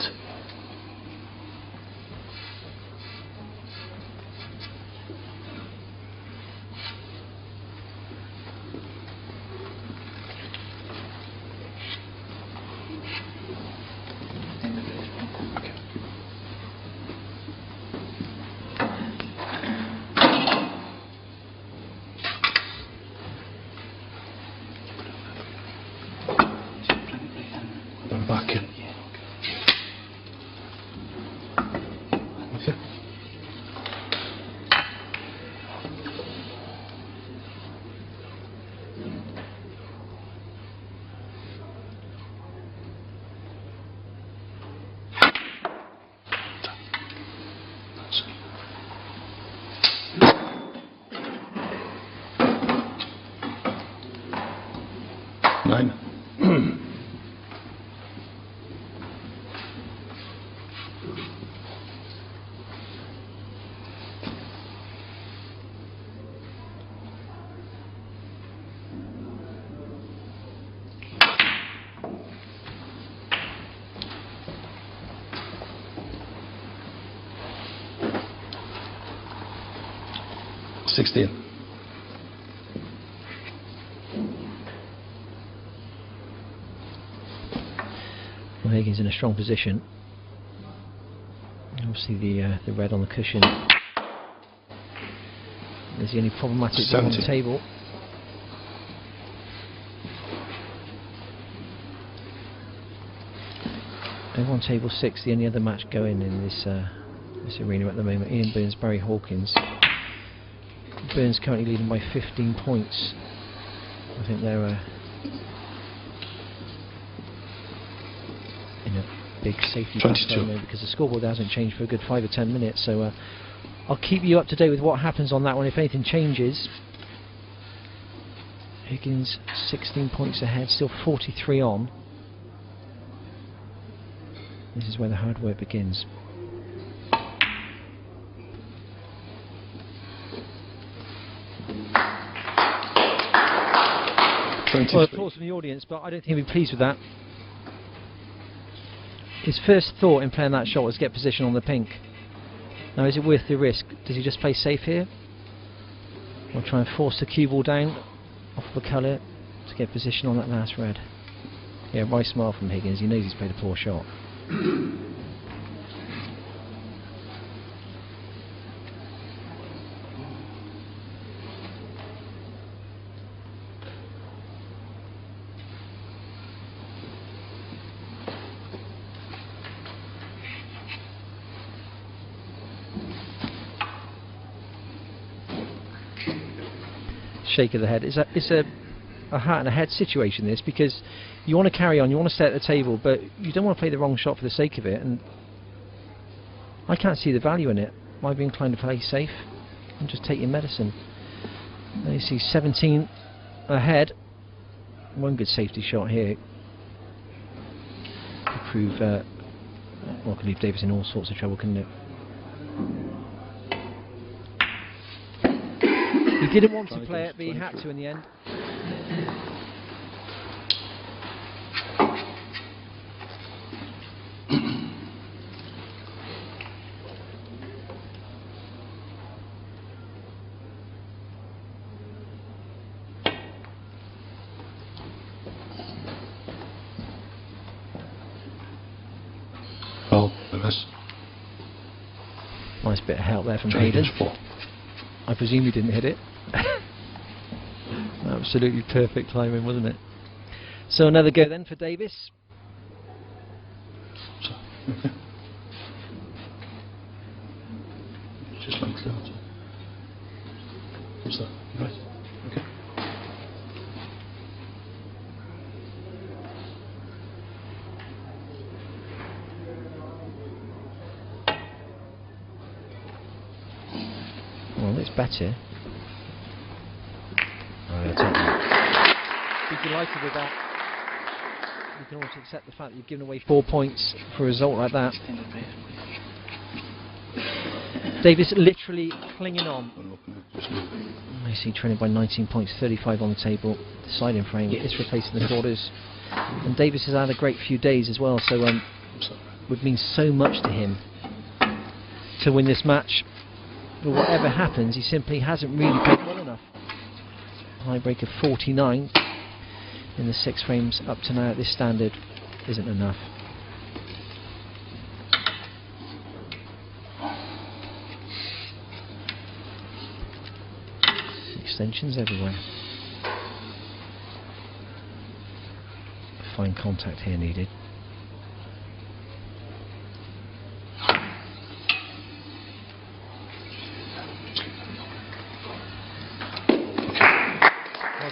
Back in. Nine. 16. Well, Higgins in a strong position. Obviously the red on the cushion is the only problematic thing on the 70. table. Over on table 6, the only other match going in this this arena at the moment. Ian Burns, Barry Hawkins. Burns currently leading by 15 points. I think they're in a big safety battle 22. because the scoreboard hasn't changed for a good 5 or 10 minutes. So I'll keep you up to date with what happens on that one if anything changes. Higgins 16 points ahead, still 43 on. This is where the hard work begins. Well, applause from the audience, but I don't think he'll be pleased with that. His first thought in playing that shot was get position on the pink. Now, is it worth the risk? Does he just play safe here? Or try and force the cue ball down off the colour to get position on that last red? Yeah, right smile from Higgins. He knows he's played a poor shot. Shake of the head. It's a hat and a head situation, this, because you want to carry on, you want to stay at the table, but you don't want to play the wrong shot for the sake of it, and I can't see the value in it. I'd be inclined to play safe and just take your medicine. Now you see 17 ahead. One good safety shot here could prove well, could leave Davis in all sorts of trouble, couldn't it? He didn't want to play it, but he had to in the end. Well, this. Nice bit of help there from Hayden. I presume he didn't hit it. Absolutely perfect timing, wasn't it? So another go then for Davis. Okay. Just like that. What's that? Right. Okay. Well, it's better. I'll take that. Be delighted with that. You can also accept the fact that you've given away 4 points for a result like that. Davis literally clinging on. I see trailing by 19 points, 35 on the table. The siding frame is replacing the quarters. And Davis has had a great few days as well, so would mean so much to him to win this match. But whatever happens, he simply hasn't really played well enough. High break of 49 in the 6 frames up to now at this standard isn't enough. Extensions everywhere. Fine contact here needed.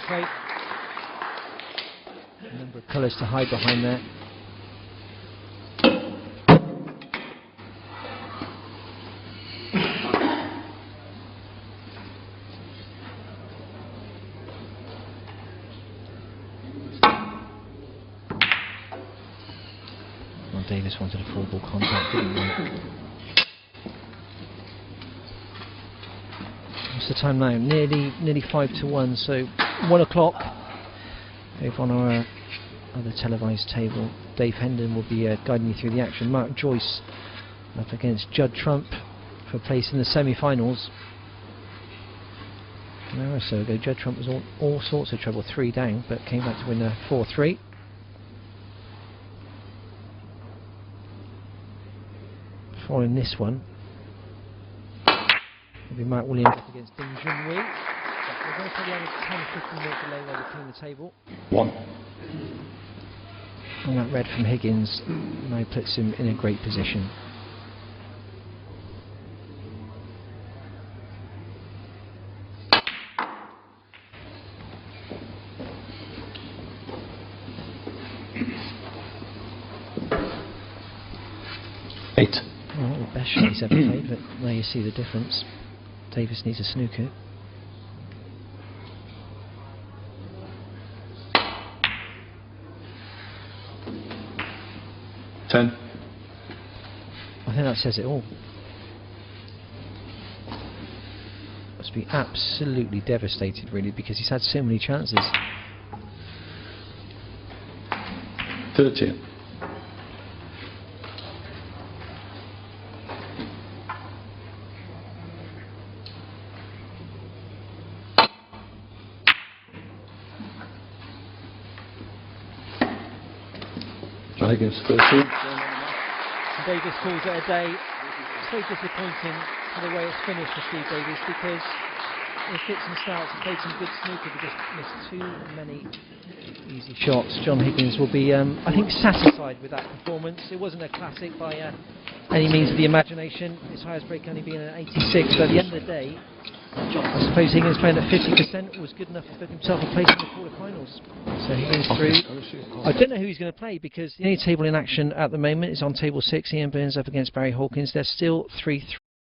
Okay. A number of colours to hide behind there. Well, Davis wanted a full ball contact, didn't he? What's the time now? Nearly 5 to 1, so 1 o'clock. Over on our other televised table, Dave Hendon will be guiding you through the action. Mark Joyce up against Judd Trump for place in the semi-finals. An hour or so ago, Judd Trump was all sorts of trouble, 3 down, but came back to win 4-3. Following this one, will be Mark Williams up against Ding Junhui. We're going to probably have a 10-15 minute delay while they clean the table. 1. And that red from Higgins now puts him in a great position. Not the best shot he's ever played, but there you see the difference. Davis needs a snooker. Ten. I think that says it all. Must be absolutely devastated, really, because he's had so many chances. 13. Higgins 13. Davis calls it a day. It's so disappointing for the way it's finished for Steve Davis, because in fits and starts he played some good snooker but just missed too many easy shots. John Higgins will be, I think, satisfied with that performance. It wasn't a classic by any means of the imagination. His highest break only being an 86, but at the end of the day, I suppose Higgins playing at 50% was good enough to put himself a place in the quarterfinals. So Higgins through. I don't know who he's going to play, because the only table in action at the moment is on table 6. Ian Burns up against Barry Hawkins. They're still 3-3.